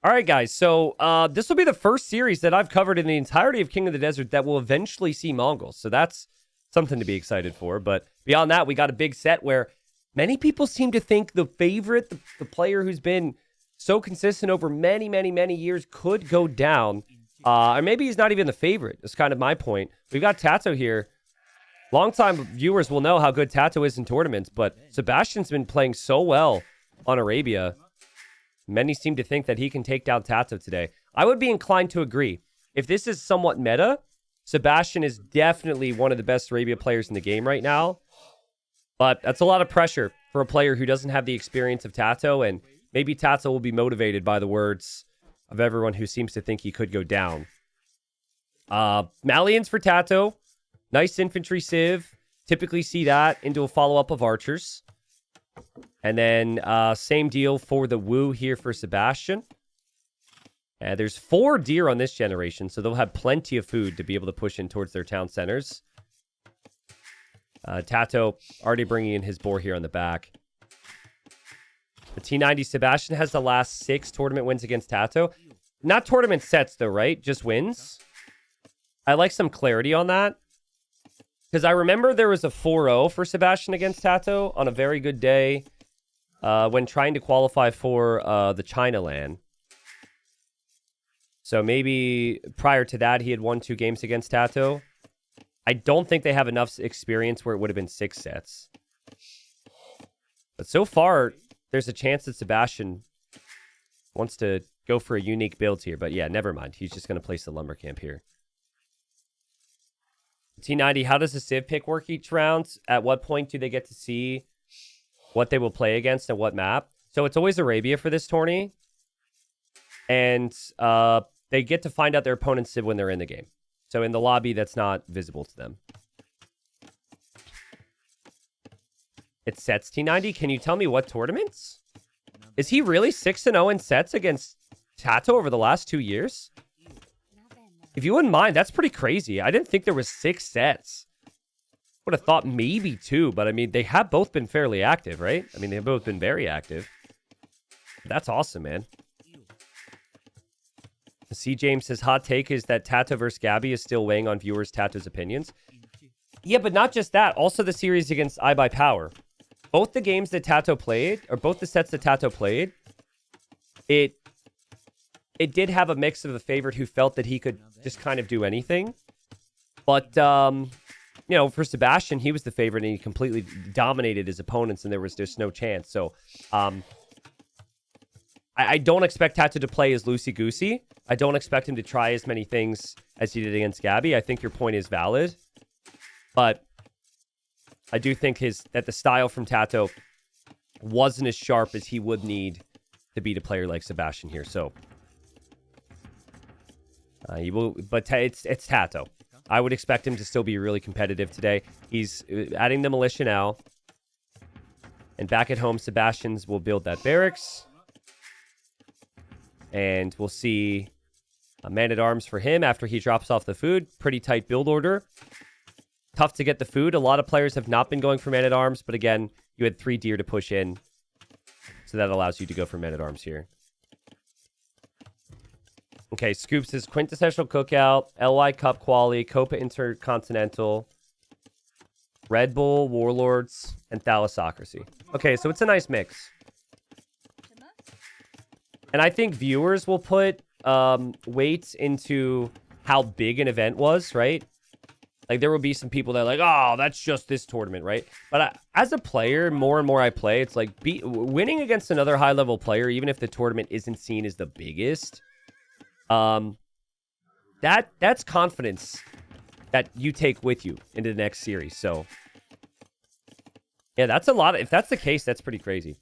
All right, guys. So this will be the first series that I've covered in the entirety of King of the Desert that will eventually see Mongols. So that's something to be excited for. But beyond that, we got a big set where many people seem to think the favorite, the player who's been so consistent over many, many, many years could go down. Or maybe he's not even the favorite. That's kind of my point. We've got TaToH here. Longtime viewers will know how good TaToH is in tournaments, but Sebastian's been playing so well on Arabia. Many seem to think that he can take down TaToH today. I would be inclined to agree. If this is somewhat meta, Sebastian is definitely one of the best Arabia players in the game right now. But that's a lot of pressure for a player who doesn't have the experience of TaToH, and maybe TaToH will be motivated by the words of everyone who seems to think he could go down. Malians for TaToH. Nice infantry civ. Typically see that into a follow-up of archers. And then same deal for the Wu here for Sebastian. There's 4 deer on this generation, so they'll have plenty of food to be able to push in towards their town centers. TaToH already bringing in his boar here on the back. The T90 Sebastian has the last 6 tournament wins against TaToH. Not tournament sets, though, right? Just wins. I like some clarity on that. Because I remember there was a 4-0 for Sebastian against TaToH on a very good day when trying to qualify for the China LAN. So maybe prior to that, he had won 2 games against TaToH. I don't think they have enough experience where it would have been 6 sets. But so far, there's a chance that Sebastian wants to go for a unique build here. But yeah, never mind. He's just going to place the lumber camp here. T90, how does the Civ pick work each round? At what point do they get to see what they will play against and what map? So it's always Arabia for this tourney. And they get to find out their opponent's Civ when they're in the game. So in the lobby, that's not visible to them. It sets T90. Can you tell me what tournaments? Is he really 6-0 in sets against TaToH over the last 2 years? If you wouldn't mind, that's pretty crazy. I didn't think there was 6 sets. Would have thought maybe 2, but I mean, they have both been fairly active, right? I mean, they've both been very active. That's awesome, man. C. James says, hot take is that TaToH versus Gabby is still weighing on viewers' TaToH's opinions. Yeah, but not just that. Also the series against iBuyPower. Both the games that TaToH played, or both the sets that TaToH played, it did have a mix of the favorite who felt that he could just kind of do anything. But, you know, for Sebastian, he was the favorite and he completely dominated his opponents and there was just no chance. So, I don't expect TaToH to play as loosey-goosey. I don't expect him to try as many things as he did against Gabby. I think your point is valid. But I do think that the style from TaToH wasn't as sharp as he would need to beat a player like Sebastian here. So, it's TaToH. I would expect him to still be really competitive today. He's adding the militia now. And back at home, Sebastian's will build that barracks. And we'll see a man-at-arms for him after he drops off the food. Pretty tight build order. Tough to get the food. A lot of players have not been going for man-at-arms. But again, you had 3 deer to push in. So that allows you to go for man-at-arms here. Okay, Scoops is Quintessential Cookout, LY Cup Quali, Copa Intercontinental, Red Bull, Warlords, and Thalassocracy. Okay, so it's a nice mix. And I think viewers will put weights into how big an event was, right? Like, there will be some people that are like, oh, that's just this tournament, right? But as a player, more and more I play, it's like winning against another high-level player, even if the tournament isn't seen as the biggest, that's confidence that you take with you into the next series. So, yeah, that's a lot. If that's the case, that's pretty crazy.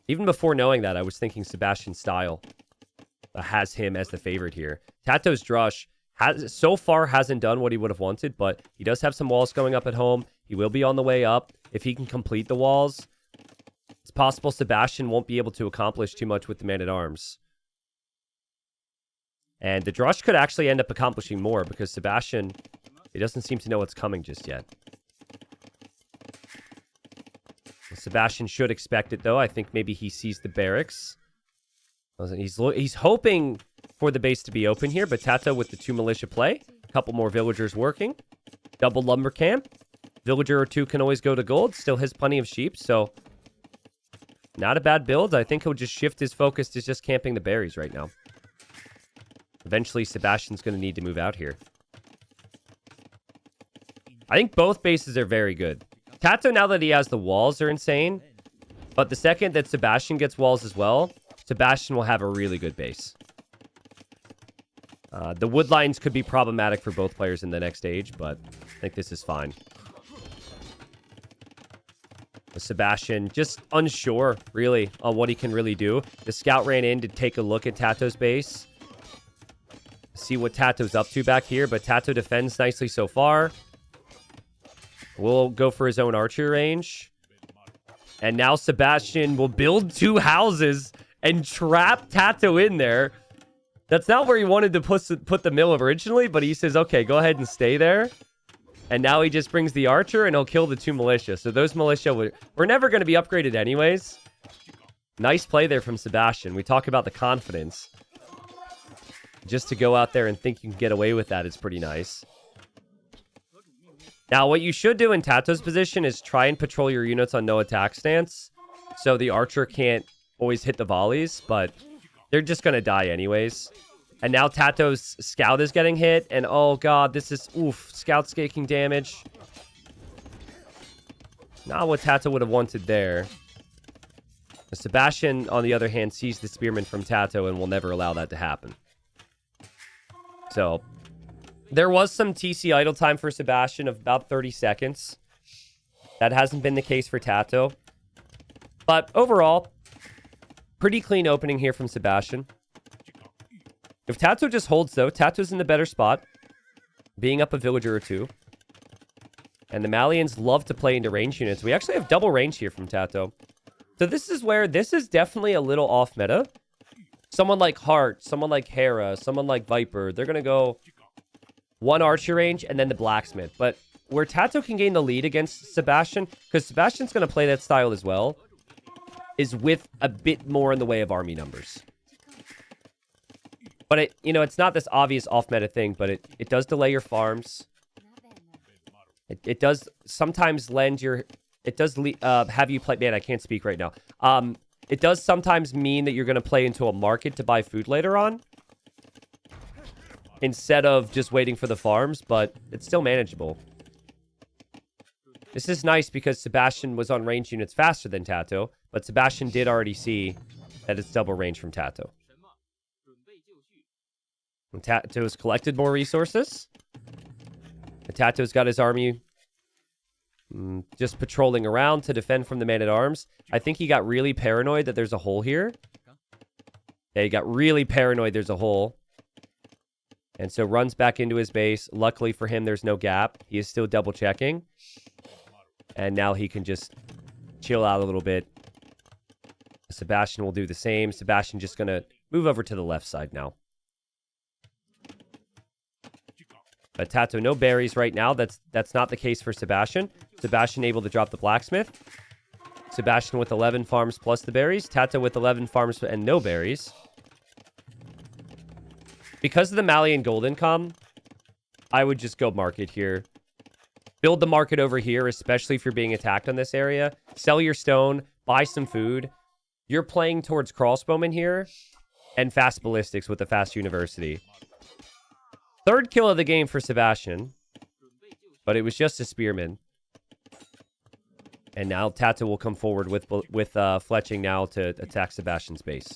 Even before knowing that, I was thinking Sebastian's style has him as the favorite here. TaToH's Drush so far hasn't done what he would have wanted, but he does have some walls going up at home. He will be on the way up. If he can complete the walls, it's possible Sebastian won't be able to accomplish too much with the man-at-arms. And the Drush could actually end up accomplishing more because Sebastian, he doesn't seem to know what's coming just yet. Sebastian should expect it, though. I think maybe he sees the barracks. He's hoping for the base to be open here, but TaToH with the 2 militia play. A couple more villagers working. Double lumber camp. Villager or 2 can always go to gold. Still has plenty of sheep, so not a bad build. I think he'll just shift his focus to just camping the berries right now. Eventually, Sebastian's going to need to move out here. I think both bases are very good. TaToH, now that he has the walls, are insane. But the second that Sebastian gets walls as well, Sebastian will have a really good base. The wood lines could be problematic for both players in the next stage, but I think this is fine. Sebastian just unsure, really, on what he can really do. The scout ran in to take a look at TaToH's base. See what TaToH's up to back here, but TaToH defends nicely so far. We'll go for his own archer range. And now Sebastian will build 2 houses and trap TaToH in there. That's not where he wanted to put the mill originally, but he says, okay, go ahead and stay there. And now he just brings the archer and he'll kill the 2 militia. So those militia were never going to be upgraded anyways. Nice play there from Sebastian. We talk about the confidence. Just to go out there and think you can get away with that is pretty nice. Now, what you should do in TaToH's position is try and patrol your units on no attack stance. So the archer can't always hit the volleys, but they're just going to die anyways. And now TaToH's scout is getting hit. And oh god, this is, oof, scout's taking damage. Not what TaToH would have wanted there. Sebastian, on the other hand, sees the spearman from TaToH and will never allow that to happen. So, there was some TC idle time for Sebastian of about 30 seconds. That hasn't been the case for TaToH. But overall, pretty clean opening here from Sebastian. If TaToH just holds, though, TaToH's in the better spot, being up a villager or 2. And the Malians love to play into range units. We actually have double range here from TaToH. So this is where this is definitely a little off meta. Someone like Hart, someone like Hera, someone like Viper, they're going to go 1 archer range and then the blacksmith. But where TaToH can gain the lead against Sebastian, because Sebastian's going to play that style as well, is with a bit more in the way of army numbers. But it's not this obvious off-meta thing, but it does delay your farms. It does sometimes lend your... It does have you play... Man, I can't speak right now. It does sometimes mean that you're going to play into a market to buy food later on, instead of just waiting for the farms, but it's still manageable. This is nice because Sebastian was on range units faster than TaToH, but Sebastian did already see that it's double range from TaToH. And TaToH's collected more resources. And TaToH's got his army just patrolling around to defend from the man-at-arms. I think he got really paranoid that there's a hole here. Yeah, he got really paranoid there's a hole. And so runs back into his base. Luckily for him, there's no gap. He is still double-checking. And now he can just chill out a little bit. Sebastian will do the same. Sebastian just going to move over to the left side now. But TaToH, no berries right now. That's not the case for Sebastian. Sebastian able to drop the blacksmith. Sebastian with 11 farms plus the berries. TaToH with 11 farms and no berries. Because of the Malian gold income, I would just go market here. Build the market over here, especially if you're being attacked on this area. Sell your stone. Buy some food. You're playing towards crossbowmen here. And fast ballistics with the fast university. 3rd kill of the game for Sebastian. But it was just a spearman. And now TaToH will come forward with fletching now to attack Sebastian's base.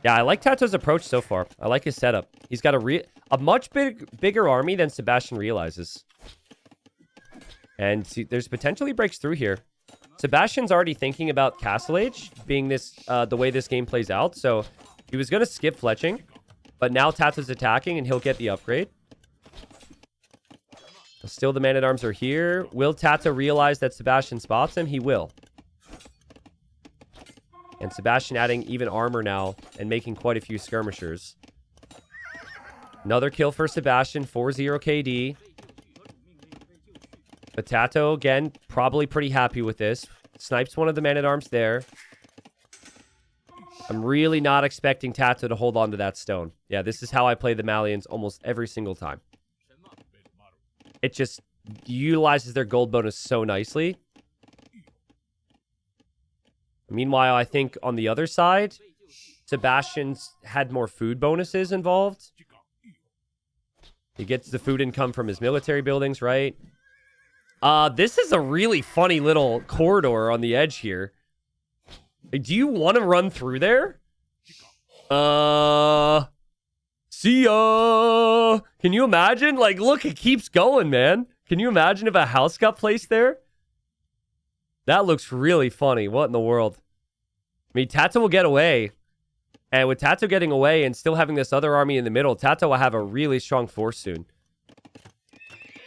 Yeah, I like TaToH's approach so far. I like his setup. He's got a much bigger army than Sebastian realizes. And see, there's potentially breaks through here. Sebastian's already thinking about Castle Age being this the way this game plays out. So he was going to skip fletching. But now TaToH's attacking and he'll get the upgrade. Still the man-at-arms are here. Will TaToH realize that Sebastian spots him? He will. And Sebastian adding even armor now and making quite a few skirmishers. Another kill for Sebastian. 4-0 KD. But TaToH, again, probably pretty happy with this. Snipes one of the man-at-arms there. I'm really not expecting TaToH to hold on to that stone. Yeah, this is how I play the Malians almost every single time. It just utilizes their gold bonus so nicely. Meanwhile, I think on the other side, Sebastian's had more food bonuses involved. He gets the food income from his military buildings, right? This is a really funny little corridor on the edge here. Do you want to run through there? See ya! Can you imagine? Like, look, it keeps going, man. Can you imagine if a house got placed there? That looks really funny. What in the world? I mean, TaToH will get away. And with TaToH getting away and still having this other army in the middle, TaToH will have a really strong force soon.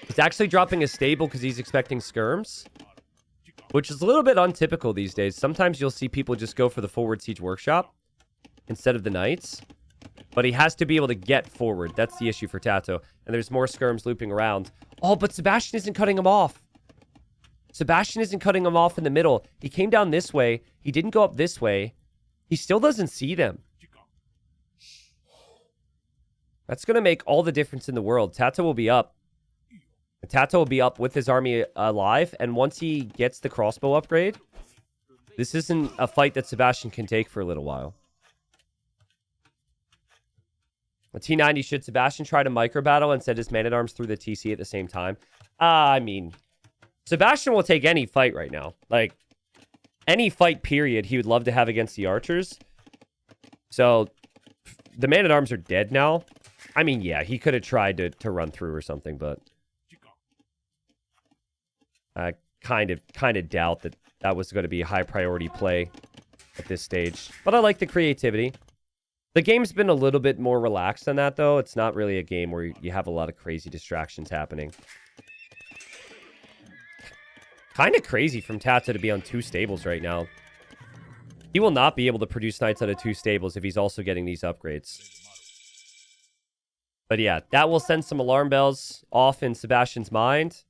He's actually dropping a stable because he's expecting skirms, which is a little bit untypical these days. Sometimes you'll see people just go for the forward siege workshop instead of the knights. But he has to be able to get forward. That's the issue for TaToH. And there's more skirms looping around. Oh, but Sebastian isn't cutting him off. Sebastian isn't cutting him off in the middle. He came down this way. He didn't go up this way. He still doesn't see them. That's going to make all the difference in the world. TaToH will be up. TaToH will be up with his army alive. And once he gets the crossbow upgrade, this isn't a fight that Sebastian can take for a little while. The T90, should Sebastian try to micro battle and send his man-at-arms through the TC at the same time? I mean, Sebastian will take any fight right now. Like, any fight, period, he would love to have against the archers. So, the man-at-arms are dead now. I mean, yeah, he could have tried to run through or something, but I kind of doubt that was going to be a high-priority play at this stage. But I like the creativity. The game's been a little bit more relaxed than that, though. It's not really a game where you have a lot of crazy distractions happening. Kind of crazy from TaToH to be on 2 stables right now. He will not be able to produce knights out of 2 stables if he's also getting these upgrades. But yeah, that will send some alarm bells off in Sebastian's mind.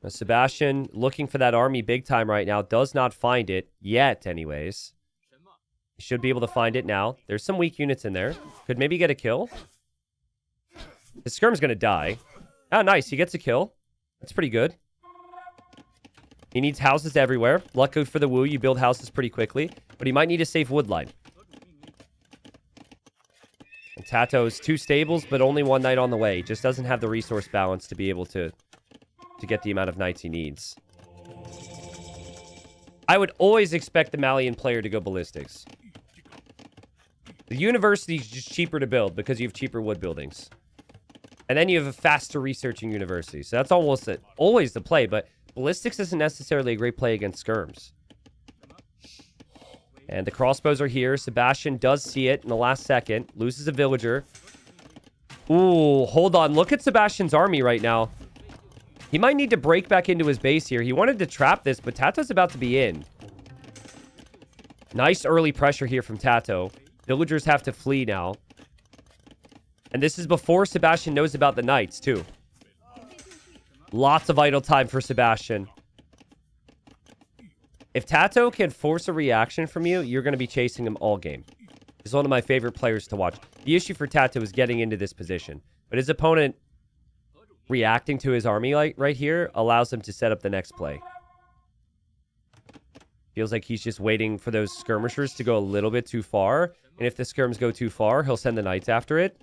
Now, Sebastian, looking for that army big time right now, does not find it yet, anyways. He should be able to find it now. There's some weak units in there. Could maybe get a kill. His skirm's going to die. Oh, nice. He gets a kill. That's pretty good. He needs houses everywhere. Luckily for the Wu, you build houses pretty quickly. But he might need a safe wood line. And TaToH's 2 stables, but only 1 knight on the way. He just doesn't have the resource balance to be able to get the amount of knights he needs. I would always expect the Malian player to go ballistics. The university is just cheaper to build because you have cheaper wood buildings. And then you have a faster researching university. So that's almost always the play, but ballistics isn't necessarily a great play against skirms. And the crossbows are here. Sebastian does see it in the last second. Loses a villager. Ooh, hold on. Look at Sebastian's army right now. He might need to break back into his base here. He wanted to trap this, but TaToH's about to be in. Nice early pressure here from TaToH. Villagers have to flee now. And this is before Sebastian knows about the knights, too. Lots of idle time for Sebastian. If TaToH can force a reaction from you, you're going to be chasing him all game. He's one of my favorite players to watch. The issue for TaToH is getting into this position. But his opponent reacting to his army right here allows him to set up the next play. Feels like he's just waiting for those skirmishers to go a little bit too far. And if the skirms go too far, he'll send the knights after it.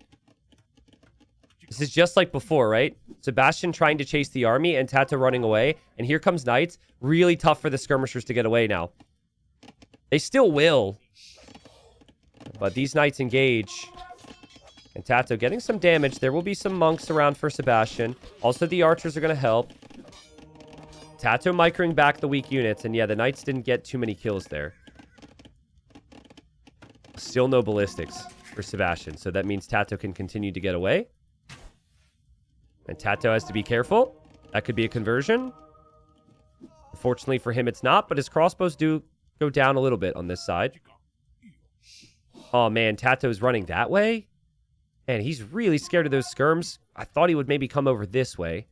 This is just like before, right? Sebastian trying to chase the army and TaToH running away. And here comes knights. Really tough for the skirmishers to get away now. They still will. But these knights engage. And TaToH getting some damage. There will be some monks around for Sebastian. Also, the archers are going to help. TaToH microing back the weak units. And yeah, the knights didn't get too many kills there. Still no ballistics for Sebastian. So that means TaToH can continue to get away. And TaToH has to be careful. That could be a conversion. Unfortunately for him, it's not. But his crossbows do go down a little bit on this side. Oh, man. TaToH is running that way. And he's really scared of those skirms. I thought he would maybe come over this way.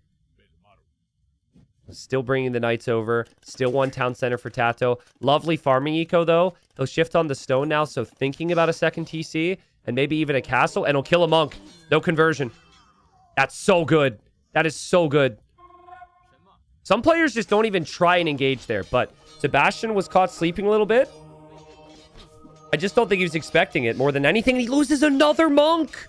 Still bringing the knights over. Still one town center for TaToH. Lovely farming eco, though. He'll shift on the stone now, so thinking about a second TC and maybe even a castle, and he'll kill a monk. No conversion. That's so good. That is so good. Some players just don't even try and engage there, but Sebastian was caught sleeping a little bit. I just don't think he was expecting it more than anything. He loses another monk.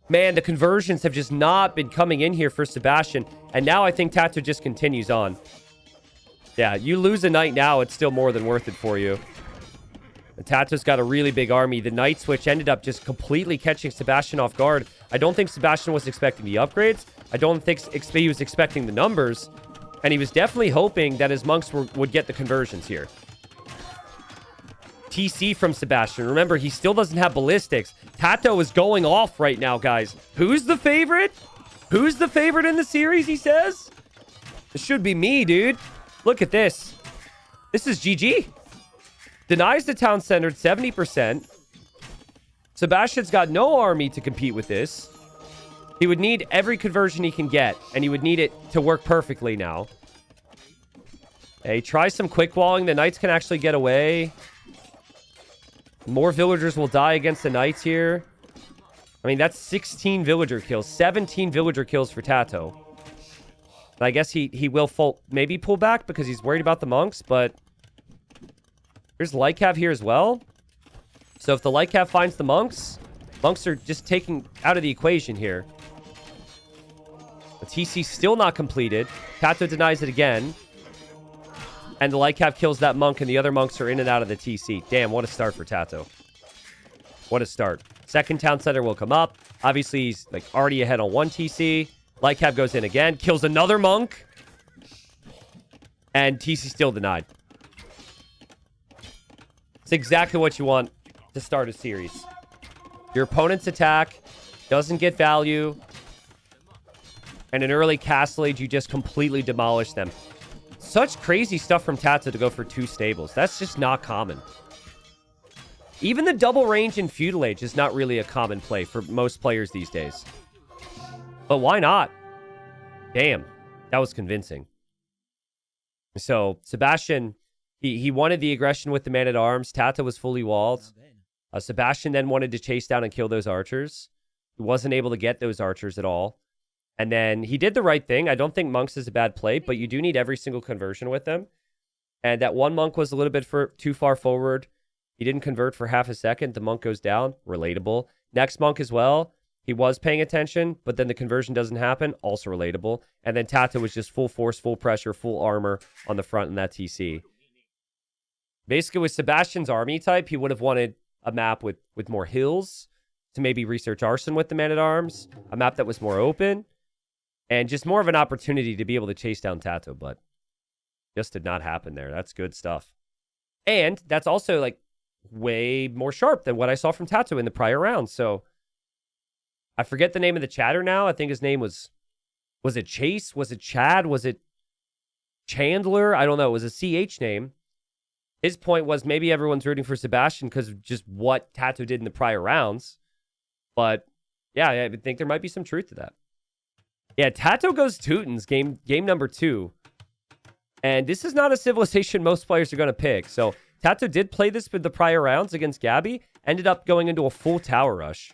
Man, the conversions have just not been coming in here for Sebastian. And now I think TaToH just continues on. Yeah, you lose a knight now, it's still more than worth it for you. And TaToH's got a really big army. The knight switch ended up just completely catching Sebastian off guard. I don't think Sebastian was expecting the upgrades. I don't think he was expecting the numbers. And he was definitely hoping that his monks would get the conversions here. TC from Sebastian. Remember, he still doesn't have ballistics. TaToH is going off right now, guys. Who's the favorite? Who's the favorite in the series, he says? It should be me, dude. Look at this. This is GG. Denies the town centered 70%. Sebastian's got no army to compete with this. He would need every conversion he can get, and he would need it to work perfectly now. Hey, try some quick walling. The knights can actually get away. More villagers will die against the knights here. I mean, that's 16 villager kills. 17 villager kills for TaToH. And I guess he will maybe pull back because he's worried about the monks, but there's Lycav here as well. So if the Lycav finds the monks are just taken out of the equation here. The TC still not completed. TaToH denies it again. And the Lycav kills that monk, and the other monks are in and out of the TC. Damn, what a start for TaToH. What a start. Second town center will come up. Obviously, he's like already ahead on one TC. Lycav goes in again, kills another monk. And TC still denied. It's exactly what you want to start a series. Your opponent's attack doesn't get value. And in early Castle Age, you just completely demolish them. Such crazy stuff from TaToH to go for 2 stables. That's just not common. Even the double range in Feudal Age is not really a common play for most players these days. But why not? Damn, that was convincing. So, Sebastian, he wanted the aggression with the man-at-arms. TaToH was fully walled. Sebastian then wanted to chase down and kill those archers. He wasn't able to get those archers at all. And then he did the right thing. I don't think monks is a bad play, but you do need every single conversion with them. And that one monk was a little bit too far forward. He didn't convert for half a second. The monk goes down. Relatable. Next monk as well. He was paying attention, but then the conversion doesn't happen. Also relatable. And then TaToH was just full force, full pressure, full armor on the front in that TC. Basically, with Sebastian's army type, he would have wanted a map with more hills to maybe research arson with the man-at-arms. A map that was more open. And just more of an opportunity to be able to chase down TaToH, but just did not happen there. That's good stuff. And that's also like way more sharp than what I saw from TaToH in the prior round. So I forget the name of the chatter now. I think his name was it Chase? Was it Chad? Was it Chandler? I don't know. It was a CH name. His point was maybe everyone's rooting for Sebastian because of just what TaToH did in the prior rounds. But yeah, I think there might be some truth to that. Yeah, TaToH goes Teutons, game number 2. And this is not a civilization most players are going to pick. So TaToH did play this with the prior rounds against Gabby. Ended up going into a full tower rush.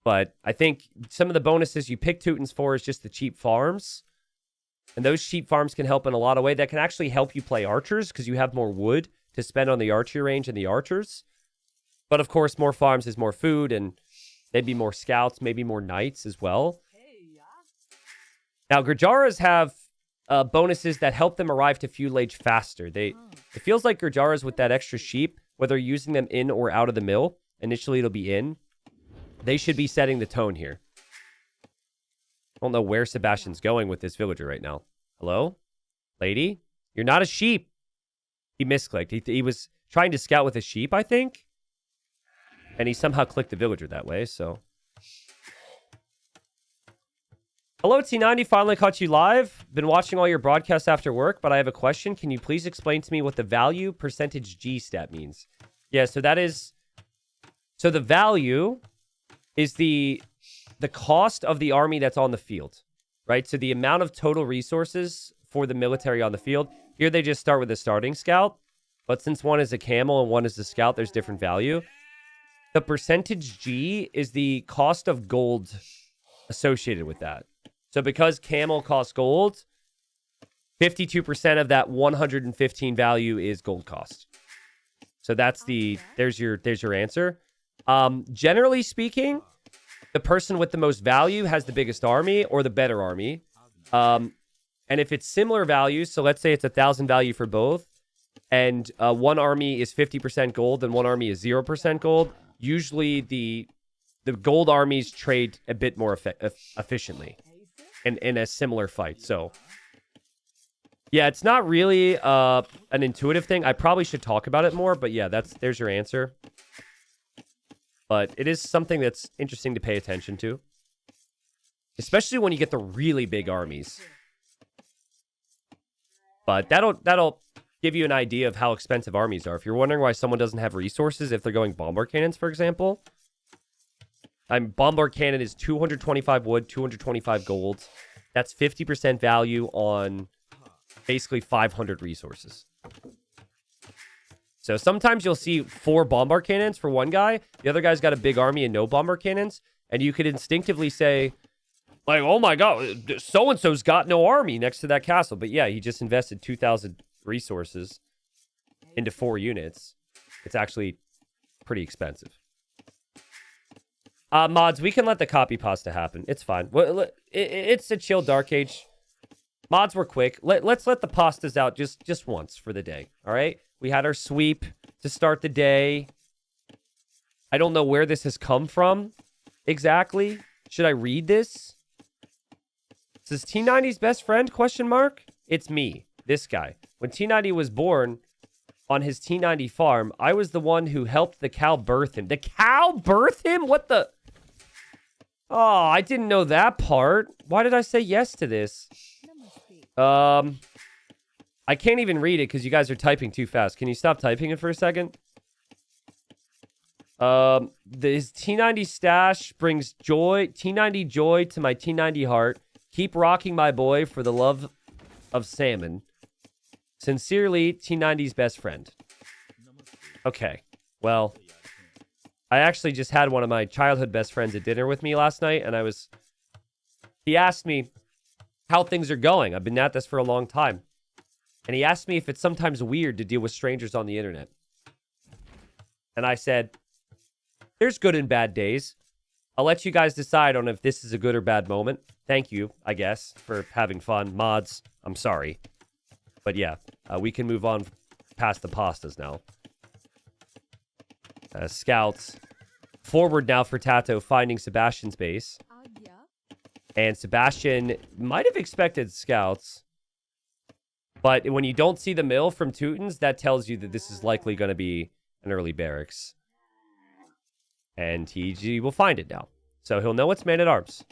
But I think some of the bonuses you pick Teutons for is just the cheap farms. And those cheap farms can help in a lot of ways. That can actually help you play archers because you have more wood to spend on the archery range and the archers. But of course, more farms is more food and maybe more scouts, maybe more knights as well. Now, Gurjaras have bonuses that help them arrive to Feudal Age faster. It feels like Gurjaras with that extra sheep, whether you're using them in or out of the mill, initially it'll be in. They should be setting the tone here. I don't know where Sebastian's going with this villager right now. Hello? Lady? You're not a sheep. He misclicked. He was trying to scout with a sheep, I think. And he somehow clicked the villager that way, so... Hello, T90. Finally caught you live. Been watching all your broadcasts after work, but I have a question. Can you please explain to me what the value percentage G stat means? Yeah, so that is... So the value is the cost of the army that's on the field, right? So the amount of total resources for the military on the field, here they just start with a starting scout. But since one is a camel and one is a scout, there's different value. The percentage G is the cost of gold associated with that. So because camel costs gold, 52% of that 115 value is gold cost. So that's there's your answer. Generally speaking, the person with the most value has the biggest army or the better army. And if it's similar values, so let's say it's 1,000 value for both, and one army is 50% gold and one army is 0% gold, usually the gold armies trade a bit more efficiently in a similar fight. So yeah, it's not really an intuitive thing. I probably should talk about it more, but yeah, there's your answer. But it is something that's interesting to pay attention to, especially when you get the really big armies. But that'll give you an idea of how expensive armies are. If you're wondering why someone doesn't have resources if they're going bombard cannons, for example, bombard cannon is 225 wood, 225 gold. That's 50% value on basically 500 resources. So sometimes you'll see 4 bombard cannons for one guy. The other guy's got a big army and no bombard cannons. And you could instinctively say, like, oh my God, so-and-so's got no army next to that castle. But yeah, he just invested 2,000 resources into 4 units. It's actually pretty expensive. Mods, we can let the copy pasta happen. It's fine. It's a chill Dark Age. Mods were quick. Let's let the pastas out just once for the day. All right? We had our sweep to start the day. I don't know where this has come from exactly. Should I read this? It says T90's best friend, question mark? It's me, this guy. When T90 was born on his T90 farm, I was the one who helped the cow birth him. The cow birth him? What the? Oh, I didn't know that part. Why did I say yes to this? I can't even read it because you guys are typing too fast. Can you stop typing it for a second? His T90 stash brings joy, T90 joy to my T90 heart. Keep rocking, my boy, for the love of salmon. Sincerely, T90's best friend. Okay, well, I actually just had one of my childhood best friends at dinner with me last night, and he asked me how things are going. I've been at this for a long time. And he asked me if it's sometimes weird to deal with strangers on the internet. And I said, there's good and bad days. I'll let you guys decide on if this is a good or bad moment. Thank you, I guess, for having fun. Mods, I'm sorry. But yeah, we can move on past the pastas now. Scouts. Forward now for TaToH, finding Sebastian's base. And Sebastian might have expected scouts. But when you don't see the mill from Teutons, that tells you that this is likely going to be an early barracks. And he will find it now. So he'll know it's man-at-arms.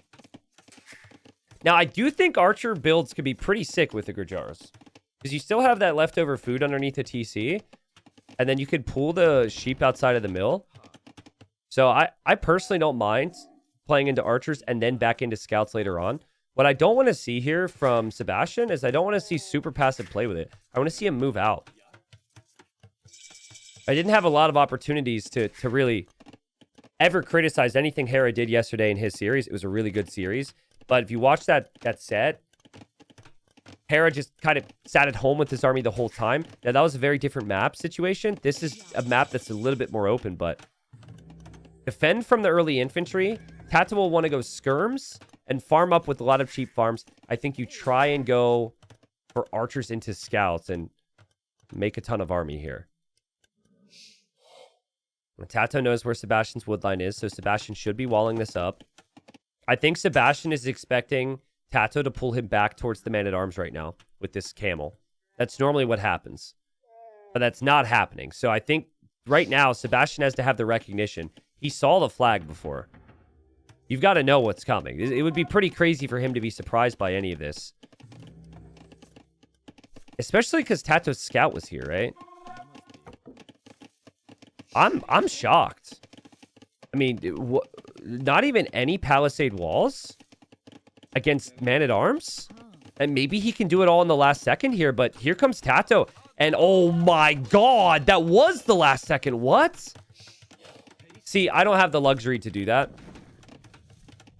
Now, I do think archer builds could be pretty sick with the Magyars. Because you still have that leftover food underneath the TC. And then you could pull the sheep outside of the mill. So I personally don't mind playing into archers and then back into scouts later on. What I don't want to see here from Sebastian is I don't want to see super passive play with it. I want to see him move out. I didn't have a lot of opportunities to really ever criticize anything Hera did yesterday in his series. It was a really good series. But if you watch that set, Hera just kind of sat at home with his army the whole time. Now, that was a very different map situation. This is a map that's a little bit more open, but defend from the early infantry. TaToH will want to go skirms and farm up with a lot of cheap farms. I think you try and go for archers into scouts and make a ton of army here. TaToH knows where Sebastian's woodline is, so Sebastian should be walling this up. I think Sebastian is expecting TaToH to pull him back towards the man-at-arms right now with this camel. That's normally what happens. But that's not happening. So I think right now, Sebastian has to have the recognition. He saw the flag before. You've got to know what's coming. It would be pretty crazy for him to be surprised by any of this. Especially because TaToH's scout was here, right? I'm shocked. I mean, not even any palisade walls? against man-at-arms. And maybe he can do it all in the last second here, but here comes TaToH. And oh my god, that was the last second. What? See, I don't have the luxury to do that.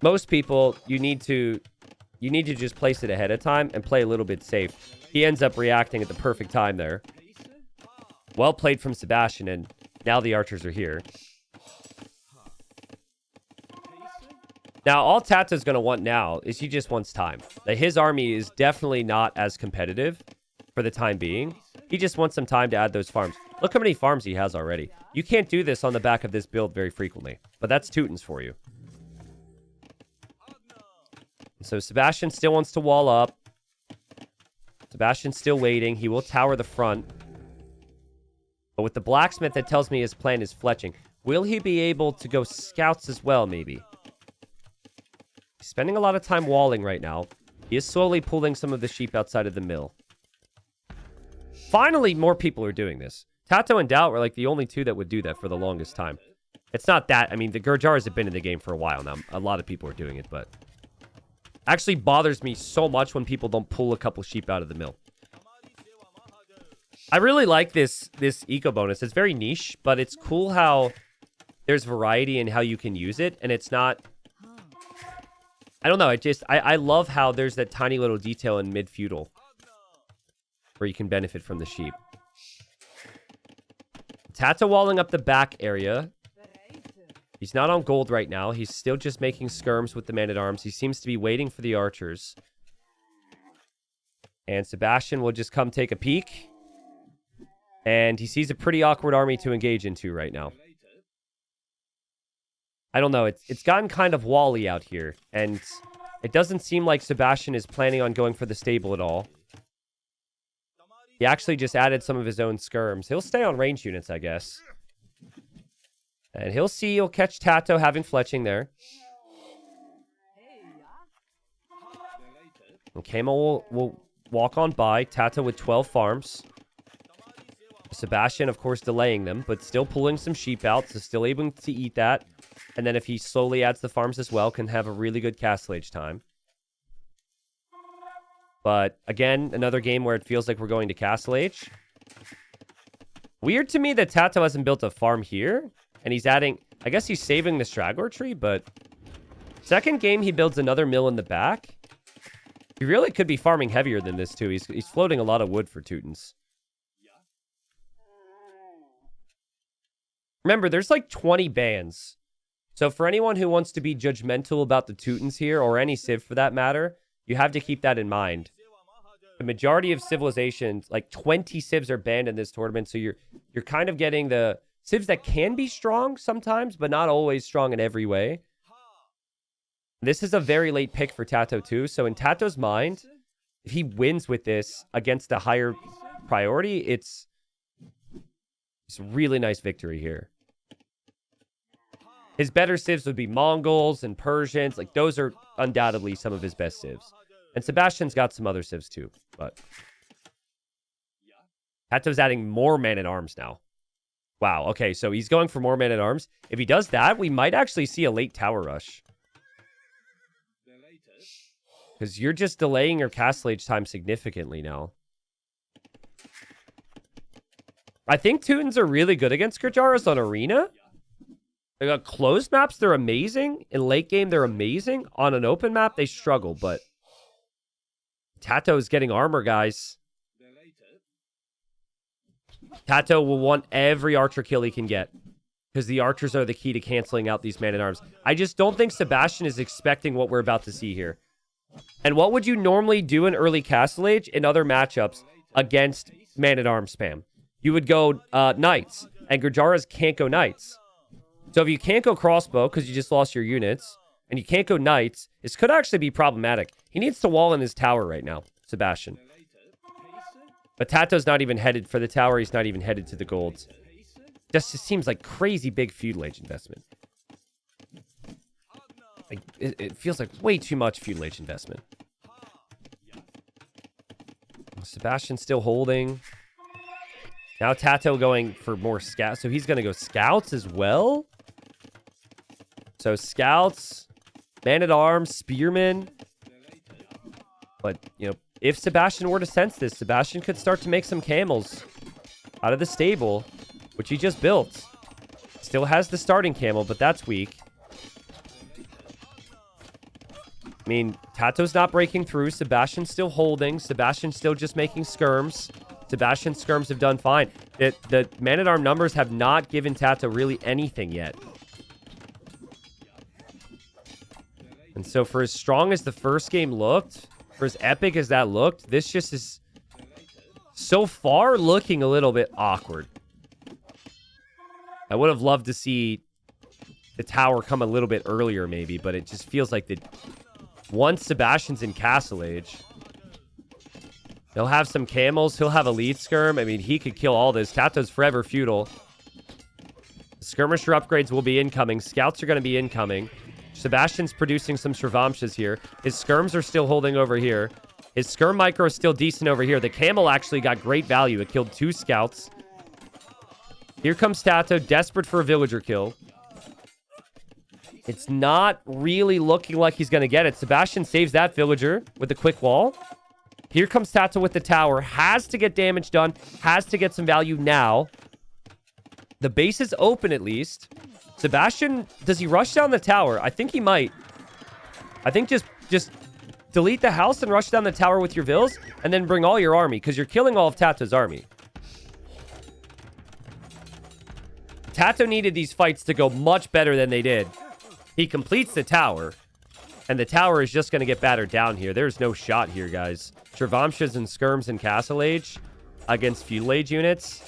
Most people, you need to just place it ahead of time and play a little bit safe. He ends up reacting at the perfect time there. Well played from Sebastian, and now the archers are here. Now, all TaToH's going to want now is he just wants time. Like, his army is definitely not as competitive for the time being. He just wants some time to add those farms. Look how many farms he has already. You can't do this on the back of this build very frequently, but that's Teutons for you. So Sebastian still wants to wall up. Sebastian's still waiting. He will tower the front. But with the blacksmith, that tells me his plan is fletching. Will he be able to go scouts as well, maybe? He's spending a lot of time walling right now. He is slowly pulling some of the sheep outside of the mill. Finally, more people are doing this. TaToH and Doubt were like the only two that would do that for the longest time. It's not that. I mean, the Magyars have been in the game for a while now. A lot of people are doing it, but... actually bothers me so much when people don't pull a couple sheep out of the mill. I really like this eco bonus. It's very niche, but it's cool how there's variety in how you can use it, and it's not... I don't know. I love how there's that tiny little detail in mid-feudal where you can benefit from the sheep. TaToH walling up the back area. He's not on gold right now. He's still just making skirms with the man-at-arms. He seems to be waiting for the archers. And Sebastian will just come take a peek. And he sees a pretty awkward army to engage into right now. I don't know. It's gotten kind of wally out here. And it doesn't seem like Sebastian is planning on going for the stable at all. He actually just added some of his own skirms. He'll stay on range units, I guess. And he'll catch TaToH having fletching there. And Kamo will walk on by. TaToH with 12 farms. Sebastian, of course, delaying them, but still pulling some sheep out, so still able to eat that. And then if he slowly adds the farms as well, can have a really good castle age time. But again, another game where it feels like we're going to castle age. Weird to me that TaToH hasn't built a farm here. And he's adding... I guess he's saving the straggler tree, but... second game, he builds another mill in the back. He really could be farming heavier than this, too. He's floating a lot of wood for Teutons. Remember, there's like 20 bans. So for anyone who wants to be judgmental about the Teutons here, or any civ for that matter, you have to keep that in mind. The majority of civilizations, like 20 civs are banned in this tournament, so you're kind of getting the civs that can be strong sometimes, but not always strong in every way. This is a very late pick for TaToH too, so in TaToH's mind, if he wins with this against a higher priority, it's a really nice victory here. His better civs would be Mongols and Persians. Like, those are undoubtedly some of his best civs. And Sebastian's got some other civs too, but... TaToH's adding more man-at-arms now. Wow, okay, so he's going for more man-at-arms. If he does that, we might actually see a late tower rush. Because you're just delaying your castle age time significantly now. I think Teutons are really good against Magyars on Arena. They got closed maps, they're amazing. In late game, they're amazing. On an open map, they struggle, but... TaToH is getting armor, guys. TaToH will want every archer kill he can get. Because the archers are the key to canceling out these man-at-arms. I just don't think Sebastian is expecting what we're about to see here. And what would you normally do in early Castle Age in other matchups against man-at-arms spam? You would go knights, and Magyars can't go knights. So if you can't go crossbow because you just lost your units, and you can't go knights, this could actually be problematic. He needs to wall in his tower right now, Sebastian. But TaToH's not even headed for the tower. He's not even headed to the golds. Just seems like crazy big feudal age investment. Like, it feels like way too much feudal age investment. Sebastian's still holding. Now TaToH going for more scouts. So he's going to go scouts as well. So scouts, man-at-arms, spearmen. But, you know, if Sebastian were to sense this, Sebastian could start to make some camels out of the stable, which he just built. Still has the starting camel, but that's weak. I mean, TaToH's not breaking through. Sebastian's still holding. Sebastian's still just making skirms. Sebastian's skirms have done fine. The man-at-arm numbers have not given TaToH really anything yet. And so for as strong as the first game looked, for as epic as that looked, this just is so far looking a little bit awkward. I would have loved to see the tower come a little bit earlier maybe, but it just feels like that once Sebastian's in Castle Age, he'll have some camels, he'll have a lead skirm. I mean, he could kill all this. TaToH's forever feudal. Skirmisher upgrades will be incoming. Scouts are going to be incoming. Sebastian's producing some Shravamshas here. His skirms are still holding over here. His skirm micro is still decent over here. The camel actually got great value. It killed 2 scouts. Here comes TaToH, desperate for a villager kill. It's not really looking like he's going to get it. Sebastian saves that villager with a quick wall. Here comes TaToH with the tower. Has to get damage done. Has to get some value now. The base is open at least. Sebastian, does he rush down the tower? I think he might. I think just delete the house and rush down the tower with your vills. And then bring all your army. Because you're killing all of TaToH's army. TaToH needed these fights to go much better than they did. He completes the tower, and the tower is just going to get battered down here. There's no shot here, guys. Shravamshas and skirms in Castle Age against Feudal Age units.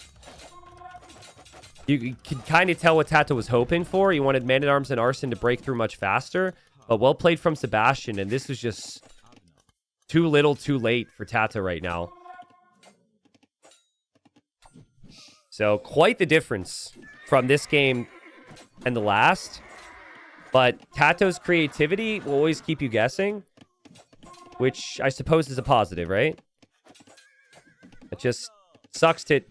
You can kind of tell what TaToH was hoping for. He wanted Man-at-Arms and Arson to break through much faster, but well played from Sebastian, and this was just too little, too late for TaToH right now. So, quite the difference from this game and the last. But TaToH's creativity will always keep you guessing, which I suppose is a positive, right? It just sucks to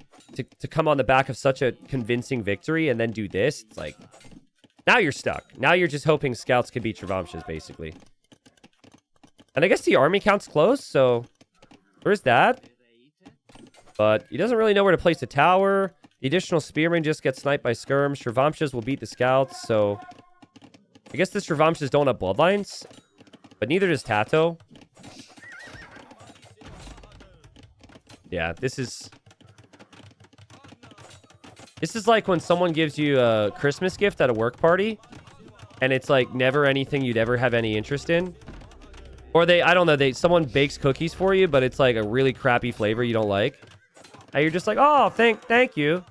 come on the back of such a convincing victory and then do this. It's like, now you're stuck. Now you're just hoping scouts can beat Shravamshas, basically. And I guess the army count's close, so there's that. But he doesn't really know where to place the tower. The additional spearmen just get sniped by skirms. Shravamshas will beat the scouts, so I guess the Shravamshas don't have bloodlines, but neither does TaToH. Yeah, this is like when someone gives you a Christmas gift at a work party, and it's like never anything you'd ever have any interest in. Or I don't know, someone bakes cookies for you, but it's like a really crappy flavor you don't like. And you're just like, oh, thank you.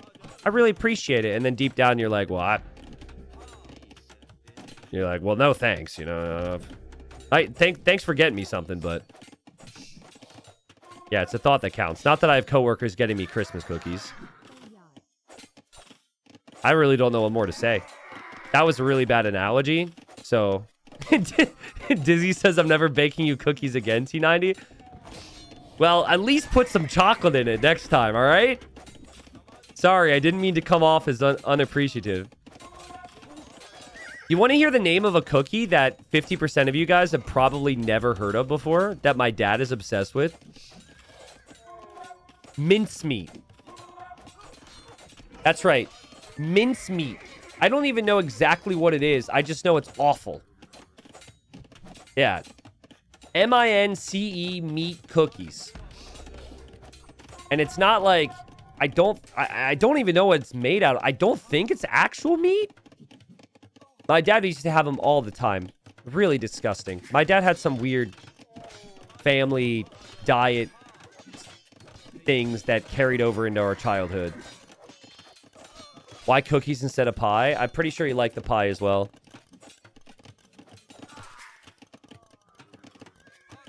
I really appreciate it. And then deep down, you're like, well, you're like, well, no thanks, you know. Thanks for getting me something, but yeah, it's a thought that counts. Not that I have coworkers getting me Christmas cookies. I really don't know what more to say. That was a really bad analogy. So, Dizzy says, I'm never baking you cookies again, T90. Well, at least put some chocolate in it next time, all right? Sorry, I didn't mean to come off as unappreciative. You want to hear the name of a cookie that 50% of you guys have probably never heard of before, that my dad is obsessed with? Mincemeat. That's right. Mincemeat. I don't even know exactly what it is. I just know it's awful. Yeah. M-I-N-C-E meat cookies. And it's not like... I don't even know what it's made out of. I don't think it's actual meat. My dad used to have them all the time. Really disgusting. My dad had some weird family diet things that carried over into our childhood. Why cookies instead of pie? I'm pretty sure he liked the pie as well.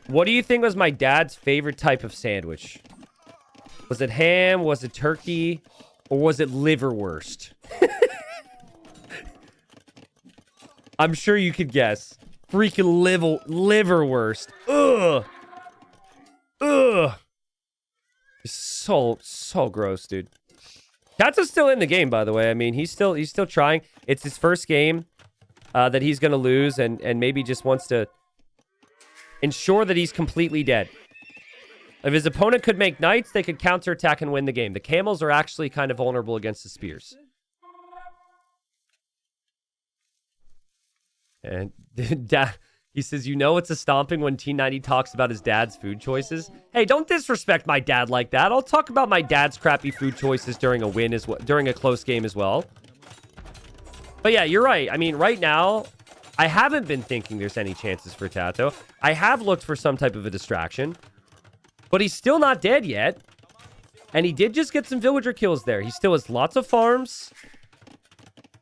What do you think was my dad's favorite type of sandwich? Was it ham? Was it turkey? Or was it liverwurst? I'm sure you could guess. Freaking liverwurst. Ugh. Ugh. So gross, dude. TaToH's still in the game, by the way. I mean, he's still trying. It's his first game that he's gonna lose, and maybe just wants to ensure that he's completely dead. If his opponent could make knights, they could counterattack and win the game. The camels are actually kind of vulnerable against the spears. And he says, you know it's a stomping when T90 talks about his dad's food choices. Hey, don't disrespect my dad like that. I'll talk about my dad's crappy food choices during a win as well, during a close game as well. But yeah, you're right. I mean, right now, I haven't been thinking there's any chances for TaToH. I have looked for some type of a distraction. But he's still not dead yet. And he did just get some villager kills there. He still has lots of farms.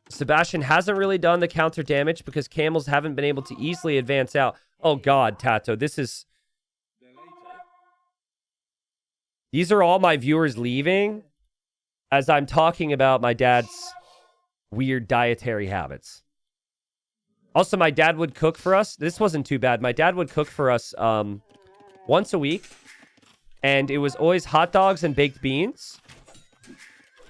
Sebastian hasn't really done the counter damage because camels haven't been able to easily advance out. Oh God, TaToH, this is... These are all my viewers leaving as I'm talking about my dad's weird dietary habits. Also, my dad would cook for us. This wasn't too bad. My dad would cook for us once a week. And it was always hot dogs and baked beans.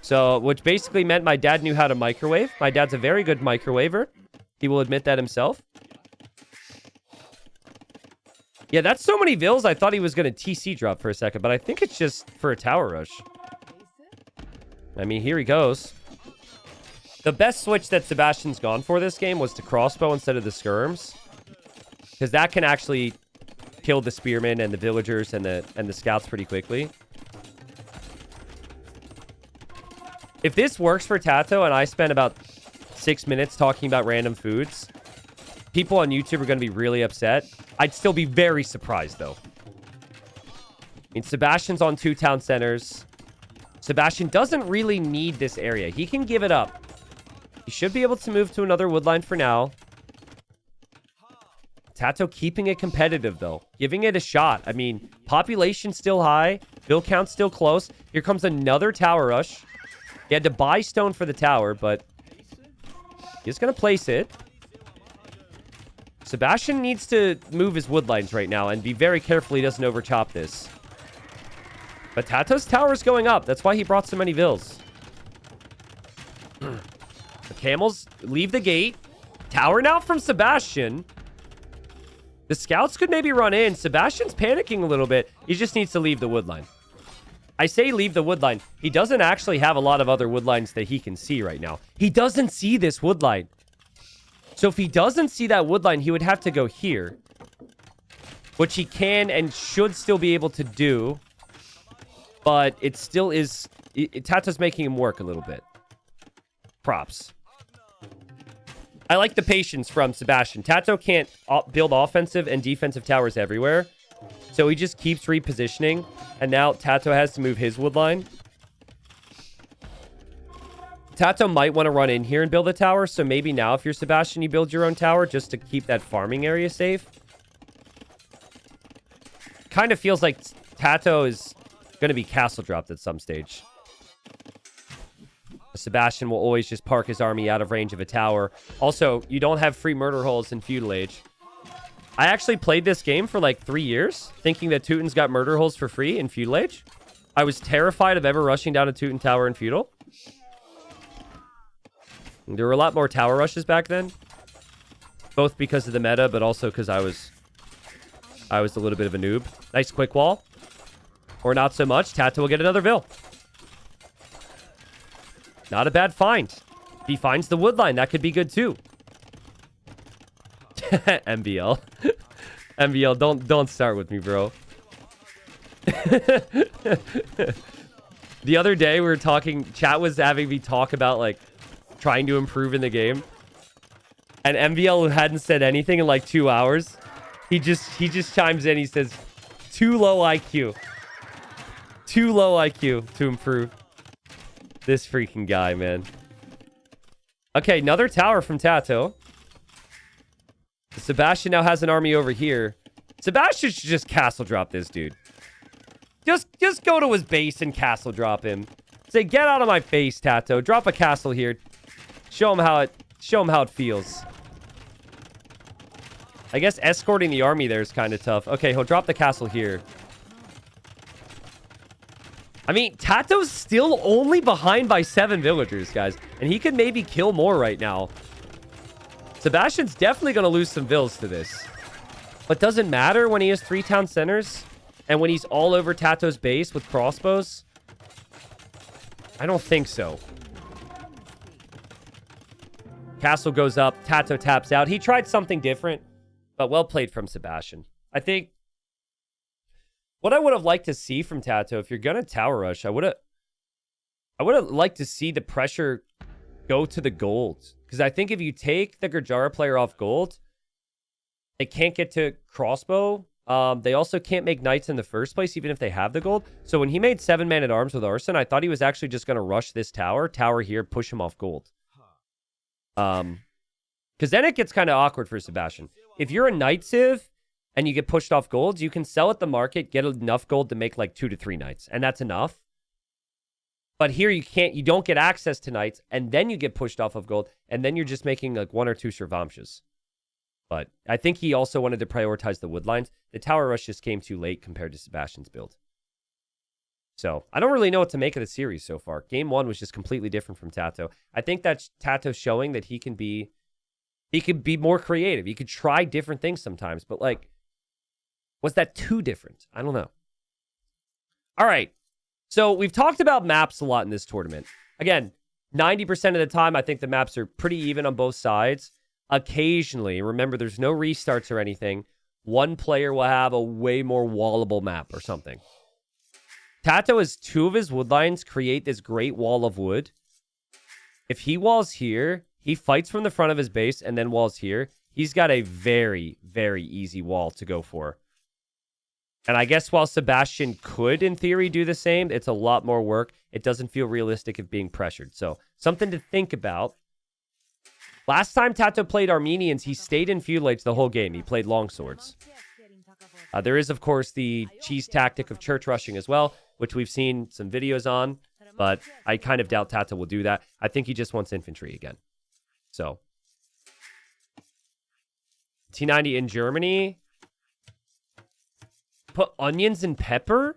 So, which basically meant my dad knew how to microwave. My dad's a very good microwaver. He will admit that himself. Yeah, that's so many vills. I thought he was going to TC drop for a second. But I think it's just for a tower rush. I mean, here he goes. The best switch that Sebastian's gone for this game was to crossbow instead of the skirms. Because that can actually kill the spearmen and the villagers and the scouts pretty quickly. If this works for TaToH and I spend about 6 minutes talking about random foods, people on YouTube are going to be really upset. I'd still be very surprised, though. I mean, Sebastian's on 2 town centers. Sebastian doesn't really need this area. He can give it up. He should be able to move to another woodline for now. TaToH keeping it competitive, though. Giving it a shot. I mean, population still high. Bill count still close. Here comes another tower rush. He had to buy stone for the tower, but he's going to place it. Sebastian needs to move his woodlines right now and be very careful he doesn't overchop this. But TaToH's tower is going up. That's why he brought so many vills. The camels leave the gate. Tower now from Sebastian. The scouts could maybe run in. Sebastian's panicking a little bit. He just needs to leave the woodline. I say leave the woodline. He doesn't actually have a lot of other woodlines that he can see right now. He doesn't see this woodline. So if he doesn't see that woodline, he would have to go here. Which he can and should still be able to do. But it still is... TaToH's making him work a little bit. Props. I like the patience from Sebastian. TaToH can't build offensive and defensive towers everywhere. So he just keeps repositioning. And now TaToH has to move his woodline. TaToH might want to run in here and build a tower. So maybe now if you're Sebastian, you build your own tower just to keep that farming area safe. Kind of feels like TaToH is going to be castle dropped at some stage. Sebastian will always just park his army out of range of a tower. Also, you don't have free murder holes in Feudal Age. I actually played this game for like 3 years, thinking that Teutons got murder holes for free in Feudal Age. I was terrified of ever rushing down a Teuton tower in Feudal. There were a lot more tower rushes back then. Both because of the meta, but also because I was a little bit of a noob. Nice quick wall. Or not so much. TaToH will get another vill. Not a bad find. If he finds the woodline, that could be good too. MBL. MBL, don't start with me, bro. The other day we were talking, chat was having me talk about like trying to improve in the game. And MBL, who hadn't said anything in like 2 hours, he just chimes in, he says, too low IQ. Too low IQ to improve. This freaking guy, man. Okay, another tower from TaToH. Sebastian now has an army over here. Sebastian should just castle drop this dude. Just go to his base and castle drop him. Say, get out of my face, TaToH. Drop a castle here. Show him how it feels. I guess escorting the army there is kind of tough. Okay, he'll drop the castle here. I mean, TaToH's still only behind by 7 villagers, guys. And he could maybe kill more right now. Sebastian's definitely going to lose some vills to this. But doesn't matter when he has 3 town centers and when he's all over TaToH's base with crossbows? I don't think so. Castle goes up. TaToH taps out. He tried something different, but well played from Sebastian. I think what I would have liked to see from TaToH, if you're going to tower rush, I would have liked to see the pressure go to the gold. Because I think if you take the Magyars player off gold, they can't get to crossbow. They also can't make knights in the first place, even if they have the gold. So when he made 7 man at arms with arson, I thought he was actually just going to rush this tower here, push him off gold. Because then it gets kind of awkward for Sebastian. If you're a knight civ and you get pushed off golds, you can sell at the market, get enough gold to make like 2 to 3 knights, and that's enough. But here you don't get access to knights, and then you get pushed off of gold, and then you're just making like 1 or 2 Servamshas. But I think he also wanted to prioritize the wood lines. The tower rush just came too late compared to Sebastian's build. So I don't really know what to make of the series so far. Game 1 was just completely different from TaToH. I think that's TaToH showing that he can be more creative. He could try different things sometimes, but like, was that too different? I don't know. All right. So we've talked about maps a lot in this tournament. Again, 90% of the time, I think the maps are pretty even on both sides. Occasionally, remember, there's no restarts or anything. One player will have a way more wallable map or something. TaToH has 2 of his wood lines create this great wall of wood. If he walls here, he fights from the front of his base and then walls here. He's got a very, very easy wall to go for. And I guess while Sebastian could, in theory, do the same, it's a lot more work. It doesn't feel realistic of being pressured. So, something to think about. Last time TaToH played Armenians, he stayed in feudal age the whole game. He played longswords. There is, of course, the cheese tactic of church rushing as well, which we've seen some videos on. But I kind of doubt TaToH will do that. I think he just wants infantry again. So, T90 in Germany. Put onions and pepper?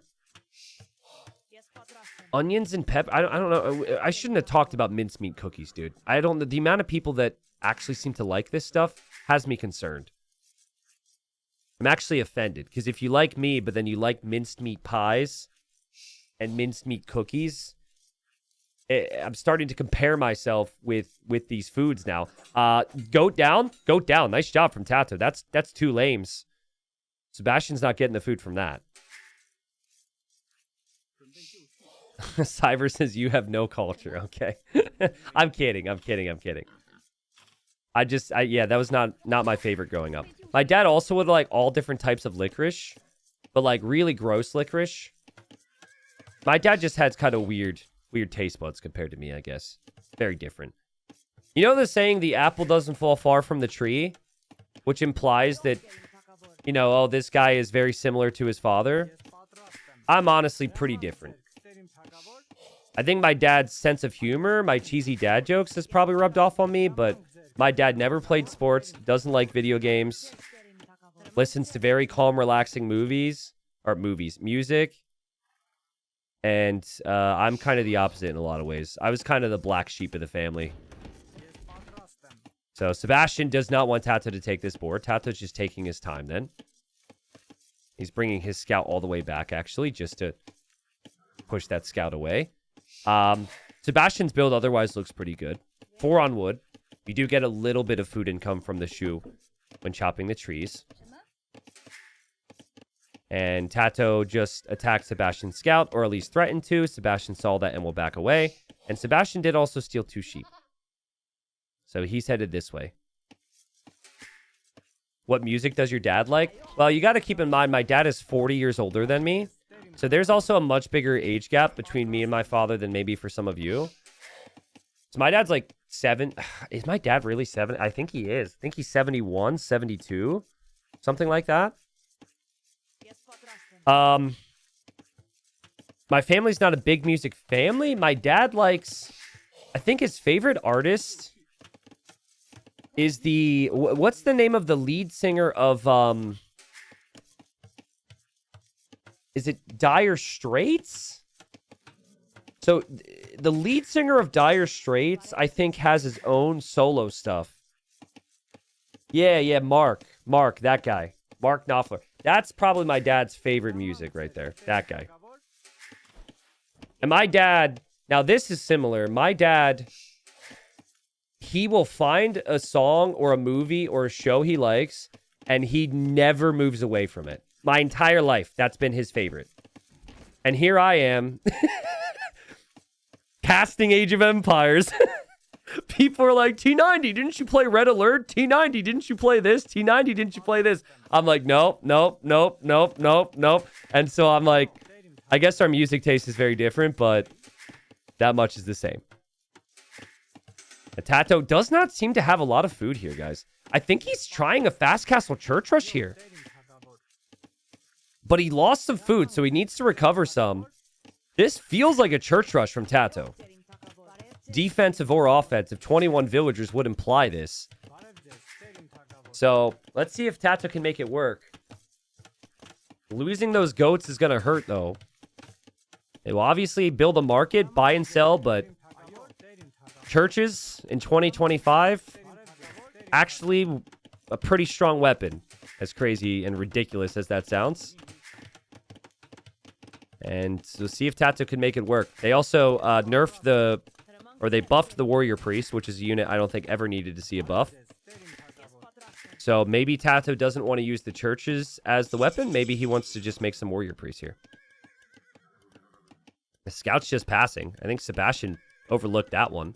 Onions and pepper? I don't know. I shouldn't have talked about mincemeat cookies, dude. I don't know. The amount of people that actually seem to like this stuff has me concerned. I'm actually offended. Because if you like me, but then you like minced meat pies and minced meat cookies, I'm starting to compare myself with these foods now. Goat down. Goat down. Nice job from TaToH. That's 2 lames. Sebastian's not getting the food from that. Savar says, you have no culture. Okay. I'm kidding. Yeah, that was not my favorite growing up. My dad also would like all different types of licorice, but like really gross licorice. My dad just has kind of weird taste buds compared to me, I guess. Very different. You know the saying, the apple doesn't fall far from the tree, which implies that, you know, oh, this guy is very similar to his father. I'm honestly pretty different. I think my dad's sense of humor, my cheesy dad jokes, has probably rubbed off on me, but my dad never played sports, doesn't like video games, listens to very calm, relaxing music, and I'm kind of the opposite in a lot of ways. I was kind of the black sheep of the family. So Sebastian does not want TaToH to take this board. TaToH's just taking his time then. He's bringing his scout all the way back, actually, just to push that scout away. Sebastian's build otherwise looks pretty good. 4 on wood. You do get a little bit of food income from the shoe when chopping the trees. And TaToH just attacked Sebastian's scout, or at least threatened to. Sebastian saw that and will back away. And Sebastian did also steal 2 sheep. So he's headed this way. What music does your dad like? Well, you got to keep in mind, my dad is 40 years older than me. So there's also a much bigger age gap between me and my father than maybe for some of you. So my dad's like 7. Is my dad really 7? I think he is. I think he's 71, 72. Something like that. My family's not a big music family. My dad likes, I think his favorite artist is what's the name of the lead singer of, is it Dire Straits? So the lead singer of Dire Straits, I think, has his own solo stuff. Yeah, Mark, that guy. Mark Knopfler. That's probably my dad's favorite music right there. That guy. And my dad, now this is similar. My dad, he will find a song or a movie or a show he likes, and he never moves away from it. My entire life, that's been his favorite. And here I am, casting Age of Empires. People are like, T90, didn't you play Red Alert? T90, didn't you play this? T90, didn't you play this? I'm like, nope. And so I'm like, I guess our music taste is very different, but that much is the same. TaToH does not seem to have a lot of food here, guys. I think he's trying a fast castle church rush here. But he lost some food, so he needs to recover some. This feels like a church rush from TaToH. Defensive or offensive, 21 villagers would imply this. So, let's see if TaToH can make it work. Losing those goats is going to hurt, though. They will obviously build a market, buy and sell, but churches in 2025, actually a pretty strong weapon, as crazy and ridiculous as that sounds. And we'll see if TaToH can make it work. They also nerfed they buffed the warrior priest, which is a unit I don't think ever needed to see a buff. So maybe TaToH doesn't want to use the churches as the weapon. Maybe he wants to just make some warrior priests here. The scout's just passing. I think Sebastian overlooked that one.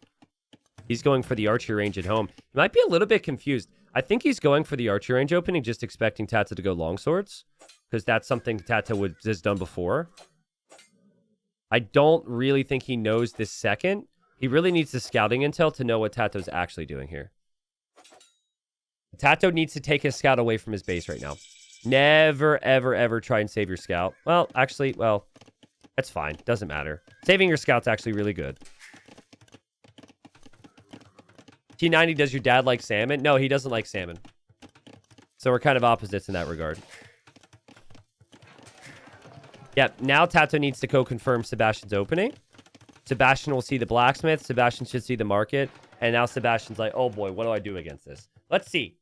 He's going for the archery range at home. He might be a little bit confused. I think he's going for the archery range opening, just expecting TaToH to go longswords, because that's something TaToH has done before. I don't really think he knows this second. He really needs the scouting intel to know what TaToH's actually doing here. TaToH needs to take his scout away from his base right now. Never, ever, ever try and save your scout. Well, actually, that's fine. Doesn't matter. Saving your scout's actually really good. T90, does your dad like salmon? No, he doesn't like salmon. So we're kind of opposites in that regard. Yep, now TaToH needs to co-confirm Sebastian's opening. Sebastian will see the blacksmith. Sebastian should see the market. And now Sebastian's like, oh boy, what do I do against this? Let's see.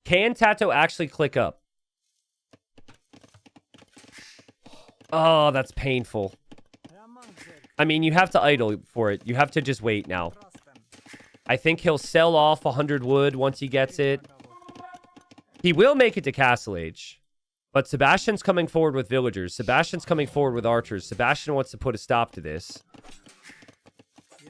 Can TaToH actually click up? Oh, that's painful. I mean, you have to idle for it. You have to just wait now. I think he'll sell off 100 wood once he gets it. He will make it to Castle Age. But Sebastian's coming forward with villagers. Sebastian's coming forward with archers. Sebastian wants to put a stop to this.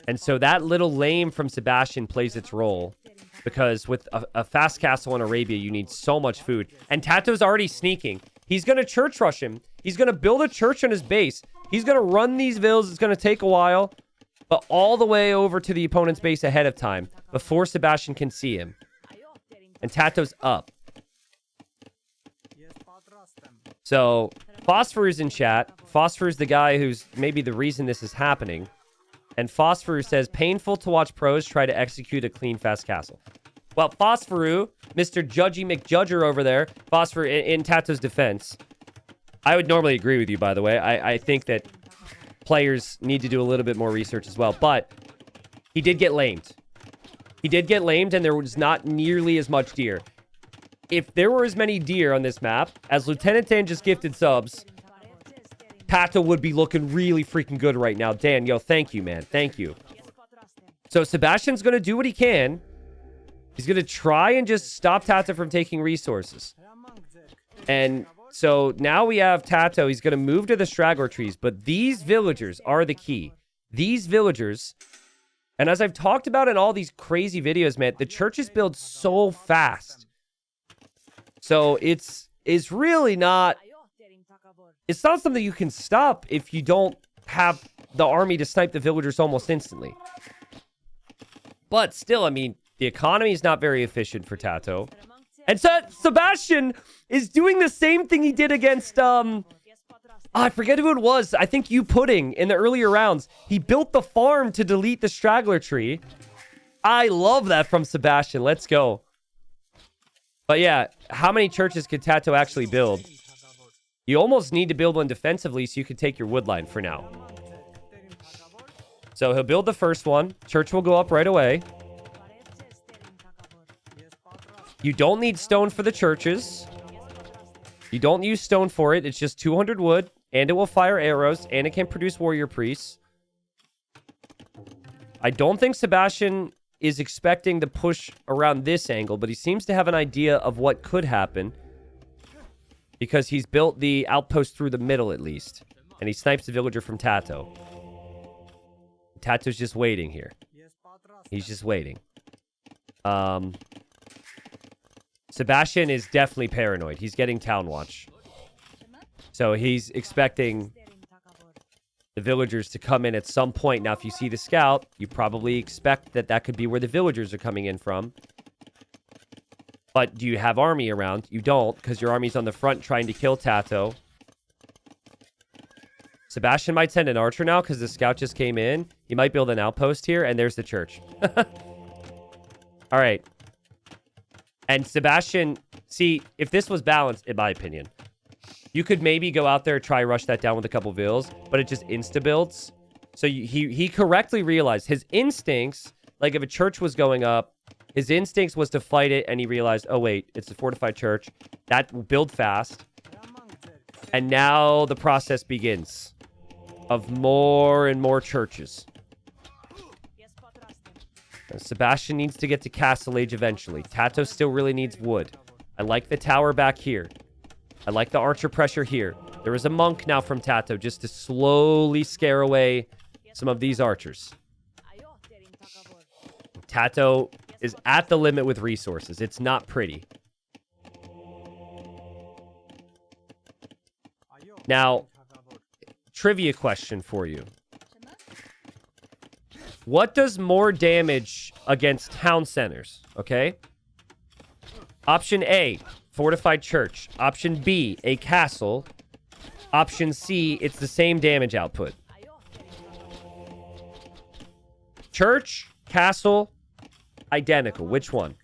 And so that little lame from Sebastian plays its role. Because with a fast castle in Arabia, you need so much food. And TaToH's already sneaking. He's going to church rush him. He's going to build a church on his base. He's going to run these villas. It's going to take a while. But all the way over to the opponent's base ahead of time. Before Sebastian can see him. And TaToH's up. So, Phosphor is in chat. Phosphor is the guy who's maybe the reason this is happening. And Phosphor says, painful to watch pros try to execute a clean, fast castle. Well, Phosphor, Mr. Judgy McJudger over there, Phosphor in TaToH's defense. I would normally agree with you, by the way. I think that players need to do a little bit more research as well. But he did get lamed. He did get lamed, and there was not nearly as much deer. If there were as many deer on this map as Lieutenant Dan just gifted subs, TaToH would be looking really freaking good right now. Dan, yo, thank you, man. Thank you. So Sebastian's going to do what he can. He's going to try and just stop TaToH from taking resources. And so now we have TaToH. He's going to move to the straggler trees. But these villagers are the key. These villagers, and as I've talked about in all these crazy videos, man, the churches build so fast. So it's really not... It's not something you can stop if you don't have the army to snipe the villagers almost instantly. But still, I mean, the economy is not very efficient for TaToH. And so Sebastian is doing the same thing he did against, I forget who it was. I think you Pudding in the earlier rounds. He built the farm to delete the straggler tree. I love that from Sebastian. Let's go. But yeah, how many churches could TaToH actually build? You almost need to build one defensively so you can take your wood line for now. So he'll build the first one. Church will go up right away. You don't need stone for the churches. You don't use stone for it. It's just 200 wood, and it will fire arrows, and it can produce warrior priests. I don't think Sebastian is expecting the push around this angle, but he seems to have an idea of what could happen because he's built the outpost through the middle at least, and he snipes the villager from TaToH. TaToH's just waiting here. He's just waiting. Sebastian is definitely paranoid. He's getting town watch. So he's expecting the villagers to come in at some point. Now, if you see the scout, you probably expect that that could be where the villagers are coming in from. But do you have army around? You don't, because your army's on the front trying to kill TaToH. Sebastian might send an archer now because the scout just came in. He might build an outpost here, and there's the church. All right. And Sebastian, see, if this was balanced, in my opinion, you could maybe go out there, try rush that down with a couple vills, but it just insta-builds. So he correctly realized his instincts, like if a church was going up, his instincts was to fight it, and he realized, oh wait, it's a fortified church. That will build fast. And now the process begins of more and more churches. Sebastian needs to get to Castle Age eventually. TaToH still really needs wood. I like the tower back here. I like the archer pressure here. There is a monk now from TaToH just to slowly scare away some of these archers. TaToH is at the limit with resources. It's not pretty. Now, trivia question for you. What does more damage against town centers? Okay. Option A, fortified church. Option B, a castle. Option C, it's the same damage output. Church, castle, identical. Which one?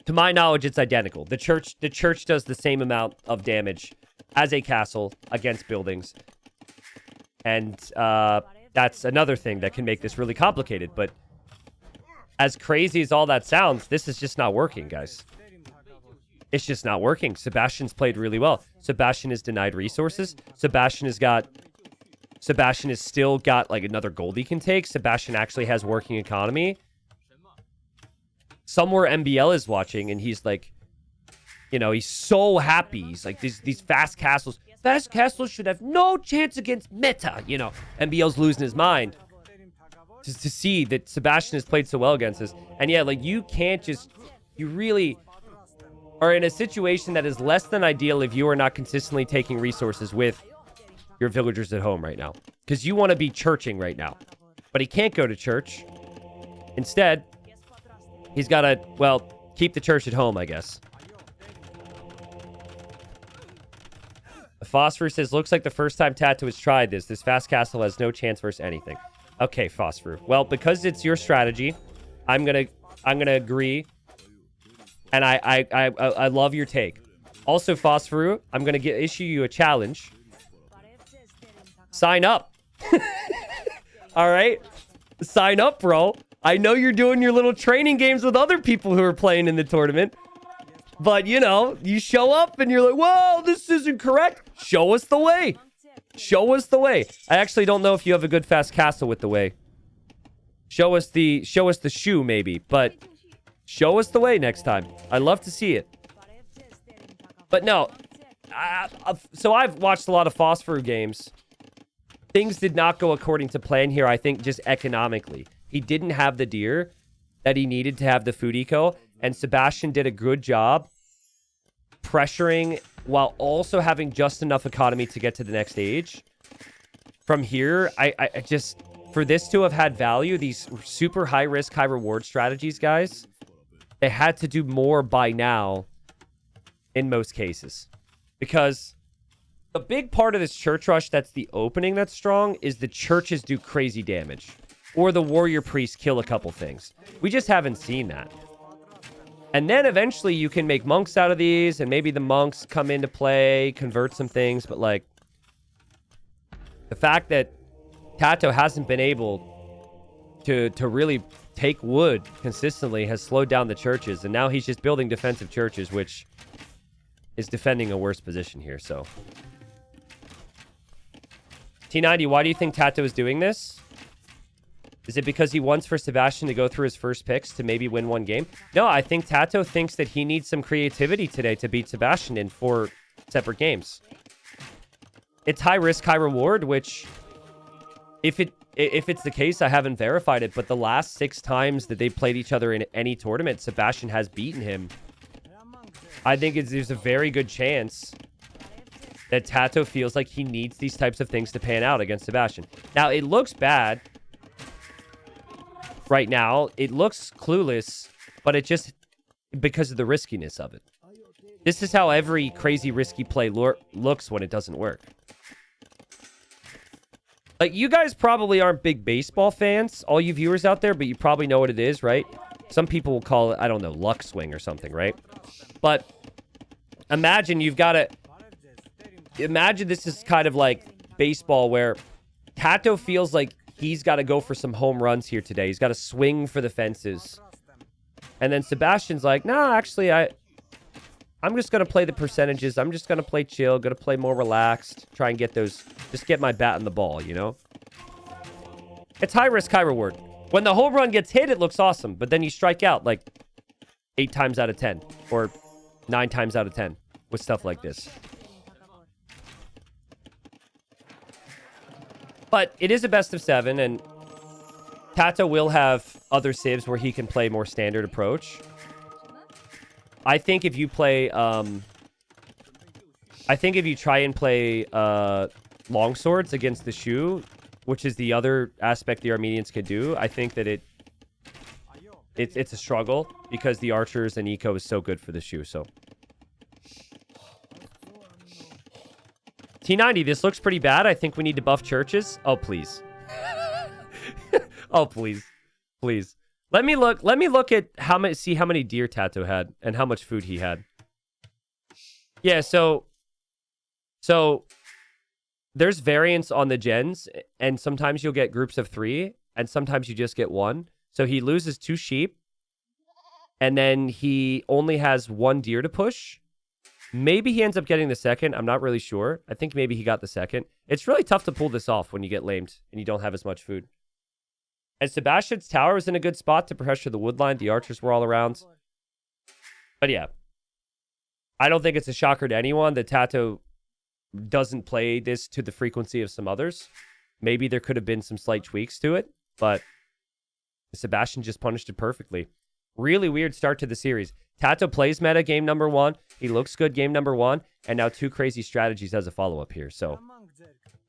To my knowledge, it's identical. The church does the same amount of damage as a castle against buildings. And that's another thing that can make this really complicated. But as crazy as all that sounds, this is just not working, guys. It's just not working. Sebastian's played really well. Sebastian is denied resources. Sebastian has still got like another gold he can take. Sebastian actually has working economy. Somewhere MBL is watching, and he's like, you know, he's so happy. He's like, these fast castles. Fast castles should have no chance against meta. You know, MBL's losing his mind just to see that Sebastian has played so well against us. And yeah, like, you can't just, you really are in a situation that is less than ideal if you are not consistently taking resources with your villagers at home right now. Because you want to be churching right now. But he can't go to church. Instead, he's got to, well, keep the church at home, I guess. Phosphor says, looks like the first time TaToH has tried this. This fast castle has no chance versus anything. Okay, Phosphor. Well, because it's your strategy, I'm gonna agree. And I love your take. Also, Phosphor, I'm gonna issue you a challenge. Sign up. All right? Sign up, bro. I know you're doing your little training games with other people who are playing in the tournament. But, you know, you show up and you're like, whoa, this isn't correct. Show us the way. Show us the way. I actually don't know if you have a good fast castle with the way. Show us the shoe, maybe. But show us the way next time. I'd love to see it. But no. So I've watched a lot of Phosphor games. Things did not go according to plan here, I think, just economically. He didn't have the deer that he needed to have the food eco. And Sebastian did a good job pressuring while also having just enough economy to get to the next stage. From here, I just, for this to have had value, these super high risk, high reward strategies, guys, they had to do more by now in most cases. Because a big part of this church rush that's the opening that's strong is the churches do crazy damage. Or the warrior priests kill a couple things. We just haven't seen that. And then eventually you can make monks out of these, and maybe the monks come into play, convert some things, but like the fact that TaToH hasn't been able to really take wood consistently has slowed down the churches, and now he's just building defensive churches, which is defending a worse position here, so. T90, why do you think TaToH is doing this? Is it because he wants for Sebastian to go through his first picks to maybe win one game? No, I think TaToH thinks that he needs some creativity today to beat Sebastian in 4 separate games. It's high risk, high reward, which if it's the case, I haven't verified it, but the last 6 times that they played each other in any tournament, Sebastian has beaten him. I think there's a very good chance that TaToH feels like he needs these types of things to pan out against Sebastian. Now, it looks bad right now. It looks clueless, but it just, because of the riskiness of it. This is how every crazy risky play looks when it doesn't work. Like, you guys probably aren't big baseball fans, all you viewers out there, but you probably know what it is, right? Some people will call it, I don't know, luck swing or something, right? But imagine you've got to... Imagine this is kind of like baseball where TaToH feels like he's got to go for some home runs here today. He's got to swing for the fences. And then Sebastian's like, no, actually, I'm just going to play the percentages. I'm just going to play chill, going to play more relaxed, try and get those, just get my bat in the ball, you know? It's high risk, high reward. When the home run gets hit, it looks awesome, but then you strike out like 8 times out of 10 or 9 times out of 10 with stuff like this. But it is a best of 7, and TaToH will have other civs where he can play more standard approach. I think if you play, I think if you try and play longswords against the Shu, which is the other aspect the Armenians could do, I think that it's a struggle because the archers and eco is so good for the Shu. So T90, this looks pretty bad. I think we need to buff churches. Oh, please. Oh, please. Please. Let me look at see how many deer TaToH had and how much food he had. Yeah, so there's variance on the gens, and sometimes you'll get groups of 3, and sometimes you just get 1. So he loses 2 sheep, and then he only has 1 deer to push. Maybe he ends up getting the second. I'm not really sure. I think maybe he got the second. It's really tough to pull this off when you get lamed and you don't have as much food. And Sebastian's tower was in a good spot to pressure the wood line. The archers were all around. But yeah, I don't think it's a shocker to anyone that TaToH doesn't play this to the frequency of some others. Maybe there could have been some slight tweaks to it, but Sebastian just punished it perfectly. Really weird start to the series. TaToH plays meta game number 1. He looks good game number 1. And now 2 crazy strategies as a follow-up here. So,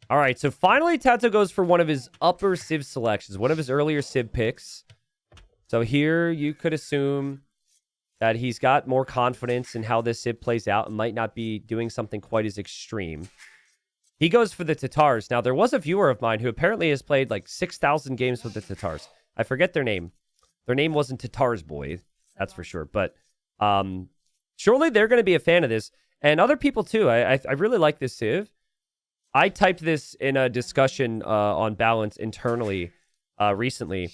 all right. So finally, TaToH goes for one of his upper civ selections. One of his earlier civ picks. So here you could assume that he's got more confidence in how this civ plays out and might not be doing something quite as extreme. He goes for the Tatars. Now, there was a viewer of mine who apparently has played like 6,000 games with the Tatars. I forget their name. Their name wasn't Tatars Boy. That's for sure. But surely they're going to be a fan of this. And other people too. I really like this civ. I typed this in a discussion on balance internally recently.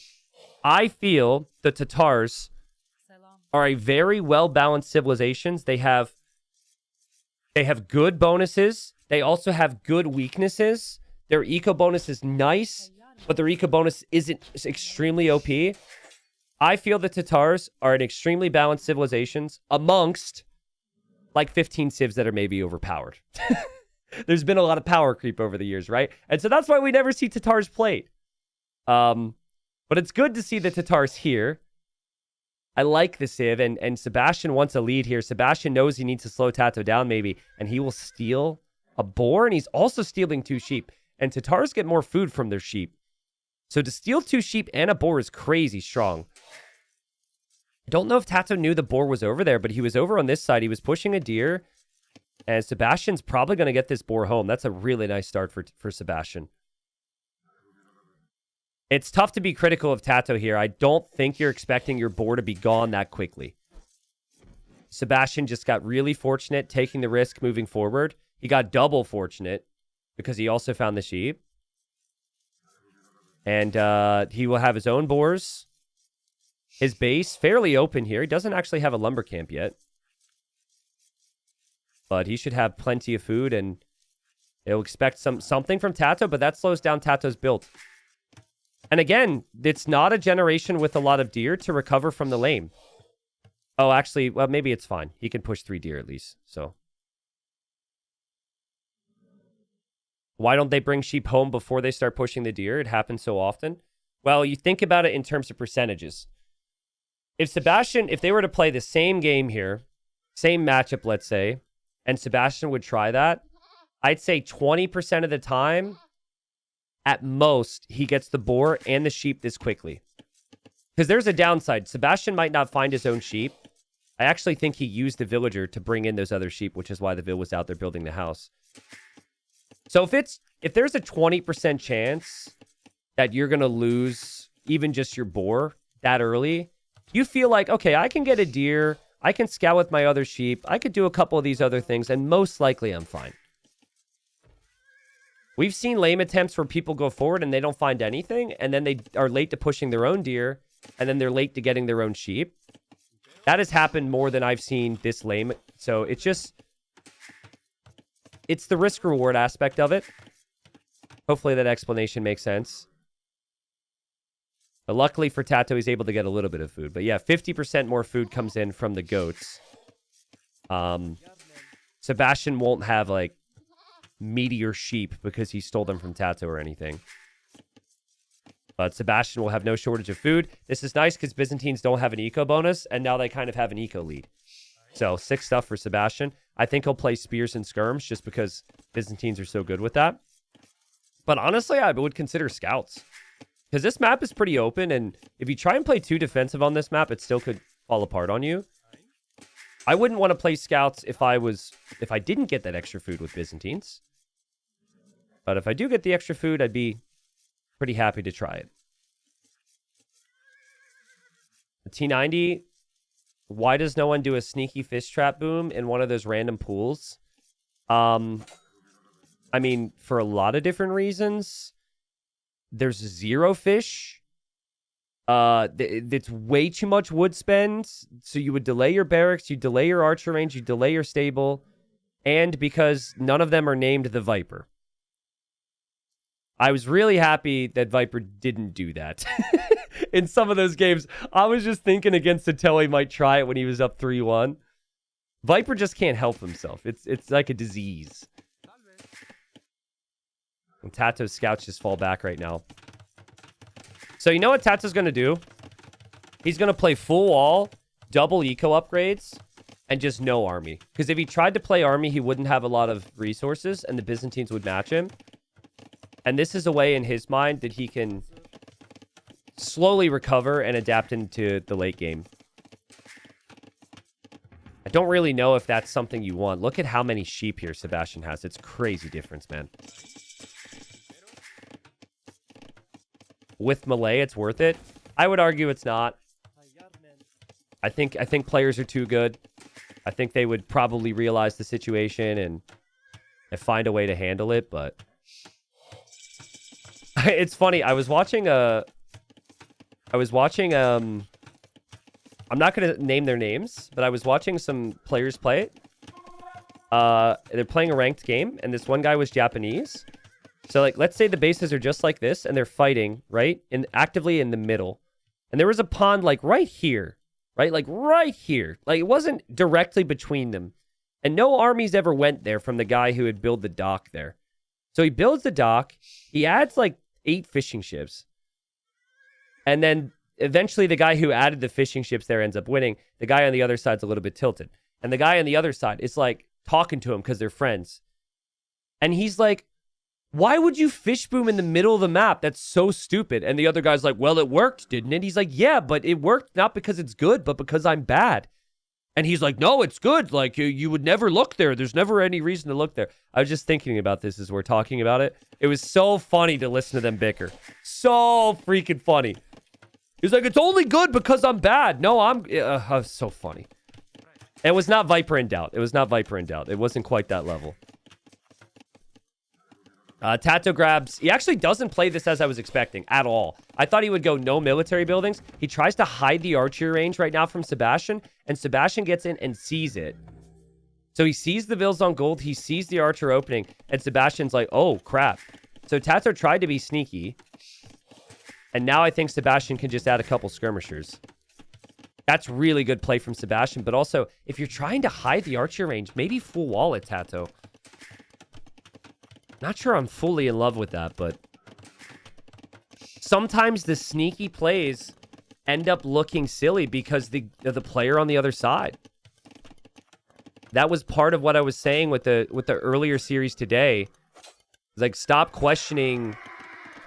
I feel the Tatars are a very well-balanced civilizations. They have good bonuses. They also have good weaknesses. Their eco bonus is nice, but their eco bonus isn't extremely OP. I feel the Tatars are an extremely balanced civilizations amongst like 15 civs that are maybe overpowered. There's been a lot of power creep over the years, right? And so that's why we never see Tatars played. But it's good to see the Tatars here. I like the civ, and Sebastian wants a lead here. Sebastian knows he needs to slow TaToH down maybe, and he will steal a boar, and he's also stealing 2 sheep. And Tatars get more food from their sheep. So to steal 2 sheep and a boar is crazy strong. I don't know if TaToH knew the boar was over there, but he was over on this side. He was pushing a deer, and Sebastian's probably going to get this boar home. That's a really nice start for Sebastian. It's tough to be critical of TaToH here. I don't think you're expecting your boar to be gone that quickly. Sebastian just got really fortunate taking the risk moving forward. He got double fortunate because he also found the sheep. And he will have his own boars. His base, fairly open here. He doesn't actually have a lumber camp yet. But he should have plenty of food, and he'll expect something from TaToH, but that slows down TaToH's build. And again, it's not a generation with a lot of deer to recover from the lame. Oh, actually, well, maybe it's fine. He can push 3 deer at least, so. Why don't they bring sheep home before they start pushing the deer? It happens so often. Well, you think about it in terms of percentages. If they were to play the same game here, same matchup, let's say, and Sebastian would try that, I'd say 20% of the time, at most, he gets the boar and the sheep this quickly. Because there's a downside. Sebastian might not find his own sheep. I actually think he used the villager to bring in those other sheep, which is why the vill was out there building the house. So if there's a 20% chance that you're going to lose even just your boar that early, you feel like, okay, I can get a deer, I can scout with my other sheep, I could do a couple of these other things, and most likely I'm fine. We've seen lame attempts where people go forward and they don't find anything, and then they are late to pushing their own deer, and then they're late to getting their own sheep. That has happened more than I've seen this lame. So it's the risk-reward aspect of it. Hopefully that explanation makes sense. But luckily for TaToH, he's able to get a little bit of food. But yeah, 50% more food comes in from the goats. Sebastian won't have, like, meteor sheep because he stole them from TaToH or anything. But Sebastian will have no shortage of food. This is nice because Byzantines don't have an eco bonus, and now they kind of have an eco lead. So 6 stuff for Sebastian. I think he'll play spears and skirms just because Byzantines are so good with that. But honestly, I would consider scouts. Because this map is pretty open, and if you try and play too defensive on this map, it still could fall apart on you. I wouldn't want to play scouts if I didn't get that extra food with Byzantines. But if I do get the extra food, I'd be pretty happy to try it. The T90, why does no one do a sneaky fish trap boom in one of those random pools? I mean, for a lot of different reasons. There's 0 fish. It's way too much wood spend. So you would delay your barracks, you delay your archer range, you delay your stable. And because none of them are named the Viper. I was really happy that Viper didn't do that. In some of those games, I was just thinking against TaToH he might try it when he was up 3-1. Viper just can't help himself. It's like a disease. And TaToH's scouts just fall back right now. So you know what TaToH's going to do? He's going to play full wall, double eco upgrades, and just no army. Because if he tried to play army, he wouldn't have a lot of resources, and the Byzantines would match him. And this is a way in his mind that he can slowly recover and adapt into the late game. I don't really know if that's something you want. Look at how many sheep here Sebastian has. It's crazy difference, man. With melee, it's worth it. I would argue it's not. I think players are too good. I think they would probably realize the situation and find a way to handle it, but it's funny. I'm not going to name their names, but I was watching some players play it. They're playing a ranked game, and this one guy was Japanese. So, like, let's say the bases are just like this, and they're fighting, right? Actively in the middle. And there was a pond, like, right here. Right? Like, right here. Like, it wasn't directly between them. And no armies ever went there from the guy who had built the dock there. So he builds the dock. He adds, like, 8 fishing ships. And then, eventually, the guy who added the fishing ships there ends up winning. The guy on the other side's a little bit tilted. And the guy on the other side is, like, talking to him because they're friends. And he's like, why would you fish boom in the middle of the map? That's so stupid. And the other guy's like, well, it worked, didn't it? He's like, yeah, but it worked not because it's good, but because I'm bad. And he's like, no, it's good. Like, you would never look there. There's never any reason to look there. I was just thinking about this as we're talking about it. It was so funny to listen to them bicker. So freaking funny. He's like, it's only good because I'm bad. No, I'm so funny. And it was not Viper in doubt. It was not Viper in doubt. It wasn't quite that level. TaToH grabs... He actually doesn't play this as I was expecting at all. I thought he would go no military buildings. He tries to hide the archery range right now from Sebastian, and Sebastian gets in and sees it. So he sees the vills on gold, he sees the archer opening, and Sebastian's like, oh, crap. So TaToH tried to be sneaky, and now I think Sebastian can just add a couple skirmishers. That's really good play from Sebastian, but also, if you're trying to hide the archer range, maybe full wall at TaToH. Not sure I'm fully in love with that, but sometimes the sneaky plays end up looking silly because the player on the other side. That was part of what I was saying with the earlier series today. It's like, stop questioning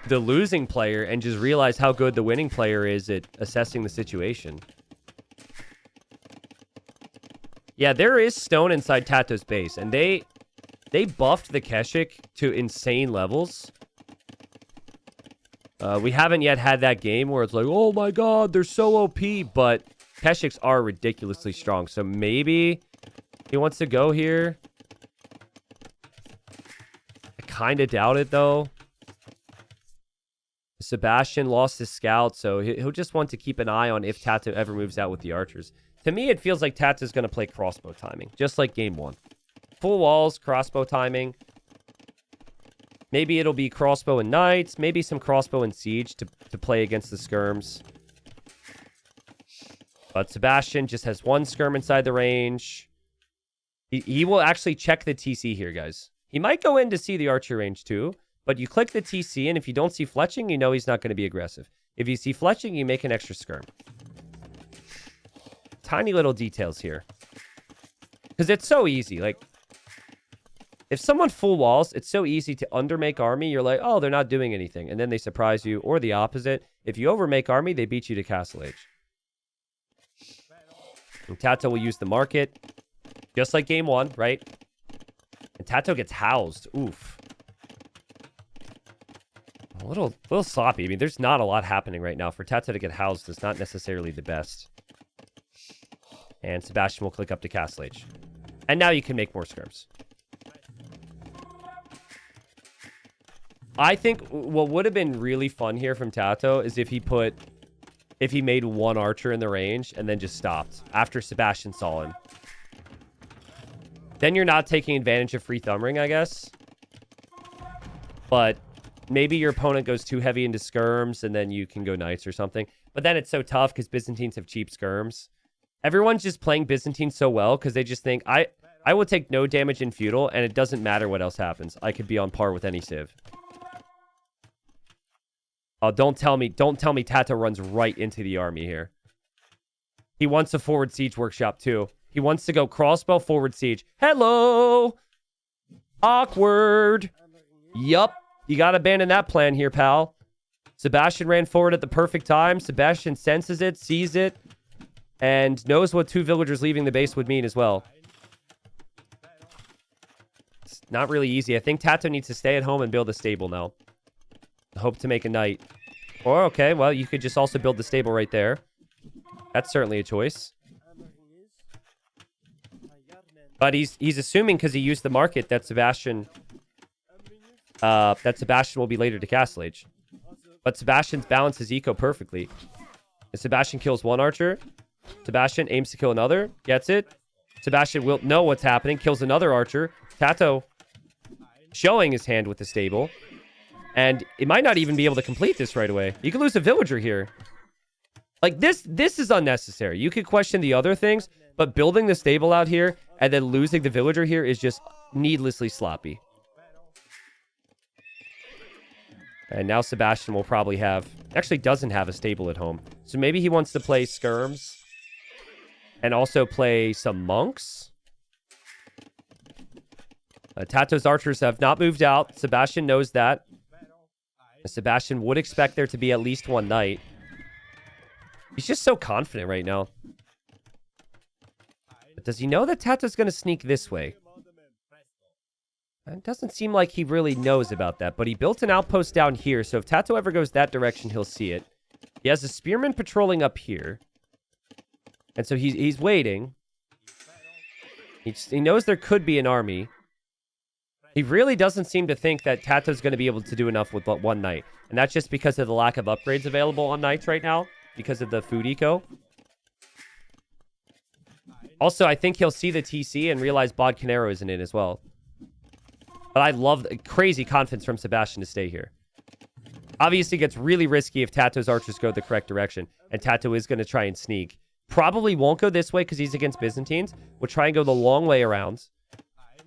the losing player and just realize how good the winning player is at assessing the situation. Yeah, there is stone inside TaToH's base, and they buffed the Keshik to insane levels. We haven't yet had that game where it's like, oh my god, they're so OP, but Keshiks are ridiculously strong, so maybe he wants to go here. I kind of doubt it, though. Sebastian lost his scout, so he'll just want to keep an eye on if TaToH ever moves out with the archers. To me, it feels like TaToH's going to play crossbow timing, just like game one. Full walls, crossbow timing. Maybe it'll be crossbow and knights. Maybe some crossbow and siege to play against the skirms. But Sebastian just has one skirm inside the range. He will actually check the TC here, guys. He might go in to see the archer range too. But you click the TC, and if you don't see fletching, you know he's not going to be aggressive. If you see fletching, you make an extra skirm. Tiny little details here. Because it's so easy. Like, if someone full walls, it's so easy to undermake army. You're like, oh, they're not doing anything. And then they surprise you. Or the opposite. If you overmake army, they beat you to castle age. And TaToH will use the market. Just like game one, right? And TaToH gets housed. Oof. A little sloppy. I mean, there's not a lot happening right now. For TaToH to get housed is not necessarily the best. And Sebastian will click up to castle age. And now you can make more skirms. I think what would have been really fun here from TaToH is if he made one archer in the range and then just stopped after Sebastian saw him. Then you're not taking advantage of free thumb ring, I guess. But maybe your opponent goes too heavy into skirms and then you can go knights or something. But then it's so tough because Byzantines have cheap skirms. Everyone's just playing Byzantines so well because they just think, I will take no damage in Feudal and it doesn't matter what else happens. I could be on par with any civ. Oh, don't tell me TaToH runs right into the army here. He wants a forward siege workshop too. He wants to go crossbow, forward siege. Hello! Awkward. Yup. You gotta abandon that plan here, pal. Sebastian ran forward at the perfect time. Sebastian senses it, sees it, and knows what two villagers leaving the base would mean as well. It's not really easy. I think TaToH needs to stay at home and build a stable now. Hope to make a knight. Or, okay, well, you could just also build the stable right there. That's certainly a choice. But he's assuming because he used the market that Sebastian will be later to castle age. But Sebastian's balanced his eco perfectly. If Sebastian kills one archer, Sebastian aims to kill another, gets it. Sebastian will know what's happening, kills another archer. TaToH showing his hand with the stable. And it might not even be able to complete this right away. You could lose a villager here. Like, this is unnecessary. You could question the other things, but building the stable out here and then losing the villager here is just needlessly sloppy. And now Sebastian will probably have... Actually doesn't have a stable at home. So maybe he wants to play skirms. And also play some monks. TaToH's archers have not moved out. Sebastian knows that. Sebastian would expect there to be at least one knight. He's just so confident right now. But does he know that TaToH's going to sneak this way? It doesn't seem like he really knows about that, but he built an outpost down here, so if TaToH ever goes that direction, he'll see it. He has a spearman patrolling up here. And so he's waiting. He knows there could be an army. He really doesn't seem to think that TaToH's going to be able to do enough with one knight. And that's just because of the lack of upgrades available on knights right now, because of the food eco. Also, I think he'll see the TC and realize Bodcanero isn't in as well. But I love the crazy confidence from Sebastian to stay here. Obviously, it gets really risky if TaToH's archers go the correct direction. And TaToH is going to try and sneak. Probably won't go this way because he's against Byzantines. We'll try and go the long way around.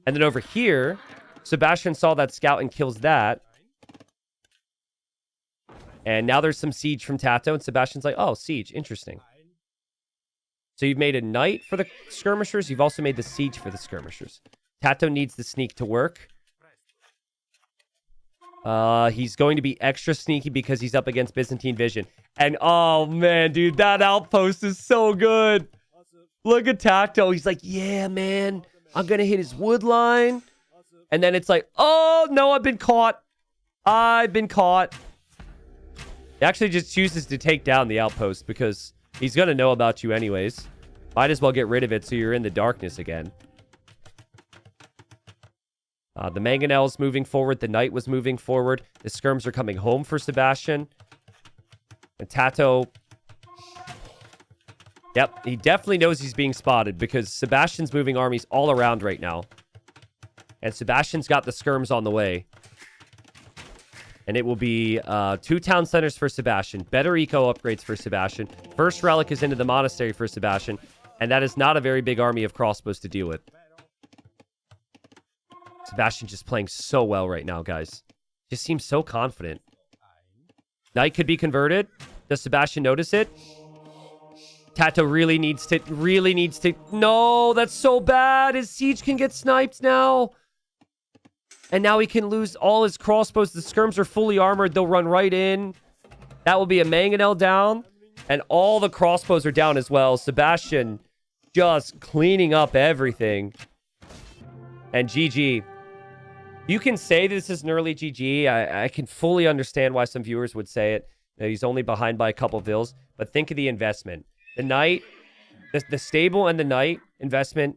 And then over here, Sebastian saw that scout and kills that. And now there's some siege from TaToH. And Sebastian's like, oh, siege. Interesting. So you've made a knight for the skirmishers. You've also made the siege for the skirmishers. TaToH needs the sneak to work. He's going to be extra sneaky because he's up against Byzantine vision. And, oh, man, dude, that outpost is so good. Look at TaToH. He's like, yeah, man, I'm going to hit his wood line. And then it's like, oh, no, I've been caught. I've been caught. He actually just chooses to take down the outpost because he's going to know about you anyways. Might as well get rid of it so you're in the darkness again. The Mangonel's moving forward. The Knight was moving forward. The Skirms are coming home for Sebastian. And TaToH... Yep, he definitely knows he's being spotted because Sebastian's moving armies all around right now. And Sebastian's got the Skirms on the way. And it will be 2 town centers for Sebastian. Better eco upgrades for Sebastian. First relic is into the monastery for Sebastian. And that is not a very big army of crossbows to deal with. Sebastian just playing so well right now, guys. Just seems so confident. Knight could be converted. Does Sebastian notice it? TaToH really needs to... No, that's so bad. His siege can get sniped now. And now he can lose all his crossbows. The Skirms are fully armored. They'll run right in. That will be a Mangonel down. And all the crossbows are down as well. Sebastian just cleaning up everything. And GG. You can say this is an early GG. I can fully understand why some viewers would say it. He's only behind by a couple vills. But think of the investment. The Knight, the stable and the Knight investment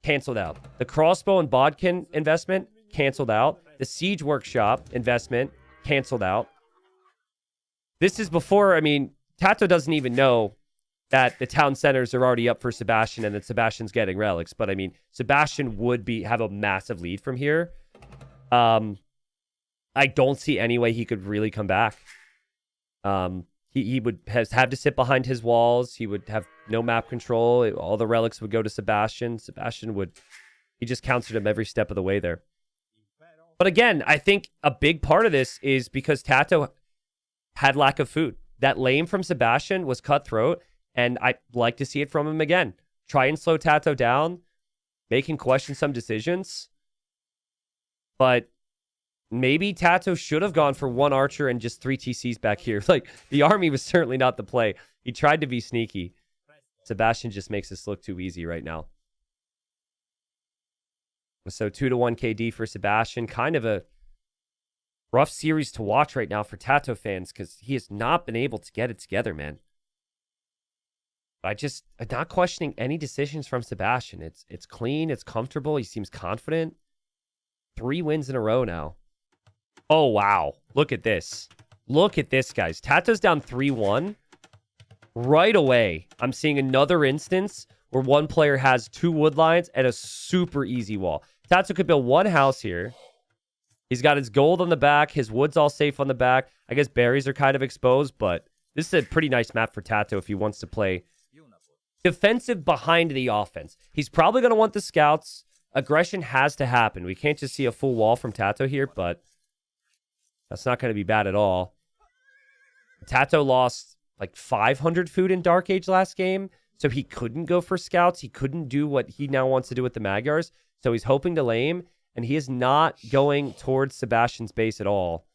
canceled out. The crossbow and bodkin investment canceled out. The siege workshop investment canceled out. This is before, I mean, TaToH doesn't even know that the town centers are already up for Sebastian and that Sebastian's getting relics. But I mean, Sebastian would have a massive lead from here. I don't see any way he could really come back. He would have to sit behind his walls. He would have no map control. All the relics would go to Sebastian. He just countered him every step of the way there. But again, I think a big part of this is because TaToH had lack of food. That lane from Sebastian was cutthroat, and I'd like to see it from him again. Try and slow TaToH down, make him question some decisions. But maybe TaToH should have gone for 1 archer and just 3 TCs back here. Like, the army was certainly not the play. He tried to be sneaky. Sebastian just makes this look too easy right now. So 2-1 KD for Sebastian. Kind of a rough series to watch right now for TaToH fans because he has not been able to get it together, man. I'm not questioning any decisions from Sebastian. It's clean. It's comfortable. He seems confident. 3 wins in a row now. Oh, wow. Look at this. Look at this, guys. TaToH's down 3-1. Right away, I'm seeing another instance where one player has 2 wood lines and a super easy wall. TaToH could build 1 house here. He's got his gold on the back. His wood's all safe on the back. I guess berries are kind of exposed, but this is a pretty nice map for TaToH if he wants to play defensive behind the offense. He's probably going to want the scouts. Aggression has to happen. We can't just see a full wall from TaToH here, but that's not going to be bad at all. TaToH lost like 500 food in Dark Age last game, so he couldn't go for scouts. He couldn't do what he now wants to do with the Magyars, so he's hoping to lame, and he is not going towards Sebastian's base at all.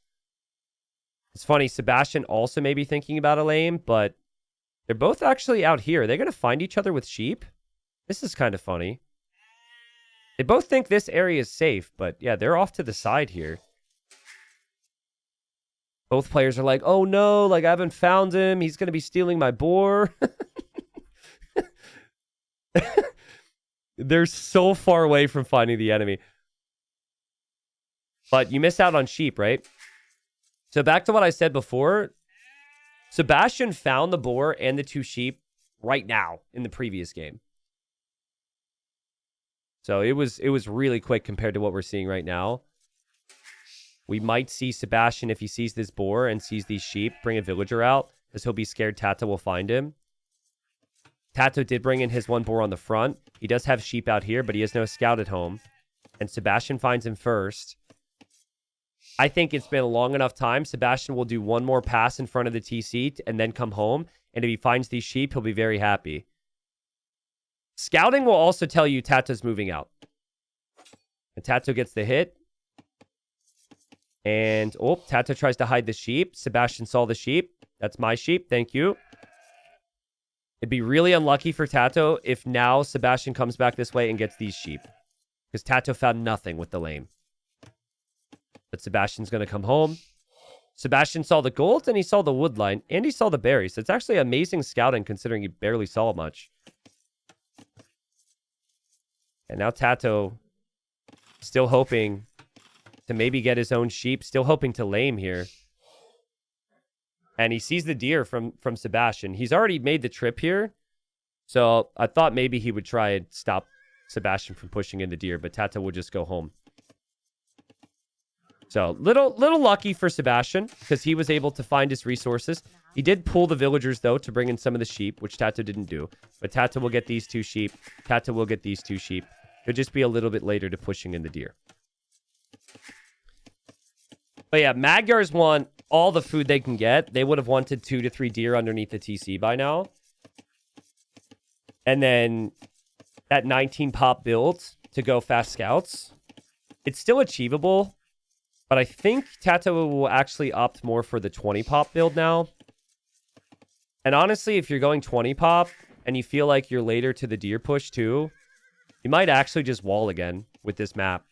It's funny, Sebastian also may be thinking about a lame, but they're both actually out here. Are they going to find each other with sheep? This is kind of funny. They both think this area is safe, but yeah, they're off to the side here. Both players are like, oh no, like I haven't found him. He's going to be stealing my boar. They're so far away from finding the enemy. But you miss out on sheep, right? So back to what I said before. Sebastian found the boar and the 2 sheep right now in the previous game. So it was really quick compared to what we're seeing right now. We might see Sebastian, if he sees this boar and sees these sheep, bring a villager out, because he'll be scared TaToH will find him. TaToH did bring in his 1 boar on the front. He does have sheep out here, but he has no scout at home. And Sebastian finds him first. I think it's been a long enough time. Sebastian will do 1 more pass in front of the TC and then come home. And if he finds these sheep, he'll be very happy. Scouting will also tell you TaToH's moving out. And TaToH gets the hit. And, oh, TaToH tries to hide the sheep. Sebastian saw the sheep. That's my sheep. Thank you. It'd be really unlucky for TaToH if now Sebastian comes back this way and gets these sheep. Because TaToH found nothing with the lame. But Sebastian's going to come home. Sebastian saw the gold and he saw the wood line and he saw the berries. It's actually amazing scouting considering he barely saw much. And now TaToH still hoping to maybe get his own sheep. Still hoping to lame here. And he sees the deer from Sebastian. He's already made the trip here. So I thought maybe he would try and stop Sebastian from pushing in the deer. But TaToH will just go home. So, little lucky for Sebastian, because he was able to find his resources. He did pull the villagers, though, to bring in some of the sheep, which TaToH didn't do. But TaToH will get these 2 sheep. TaToH will get these 2 sheep. It'll just be a little bit later to pushing in the deer. But yeah, Magyars want all the food they can get. They would have wanted 2 to 3 deer underneath the TC by now. And then that 19 pop build to go fast scouts. It's still achievable. But I think TaToH will actually opt more for the 20 pop build now. And honestly, if you're going 20 pop and you feel like you're later to the deer push too, you might actually just wall again with this map.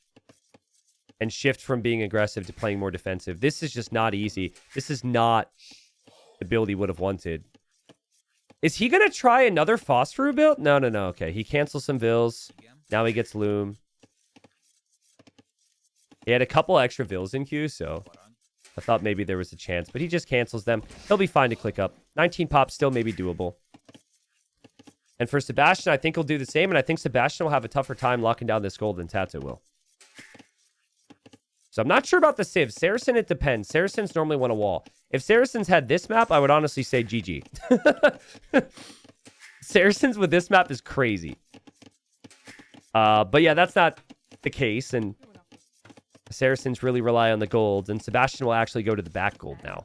And shift from being aggressive to playing more defensive. This is just not easy. This is not the build he would have wanted. Is he going to try another Phosphor build? No. Okay, he cancels some vills. Now he gets Loom. He had a couple extra vills in queue, so I thought maybe there was a chance. But he just cancels them. He'll be fine to click up. 19 pop still may be doable. And for Sebastian, I think he'll do the same. And I think Sebastian will have a tougher time locking down this gold than TaToH will. So I'm not sure about the Civ. Saracen, it depends. Saracens normally want a wall. If Saracens had this map, I would honestly say GG. Saracens with this map is crazy. But yeah, that's not the case. And Saracens really rely on the gold. And Sebastian will actually go to the back gold now.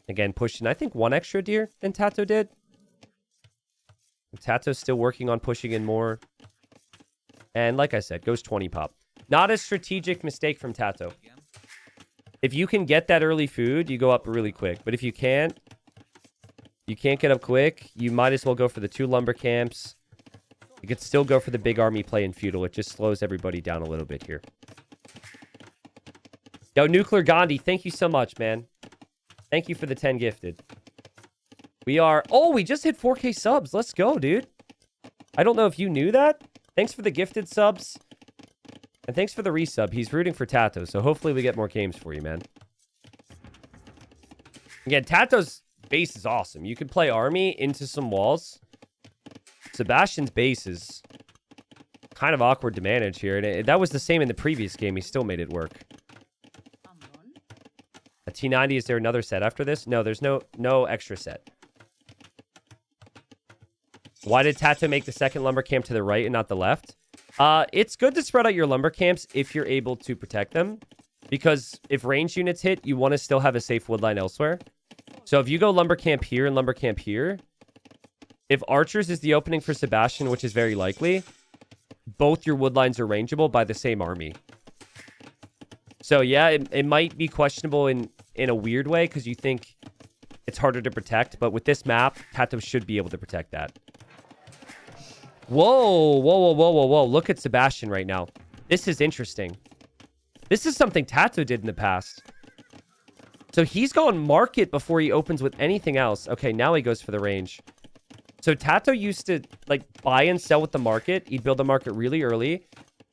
Again, pushing, I think, 1 extra deer than TaToH did. TaToH's still working on pushing in more. And like I said, goes 20 pop. Not a strategic mistake from TaToH. If you can get that early food, you go up really quick. But if you can't get up quick, you might as well go for the 2 lumber camps. You could still go for the big army play in Feudal. It just slows everybody down a little bit here. Yo, Nuclear Gandhi, thank you so much, man. Thank you for the 10 gifted. We are... Oh, we just hit 4K subs. Let's go, dude. I don't know if you knew that. Thanks for the gifted subs. And thanks for the resub. He's rooting for TaToH, so hopefully we get more games for you, man. Again, TaToH's base is awesome. You can play army into some walls. Sebastian's base is kind of awkward to manage here. And that was the same in the previous game. He still made it work. A T90, is there another set after this? No, there's no extra set. Why did TaToH make the second lumber camp to the right and not the left? It's good to spread out your lumber camps if you're able to protect them. Because if range units hit, you want to still have a safe wood line elsewhere. So if you go lumber camp here and lumber camp here, if archers is the opening for Sebastian, which is very likely, both your wood lines are rangeable by the same army. So yeah, it might be questionable in a weird way because you think it's harder to protect. But with this map, TaToH should be able to protect that. Whoa. Look at Sebastian right now. This is interesting. This is something TaToH did in the past. So he's going market before he opens with anything else. Okay, now he goes for the range. So TaToH used to like buy and sell with the market. He'd build the market really early.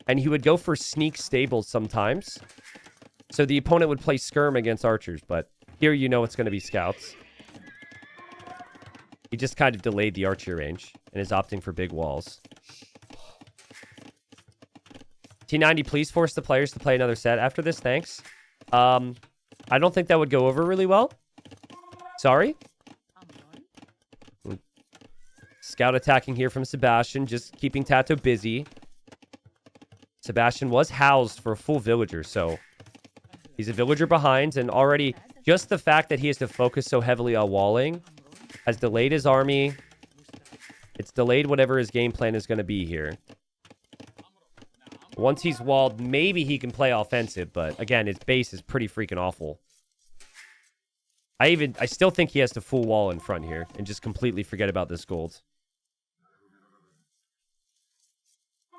and he would go for sneak stables sometimes. So the opponent would play skirm against archers, but here you know it's going to be scouts. He just kind of delayed the archer range and is opting for big walls. T90, please force the players to play another set after this. Thanks. I don't think that would go over really well. Sorry. Scout attacking here from Sebastian, just keeping TaToH busy. Sebastian was housed for a full villager, so he's a villager behind, and already just the fact that he has to focus so heavily on walling has delayed his army. It's delayed whatever his game plan is going to be here. Once he's walled, maybe he can play offensive, but again, his base is pretty freaking awful. I still think he has to full wall in front here and just completely forget about this gold.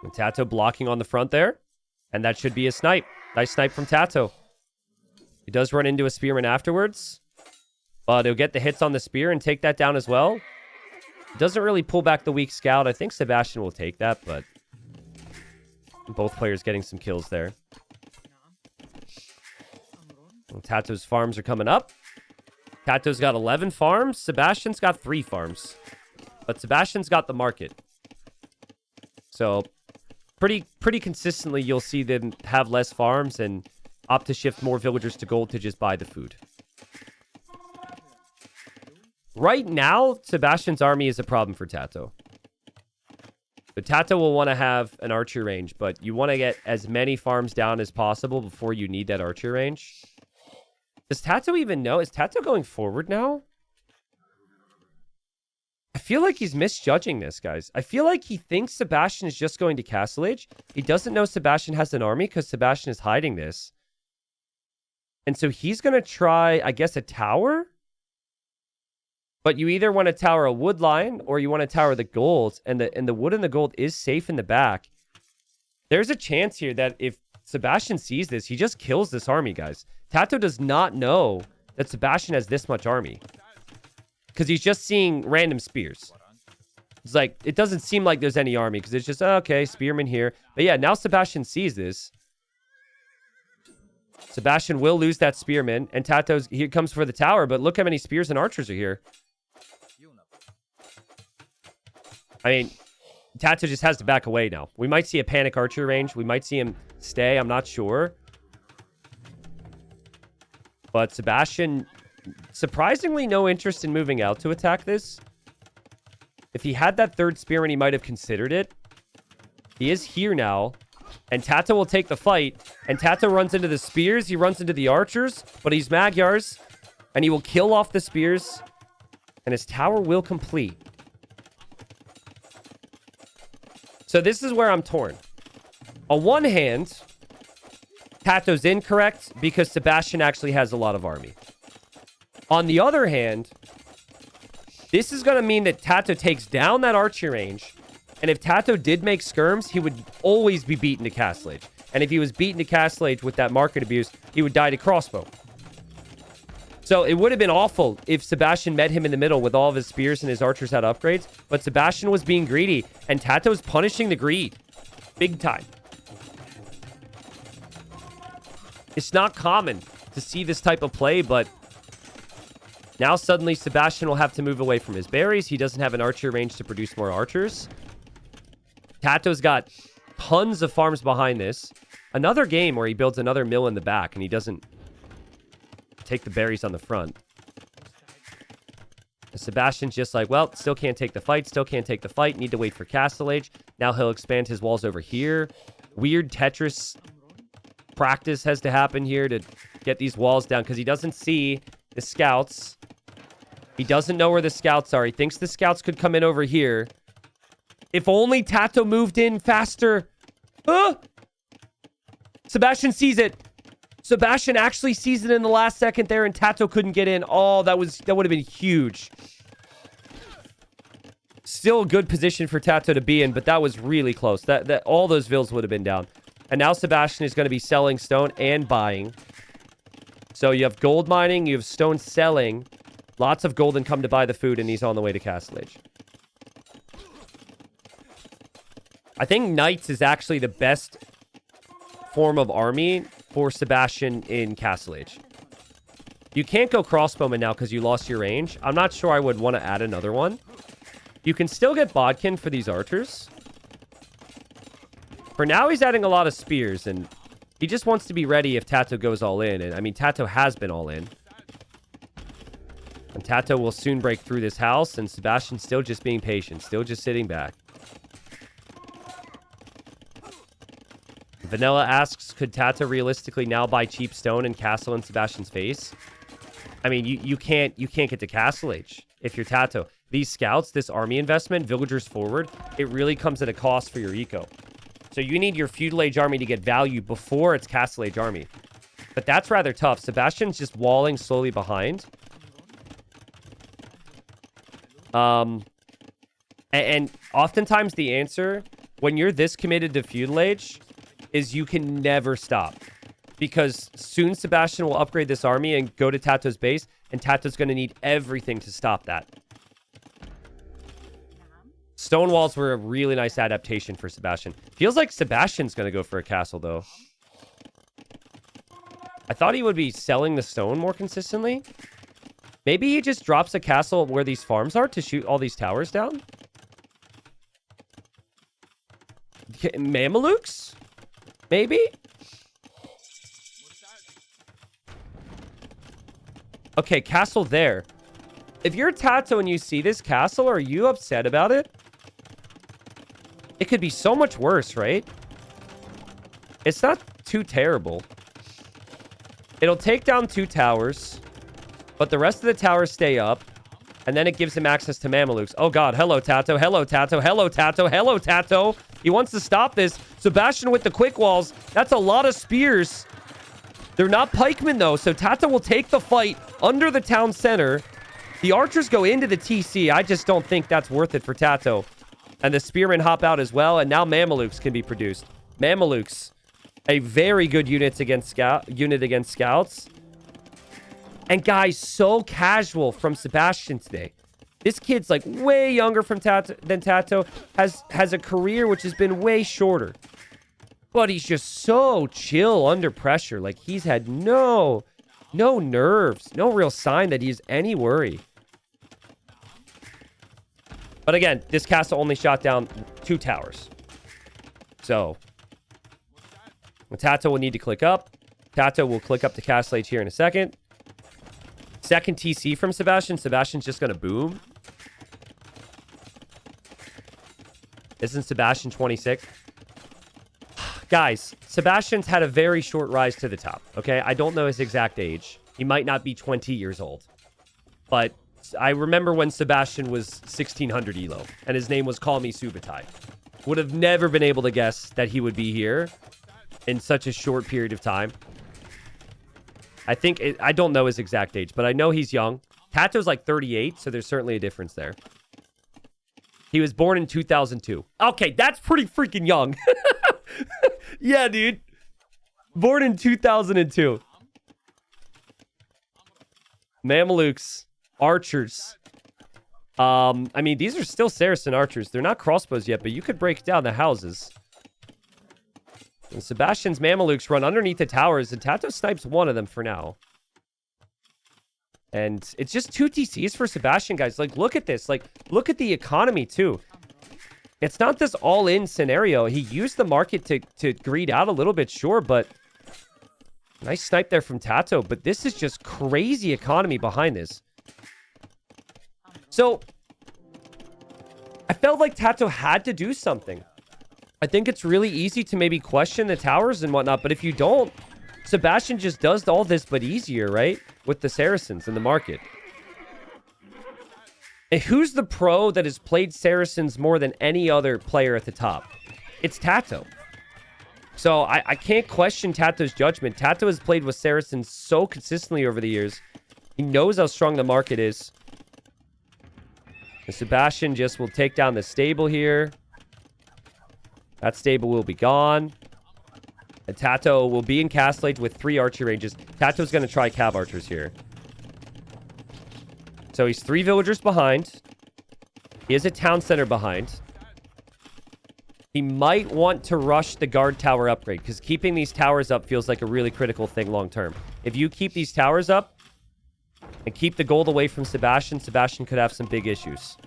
And TaToH blocking on the front there, and that should be a snipe. Nice snipe from TaToH. He does run into a spearman afterwards, but he'll get the hits on the spear and take that down as well. Doesn't really pull back the weak scout. I think Sebastian will take that, but both players getting some kills there. And TaToH's farms are coming up. TaToH's got 11 farms. Sebastian's got 3 farms. But Sebastian's got the market. So pretty consistently you'll see them have less farms and opt to shift more villagers to gold to just buy the food. Right now, Sebastian's army is a problem for TaToH. But TaToH will want to have an archer range, but you want to get as many farms down as possible before you need that archer range. Does TaToH even know? Is TaToH going forward now? I feel like he's misjudging this, guys. I feel like he thinks Sebastian is just going to Castle Age. He doesn't know Sebastian has an army because Sebastian is hiding this. And so he's going to try, I guess, a tower? But you either want to tower a wood line or you want to tower the gold. And the wood and the gold is safe in the back. There's a chance here that if Sebastian sees this, he just kills this army, guys. TaToH does not know that Sebastian has this much army. Because he's just seeing random spears. It's like, it doesn't seem like there's any army. Because it's just, oh, okay, spearman here. But yeah, now Sebastian sees this. Sebastian will lose that spearman. And TaToH's, here comes for the tower. But look how many spears and archers are here. I mean, TaToH just has to back away now. We might see a panic archer range. We might see him stay. I'm not sure. But Sebastian, surprisingly, no interest in moving out to attack this. If he had that third spearman, he might have considered it. He is here now. And TaToH will take the fight. And TaToH runs into the spears. He runs into the archers. But he's Magyars. And he will kill off the spears. And his tower will complete. So this is where I'm torn. On one hand, TaToH's incorrect because Sebastian actually has a lot of army. On the other hand, this is going to mean that TaToH takes down that archer range. And if TaToH did make skirms, he would always be beaten to Castle Age. And if he was beaten to Castle Age with that market abuse, he would die to crossbow. So it would have been awful if Sebastian met him in the middle with all of his spears and his archers had upgrades. But Sebastian was being greedy, and TaToH's punishing the greed. Big time. It's not common to see this type of play, but now suddenly Sebastian will have to move away from his berries. He doesn't have an archer range to produce more archers. TaToH's got tons of farms behind this. Another game where he builds another mill in the back, and he doesn't take the berries on the front. And Sebastian's just like, well, still can't take the fight, still can't take the fight. Need to wait for Castle Age. Now he'll expand his walls over here. Weird Tetris practice has to happen here to get these walls down because he doesn't see the scouts. He doesn't know where the scouts are. He thinks the scouts could come in over here. If only TaToH moved in faster. Sebastian sees it. Sebastian actually sees it in the last second there, and TaToH couldn't get in. Oh, that would have been huge. Still a good position for TaToH to be in, but that was really close. That all those vills would have been down. And now Sebastian is going to be selling stone and buying. So you have gold mining, you have stone selling. Lots of gold income to buy the food, and he's on the way to Castle Age. I think Knights is actually the best form of army for Sebastian in Castle Age. You can't go crossbowman now because you lost your range. I'm not sure I would want to add another one. You can still get bodkin for these archers. For now, he's adding a lot of spears, and he just wants to be ready if TaToH goes all in. And I mean, TaToH has been all in. And TaToH will soon break through this house, and Sebastian's still just being patient, still just sitting back. Vanilla asks, could TaToH realistically now buy cheap stone and castle in Sebastian's face? I mean, you can't get to Castle Age if you're TaToH. These scouts, this army investment, villagers forward, it really comes at a cost for your eco. So you need your Feudal Age army to get value before it's Castle Age army. But that's rather tough. Sebastian's just walling slowly behind. And oftentimes the answer, when you're this committed to Feudal Age, is you can never stop. Because soon Sebastian will upgrade this army and go to TaToH's base, and TaToH's going to need everything to stop that. Stone walls were a really nice adaptation for Sebastian. Feels like Sebastian's going to go for a castle, though. I thought he would be selling the stone more consistently. Maybe he just drops a castle where these farms are to shoot all these towers down. Mamelukes? Maybe? Okay, castle there. If you're TaToH and you see this castle, are you upset about it? It could be so much worse, right? It's not too terrible. It'll take down 2 towers, but the rest of the towers stay up, and then it gives him access to Mamelukes. Oh god, hello TaToH, hello TaToH, hello TaToH, hello TaToH. He wants to stop this. Sebastian with the quick walls. That's a lot of spears. They're not pikemen, though, so TaToH will take the fight under the town center. The archers go into the TC. I just don't think that's worth it for TaToH. And the spearmen hop out as well, and now Mamelukes can be produced. Mamelukes, a very good unit against scouts. And guys, so casual from Sebastian today. This kid's like way younger than TaToH, has a career which has been way shorter. But he's just so chill under pressure. Like, he's had no nerves, no real sign that he's any worry. But again, this castle only shot down 2 towers. So, TaToH will need to click up. TaToH will click up to Castle Age here in a second. Second TC from Sebastian. Sebastian's just going to boom. Isn't Sebastian 26? Guys, Sebastian's had a very short rise to the top, okay? I don't know his exact age. He might not be 20 years old. But I remember when Sebastian was 1600 elo, and his name was Call Me Subutai. Would have never been able to guess that he would be here in such a short period of time. I don't know his exact age, but I know he's young. TaToH's like 38, so there's certainly a difference there. He was born in 2002. Okay, that's pretty freaking young. Yeah, dude. Born in 2002. Mamelukes. Archers. I mean, these are still Saracen archers. They're not crossbows yet, but you could break down the houses. And Sebastian's Mamelukes run underneath the towers, and TaToH snipes one of them for now. And it's just 2 TCs for Sebastian, guys. Like, look at this. Like, look at the economy, too. It's not this all-in scenario. He used the market to greed out a little bit, sure, but nice snipe there from TaToH. But this is just crazy economy behind this. So, I felt like TaToH had to do something. I think it's really easy to maybe question the towers and whatnot, but if you don't, Sebastian just does all this but easier, right? With the Saracens in the market. And who's the pro that has played Saracens more than any other player at the top? It's TaToH. So I can't question TaToH's judgment. TaToH has played with Saracens so consistently over the years. He knows how strong the market is. And Sebastian just will take down the stable here. That stable will be gone. And TaToH will be in Castle Age with 3 archer ranges. TaToH's going to try cav archers here. So he's 3 villagers behind. He has a town center behind. He might want to rush the guard tower upgrade because keeping these towers up feels like a really critical thing long term. If you keep these towers up and keep the gold away from Sebastian, Sebastian could have some big issues.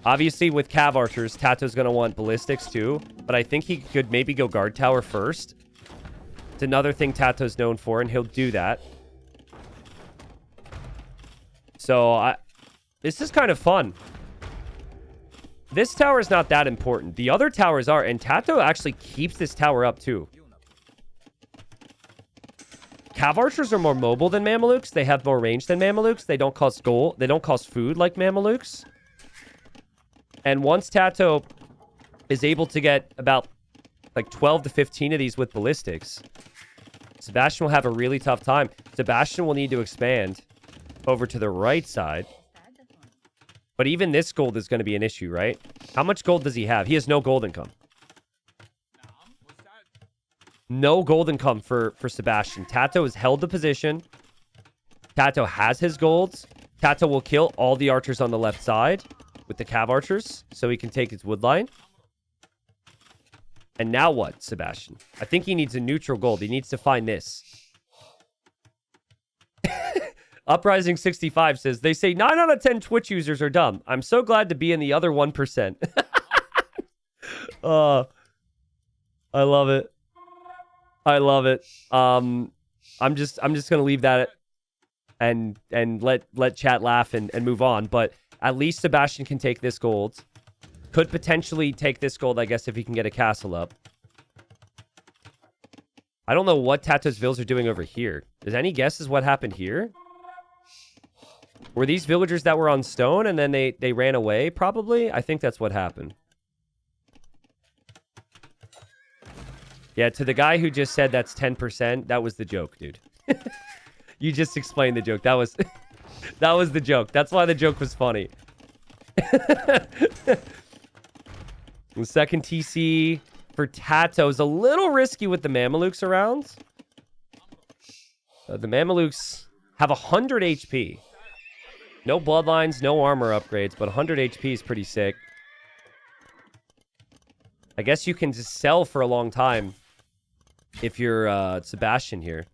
Obviously, with cav archers, TaToH's going to want ballistics too, but I think he could maybe go guard tower first. It's another thing TaToH's known for, and he'll do that. So, this is kind of fun. This tower is not that important. The other towers are, and TaToH actually keeps this tower up too. Cav archers are more mobile than Mamelukes. They have more range than Mamelukes. They don't cost gold. They don't cost food like Mamelukes. And once TaToH is able to get about like 12 to 15 of these with ballistics, Sebastian will have a really tough time. Sebastian will need to expand over to the right side. But even this gold is going to be an issue, right? How much gold does he have? He has no gold income. No gold income for Sebastian. TaToH has held the position. TaToH has his golds. TaToH will kill all the archers on the left side with the cav archers so he can take his wood line. And now what, Sebastian? I think he needs a neutral gold. He needs to find this. Uprising 65 says, they say 9 out of 10 Twitch users are dumb. I'm so glad to be in the other 1%. I love it. I love it. I'm just gonna leave that and let chat laugh and move on. But at least Sebastian can take this gold. Could potentially take this gold, I guess, if he can get a castle up. I don't know what TaToH's vills are doing over here. Does any guesses what happened here? Were these villagers that were on stone and then they ran away, probably? I think that's what happened. Yeah, to the guy who just said that's 10%, that was the joke, dude. You just explained the joke. That was that was the joke. That's why the joke was funny. The second TC for TaToH is a little risky with the Mamelukes around. The Mamelukes have 100 HP. No bloodlines, no armor upgrades, but 100 HP is pretty sick. I guess you can just sell for a long time if you're Sebastian here.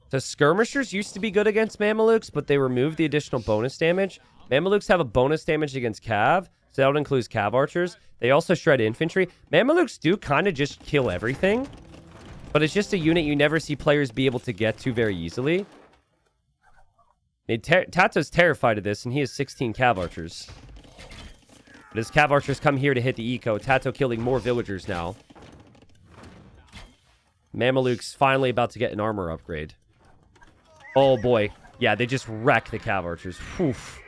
So skirmishers used to be good against Mamelukes, but they removed the additional bonus damage. Mamelukes have a bonus damage against cav, so that includes cav archers. They also shred infantry. Mamelukes do kind of just kill everything, but it's just a unit you never see players be able to get to very easily. TaToH's terrified of this, and he has 16 cav archers. But his cav archers come here to hit the eco. TaToH killing more villagers now. Mamelukes finally about to get an armor upgrade. Oh boy. Yeah, they just wreck the cav archers. Oof.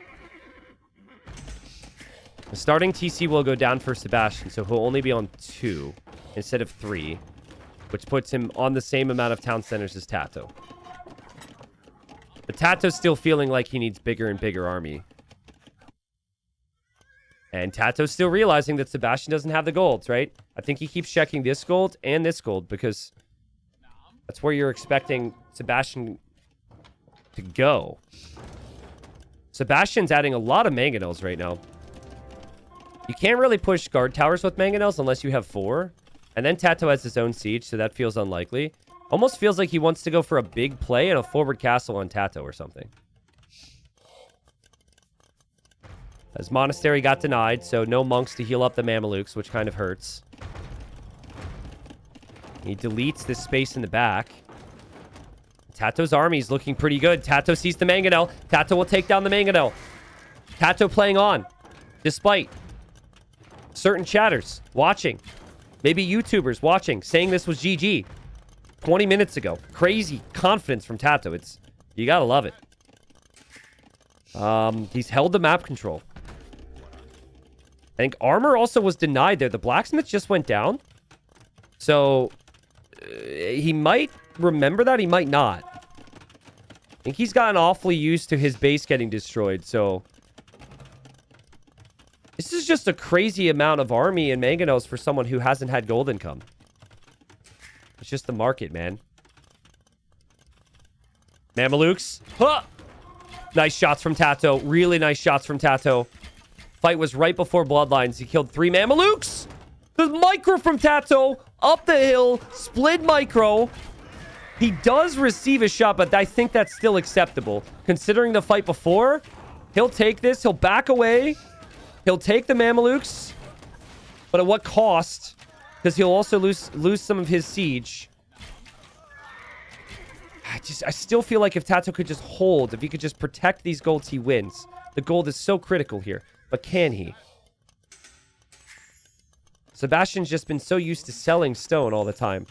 The starting TC will go down for Sebastian, so he'll only be on 2 instead of 3, which puts him on the same amount of town centers as TaToH. But TaToH's still feeling like he needs bigger and bigger army. And TaToH's still realizing that Sebastian doesn't have the golds, right? I think he keeps checking this gold and this gold because that's where you're expecting Sebastian to go. Sebastian's adding a lot of mangonels right now. You can't really push guard towers with mangonels unless you have 4. And then TaToH has his own siege, so that feels unlikely. Almost feels like he wants to go for a big play and a forward castle on TaToH or something. As monastery got denied, so no monks to heal up the Mamelukes, which kind of hurts. He deletes this space in the back. TaToH's army is looking pretty good. TaToH sees the mangonel. TaToH will take down the mangonel. TaToH playing on, despite certain chatters watching. Maybe YouTubers watching, saying this was GG 20 minutes ago. Crazy confidence from TaToH. You gotta love it. He's held the map control. I think armor also was denied there. The blacksmith just went down. So he might remember that. He might not. I think he's gotten awfully used to his base getting destroyed. So this is just a crazy amount of army and mangonels for someone who hasn't had gold income. It's just the market, man. Mamelukes. Huh! Nice shots from TaToH. Really nice shots from TaToH. Fight was right before Bloodlines. He killed 3 Mamelukes. The micro from TaToH up the hill. Split micro. He does receive a shot, but I think that's still acceptable. Considering the fight before, he'll take this. He'll back away. He'll take the Mamelukes. But at what cost? Because he'll also lose some of his siege. I still feel like if TaToH could just hold, if he could just protect these golds, he wins. The gold is so critical here. But can he? Sebastian's just been so used to selling stone all the time.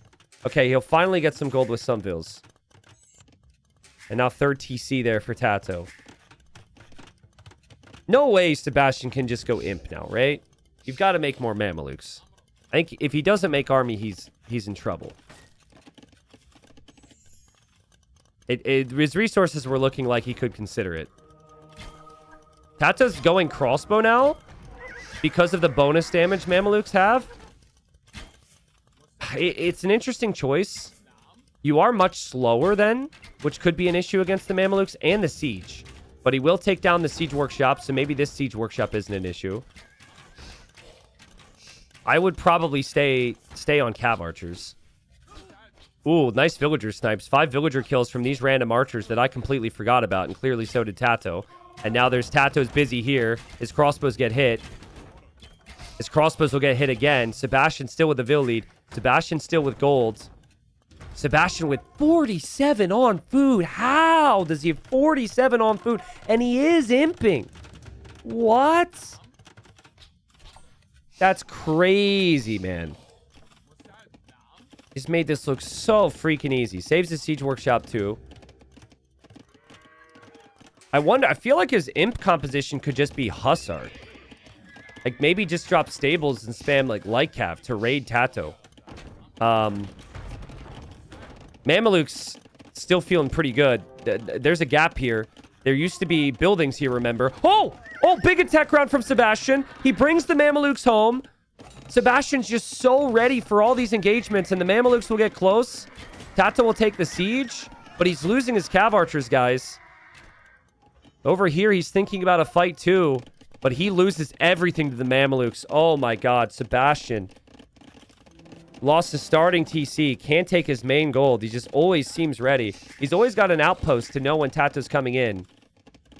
Okay, he'll finally get some gold with some vills. And now 3rd TC there for TaToH. No way Sebastian can just go imp now, right? You've got to make more Mamelukes. I think if he doesn't make army, he's in trouble. His resources were looking like he could consider it. TaToH's going crossbow now because of the bonus damage Mamelukes have. It's an interesting choice. You are much slower then, which could be an issue against the Mamelukes and the siege. But he will take down the siege workshop, so maybe this siege workshop isn't an issue. I would probably stay on cav archers. Ooh, nice villager snipes. 5 villager kills from these random archers that I completely forgot about, and clearly so did TaToH. And now there's TaToH's busy here. His crossbows get hit. His crossbows will get hit again. Sebastian still with the vill lead. Sebastian still with gold. Sebastian with 47 on food. How does he have 47 on food? And he is imping. What? That's crazy, man. He's made this look so freaking easy. Saves his siege workshop too. I feel like his imp composition could just be Hussard. Like maybe just drop stables and spam like light cav to raid TaToH. Mamelukes still feeling pretty good. There's a gap here. There used to be buildings here, remember? Oh, big attack round from Sebastian. He brings the Mamelukes home. Sebastian's just so ready for all these engagements, and the Mamelukes will get close. TaToH will take the siege, but he's losing his cav archers, guys. Over here, he's thinking about a fight too, but he loses everything to the Mamelukes. Oh my god, Sebastian. Lost his starting TC, can't take his main gold. He just always seems ready. He's always got an outpost to know when TaToH's coming in.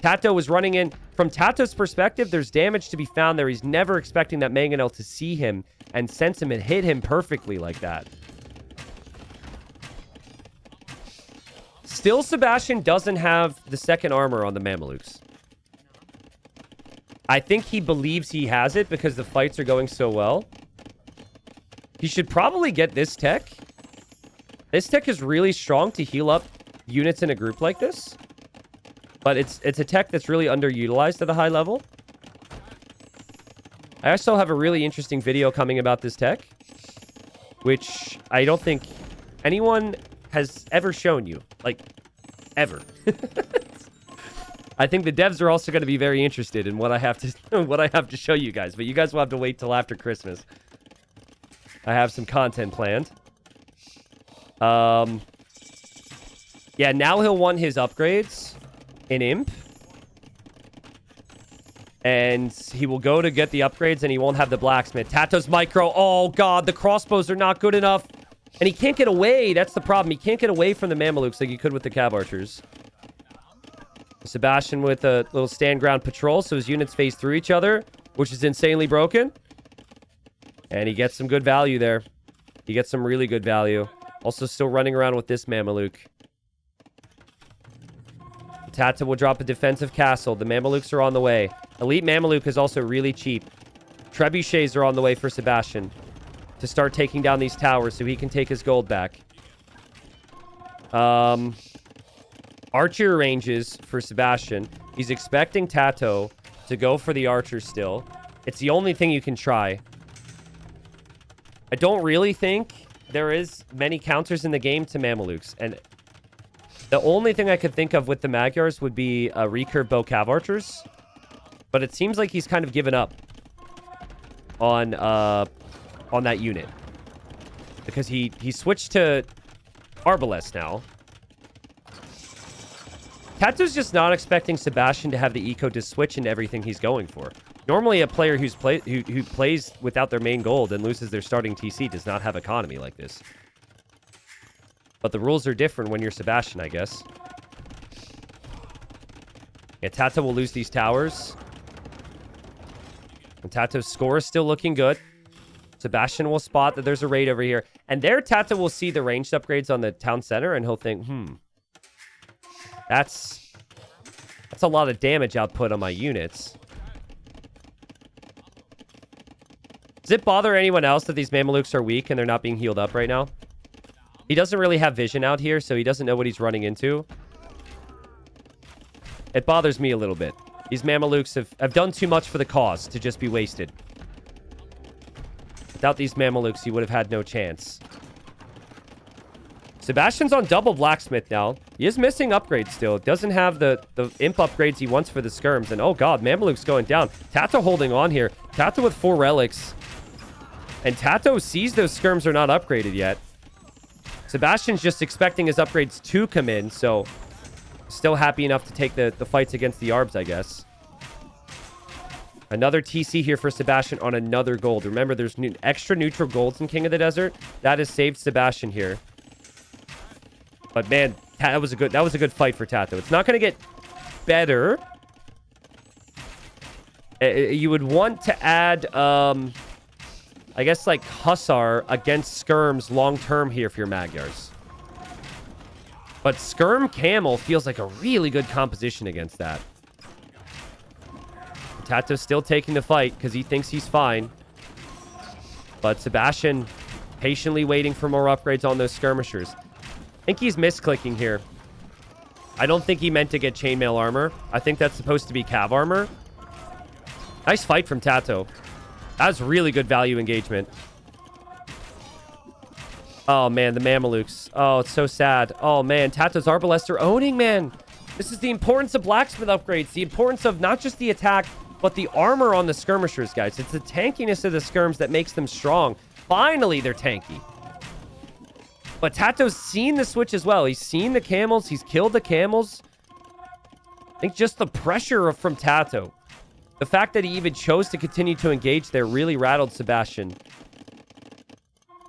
TaToH was running in. From TaToH's perspective, there's damage to be found there. He's never expecting that Mangonel to see him and sense him and hit him perfectly like that. Still, Sebastian doesn't have the second armor on the Mamelukes. I think he believes he has it because the fights are going so well. He should probably get this tech. This tech is really strong to heal up units in a group like this. But it's a tech that's really underutilized at a high level. I also have a really interesting video coming about this tech, which I don't think anyone has ever shown you. Like, ever. I think the devs are also going to be very interested in what I have to show you guys. But you guys will have to wait till after Christmas. I have some content planned. Yeah, now he'll want his upgrades in Imp. And he will go to get the upgrades, and he won't have the blacksmith. TaToH's micro. Oh, God. The crossbows are not good enough. And he can't get away. That's the problem. He can't get away from the Mamelukes like he could with the cav archers. Sebastian with a little stand ground patrol, so his units phase through each other, which is insanely broken. And he gets some good value there. He gets some really good value. Also still running around with this Mameluke. TaToH will drop a defensive castle. The Mamelukes are on the way. Elite Mameluke is also really cheap. Trebuchets are on the way for Sebastian to start taking down these towers so he can take his gold back. Archer ranges for Sebastian. He's expecting TaToH to go for the archers still. It's the only thing you can try. I don't really think there is many counters in the game to Mamelukes. And the only thing I could think of with the Magyars would be recurve bow cav archers. But it seems like he's kind of given up on that unit. Because he switched to Arbalest now. TaToH's just not expecting Sebastian to have the eco to switch into everything he's going for. Normally, a player who plays without their main gold and loses their starting TC does not have economy like this. But the rules are different when you're Sebastian, I guess. Yeah, TaToH will lose these towers. And TaToH's score is still looking good. Sebastian will spot that there's a raid over here. And there, TaToH will see the ranged upgrades on the town center, and he'll think, that's a lot of damage output on my units. Does it bother anyone else that these Mamelukes are weak and they're not being healed up right now? He doesn't really have vision out here, so he doesn't know what he's running into. It bothers me a little bit. These Mamelukes have done too much for the cause to just be wasted. Without these Mamelukes, he would have had no chance. Sebastian's on double blacksmith now. He is missing upgrades still. Doesn't have the imp upgrades he wants for the skirms. And oh god, Mameluke's going down. TaToH holding on here. TaToH with 4 relics. And TaToH sees those skirms are not upgraded yet. Sebastian's just expecting his upgrades to come in, so still happy enough to take the fights against the Arbs, I guess. Another TC here for Sebastian on another gold. Remember, there's extra neutral golds in King of the Desert. That has saved Sebastian here. But man, that was a good fight for TaToH. It's not going to get better. You would want to add, I guess, like Hussar against skirms long-term here for your Magyars. But skirm camel feels like a really good composition against that. TaToH's still taking the fight because he thinks he's fine. But Sebastian patiently waiting for more upgrades on those skirmishers. I think he's misclicking here. I don't think he meant to get chainmail armor. I think that's supposed to be cav armor. Nice fight from TaToH. That's really good value engagement. Oh, man, the Mamelukes. Oh, it's so sad. Oh, man, TaToH's Arbalest are owning, man. This is the importance of blacksmith upgrades. The importance of not just the attack, but the armor on the skirmishers, guys. It's the tankiness of the skirms that makes them strong. Finally, they're tanky. But TaToH's seen the switch as well. He's seen the camels. He's killed the camels. I think just the pressure from TaToH. The fact that he even chose to continue to engage there really rattled Sebastian.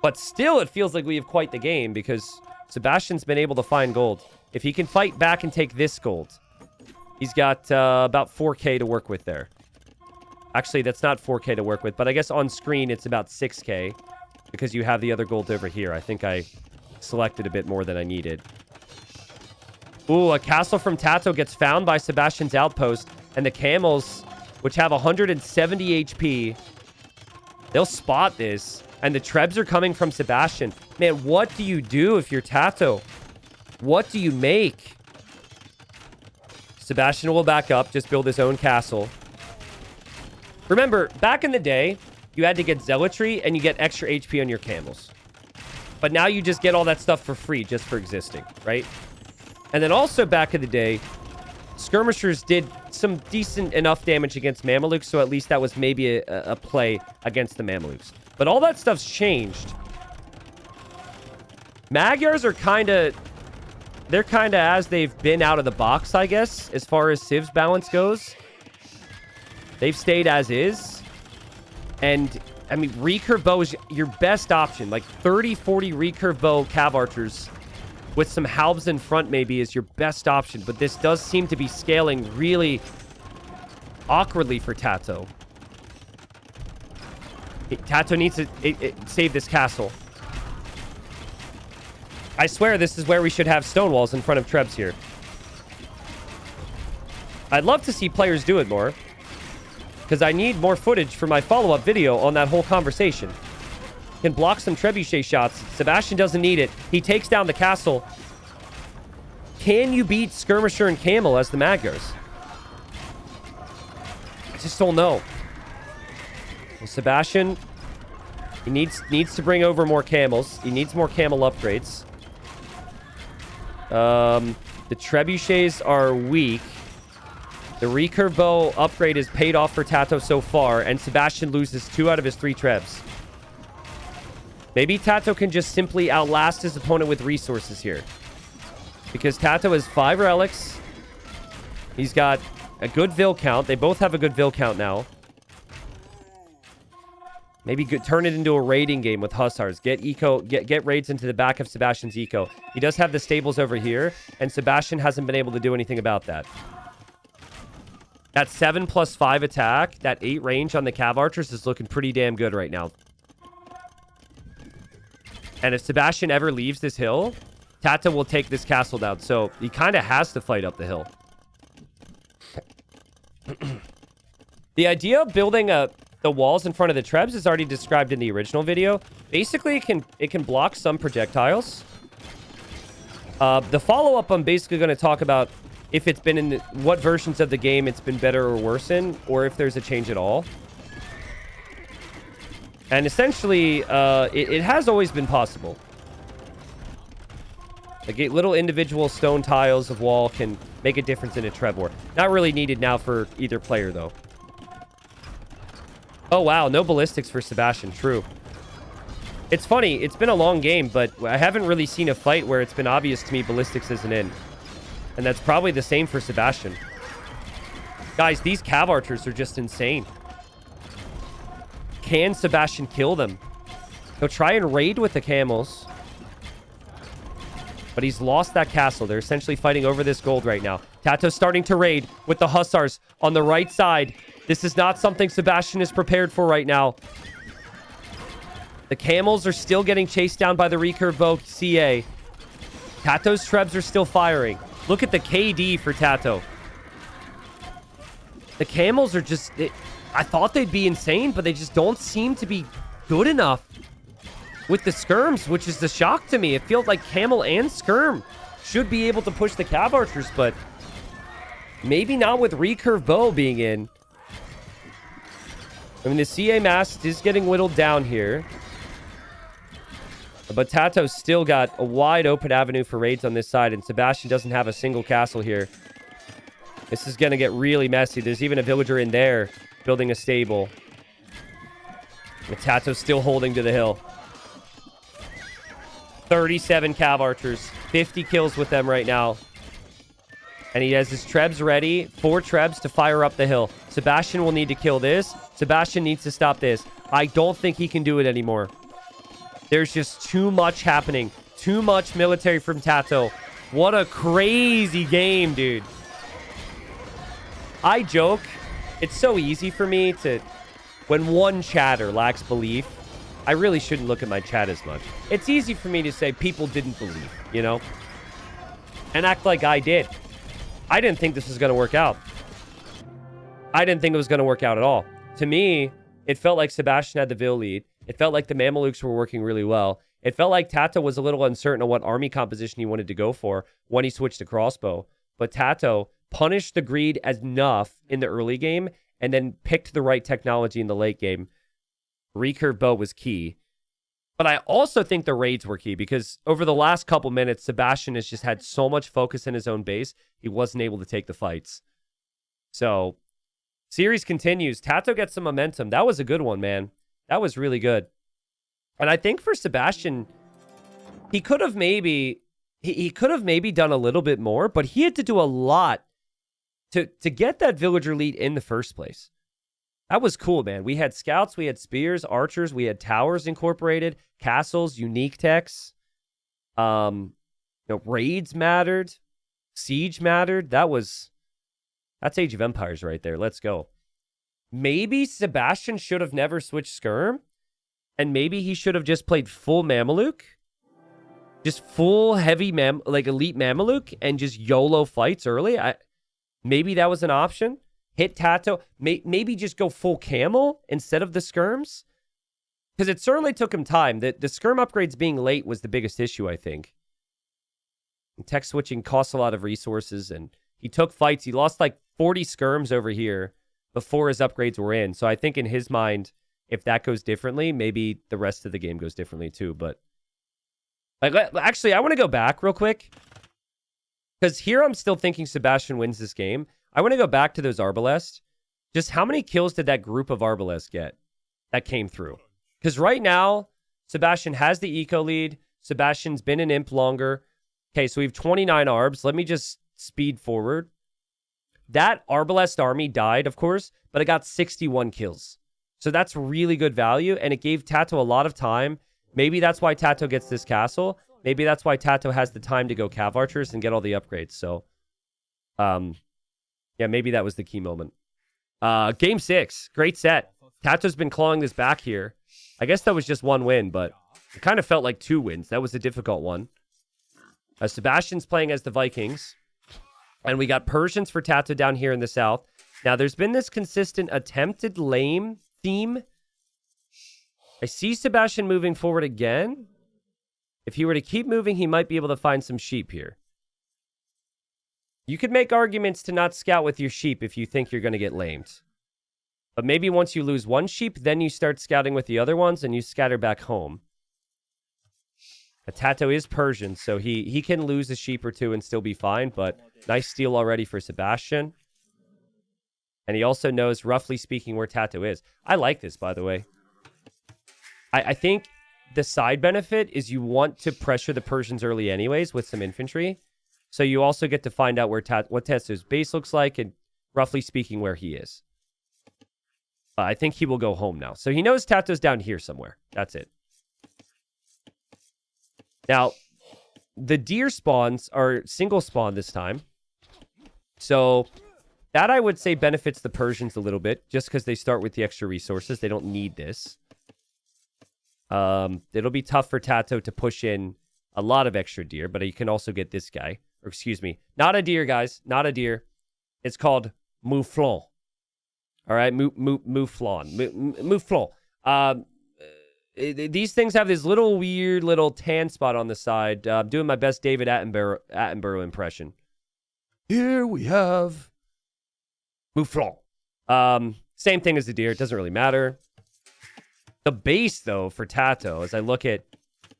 But still, it feels like we have quite the game because Sebastian's been able to find gold. If he can fight back and take this gold, he's got about 4K to work with there. Actually, that's not 4K to work with, but I guess on screen it's about 6K because you have the other gold over here. I think I selected a bit more than I needed. Ooh, a castle from TaToH gets found by Sebastian's outpost, and the camels, which have 170 HP, they'll spot this, and the trebs are coming from Sebastian. Man, what do you do if you're TaToH? What do you make? Sebastian will back up, just build his own castle. Remember, back in the day, you had to get zealotry, and you get extra HP on your camels. But now you just get all that stuff for free just for existing, right? And then also back in the day, skirmishers did some decent enough damage against Mamelukes, so at least that was maybe a play against the Mamelukes. But all that stuff's changed. Magyars are kind of... They're kind of as they've been out of the box, I guess, as far as Civ's balance goes. They've stayed as is. And... I mean, recurve bow is your best option. Like 30, 40 recurve bow cav archers with some halbs in front maybe is your best option. But this does seem to be scaling really awkwardly for TaToH. TaToH needs to save this castle. I swear this is where we should have stone walls in front of trebs here. I'd love to see players do it more, because I need more footage for my follow-up video on that whole conversation. Can block some trebuchet shots. Sebastian doesn't need it. He takes down the castle. Can you beat Skirmisher and Camel as the Magyars? I just don't know. Well, Sebastian, he needs to bring over more camels. He needs more camel upgrades. The trebuchets are weak. The recurve bow upgrade is paid off for TaToH so far, and Sebastian loses 2 out of his 3 trebs. Maybe TaToH can just simply outlast his opponent with resources here. Because TaToH has 5 relics. He's got a good vil count. They both have a good vil count now. Maybe turn it into a raiding game with hussars. Get raids into the back of Sebastian's eco. He does have the stables over here, and Sebastian hasn't been able to do anything about that. That 7+5 attack, that 8 range on the cav archers is looking pretty damn good right now. And if Sebastian ever leaves this hill, TaToH will take this castle down. So he kind of has to fight up the hill. The idea of building the walls in front of the trebs is already described in the original video. Basically, it can block some projectiles. The follow-up, I'm basically going to talk about if it's been in what versions of the game it's been better or worse in, or if there's a change at all. And essentially, it has always been possible. Like little individual stone tiles of wall can make a difference in a treb war. Not really needed now for either player, though. Oh, wow. No ballistics for Sebastian. True. It's funny. It's been a long game, but I haven't really seen a fight where it's been obvious to me ballistics isn't in. And that's probably the same for Sebastian. Guys, these cav archers are just insane. Can Sebastian kill them? He'll try and raid with the camels. But he's lost that castle. They're essentially fighting over this gold right now. TaToH's starting to raid with the hussars on the right side. This is not something Sebastian is prepared for right now. The camels are still getting chased down by the recurve bow CA. TaToH's trebs are still firing. Look at the KD for TaToH. The camels are just... I thought they'd be insane, but they just don't seem to be good enough with the skirms, which is the shock to me. It feels like camel and skirm should be able to push the cav archers, but maybe not with recurve bow being in. I mean, the CA mast is getting whittled down here. But TaToH's still got a wide open avenue for raids on this side, and Sebastian doesn't have a single castle here. This is going to get really messy. There's even a villager in there building a stable. But TaToH's still holding to the hill. 37 cav archers. 50 kills with them right now. And he has his trebs ready. 4 trebs to fire up the hill. Sebastian will need to kill this. Sebastian needs to stop this. I don't think he can do it anymore. There's just too much happening. Too much military from TaToH. What a crazy game, dude. I joke. It's so easy for me to... When one chatter lacks belief, I really shouldn't look at my chat as much. It's easy for me to say people didn't believe, you know? And act like I did. I didn't think this was going to work out. I didn't think it was going to work out at all. To me, it felt like Sebastian had the Vil lead. It felt like the Mamelukes were working really well. It felt like TaToH was a little uncertain on what army composition he wanted to go for when he switched to crossbow. But TaToH punished the greed enough in the early game and then picked the right technology in the late game. Recurve bow was key. But I also think the raids were key because over the last couple minutes, Sebastian has just had so much focus in his own base, he wasn't able to take the fights. So, series continues. TaToH gets some momentum. That was a good one, man. That was really good. And I think for Sebastian, he could have maybe done a little bit more, but he had to do a lot to get that villager lead in the first place. That was cool, man. We had scouts, we had spears, archers, we had towers incorporated, castles, unique techs. Raids mattered, siege mattered. That's Age of Empires right there. Let's go. Maybe Sebastian should have never switched skirm, and maybe he should have just played full Mameluke, just full heavy elite Mameluke, and just YOLO fights early. Maybe that was an option. Hit TaToH. Maybe just go full camel instead of the skirms. Because it certainly took him time. The skirm upgrades being late was the biggest issue, I think. And tech switching costs a lot of resources, and he took fights. He lost like 40 skirms over here before his upgrades were in. So I think in his mind, if that goes differently, maybe the rest of the game goes differently too. But actually, I want to go back real quick. Because here I'm still thinking Sebastian wins this game. I want to go back to those Arbalest. Just how many kills did that group of Arbalest get that came through? Because right now, Sebastian has the eco lead. Sebastian's been an imp longer. Okay, so we have 29 Arbs. Let me just speed forward. That Arbalest army died, of course, but it got 61 kills. So that's really good value, and it gave TaToH a lot of time. Maybe that's why TaToH gets this castle. Maybe that's why TaToH has the time to go Cav Archers and get all the upgrades. So, yeah, maybe that was the key moment. Game 6, great set. TaToH's been clawing this back here. I guess that was just one win, but it kind of felt like 2 wins. That was a difficult one. Sebastian's playing as the Vikings. And we got Persians for TaToH down here in the south. Now, there's been this consistent attempted lame theme. I see Sebastian moving forward again. If he were to keep moving, he might be able to find some sheep here. You could make arguments to not scout with your sheep if you think you're going to get lamed. But maybe once you lose one sheep, then you start scouting with the other ones and you scatter back home. TaToH is Persian, so he can lose a sheep or two and still be fine, but nice steal already for Sebastian. And he also knows, roughly speaking, where TaToH is. I like this, by the way. I think the side benefit is you want to pressure the Persians early anyways with some infantry. So you also get to find out where what TaToH's base looks like and, roughly speaking, where he is. I think he will go home now. So he knows TaToH's down here somewhere. That's it. Now, the deer spawns are single spawn this time. So that, I would say, benefits the Persians a little bit, just because they start with the extra resources. They don't need this. It'll be tough for TaToH to push in a lot of extra deer, but you can also get this guy. Or excuse me, not a deer, guys. Not a deer. It's called mouflon. All right, mouflon. Mouflon. These things have this little weird little tan spot on the side. I'm doing my best David Attenborough impression. Here we have mouflon. Same thing as the deer. It doesn't really matter. The base, though, for TaToH, as I look at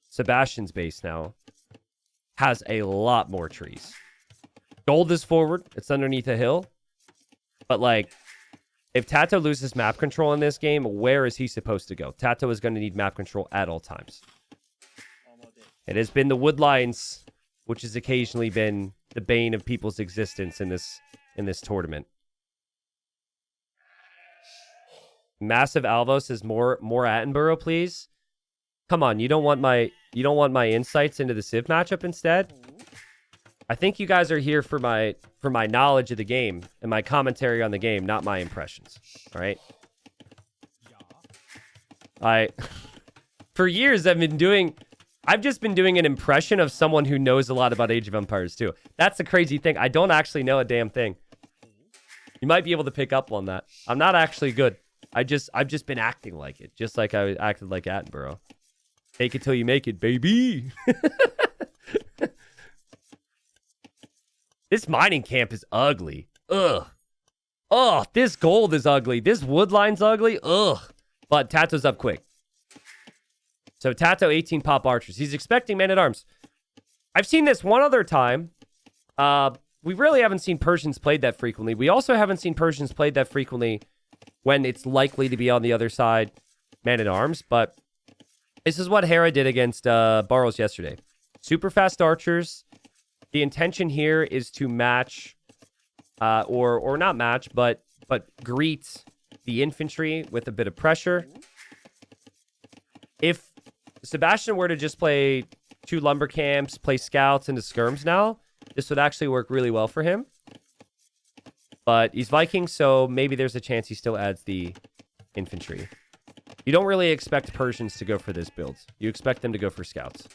Sebastian's base now, has a lot more trees. Gold is forward. It's underneath a hill. But, like, if TaToH loses map control in this game, where is he supposed to go? TaToH is going to need map control at all times. It has been the wood lines, which has occasionally been the bane of people's existence in this tournament. Massive Alvo says more Attenborough, please. Come on, you don't want my insights into the Civ matchup instead? I think you guys are here for my knowledge of the game and my commentary on the game, not my impressions. All right? For years I've just been doing an impression of someone who knows a lot about Age of Empires too. That's the crazy thing. I don't actually know a damn thing. You might be able to pick up on that. I'm not actually good. I've just been acting like it, just like I acted like Attenborough. Take it till you make it, baby. This mining camp is ugly. Ugh. Oh, this gold is ugly. This wood line's ugly. Ugh. But TaToH's up quick. So TaToH 18 pop archers. He's expecting men-at-arms. I've seen this one other time. We really haven't seen Persians played that frequently. We also haven't seen Persians played that frequently when it's likely to be on the other side man-at-arms. But this is what Hera did against Barrows yesterday. Super fast archers. The intention here is to match, or not match, but greet the infantry with a bit of pressure. If Sebastian were to just play 2 lumber camps, play scouts into skirms now, this would actually work really well for him. But he's Viking, so maybe there's a chance he still adds the infantry. You don't really expect Persians to go for this build. You expect them to go for scouts.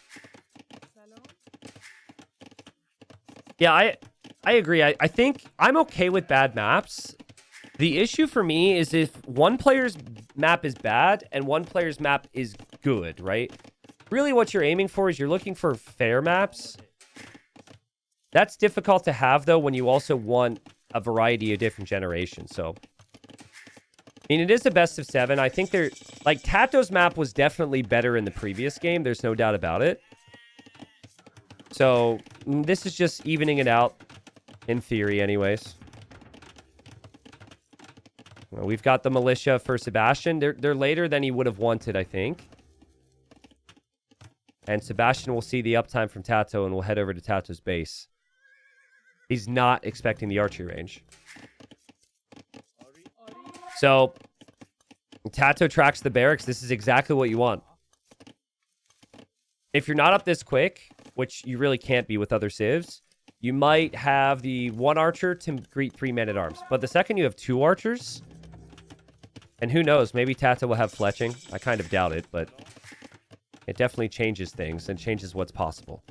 Yeah, I agree. I think I'm okay with bad maps. The issue for me is if one player's map is bad and one player's map is good, right? Really what you're aiming for is you're looking for fair maps. That's difficult to have, though, when you also want a variety of different generations. So, I mean, it is a best of 7. I think like, TaToH's map was definitely better in the previous game. There's no doubt about it. So, this is just evening it out, in theory, anyways. Well, we've got the militia for Sebastian. They're later than he would have wanted, I think. And Sebastian will see the uptime from TaToH and will head over to TaToH's base. He's not expecting the archery range. So, TaToH tracks the barracks. This is exactly what you want. If you're not up this quick, which you really can't be with other civs, you might have the 1 archer to greet 3 men-at-arms. But the second you have 2 archers, and who knows, maybe TaToH will have fletching. I kind of doubt it, but it definitely changes things and changes what's possible.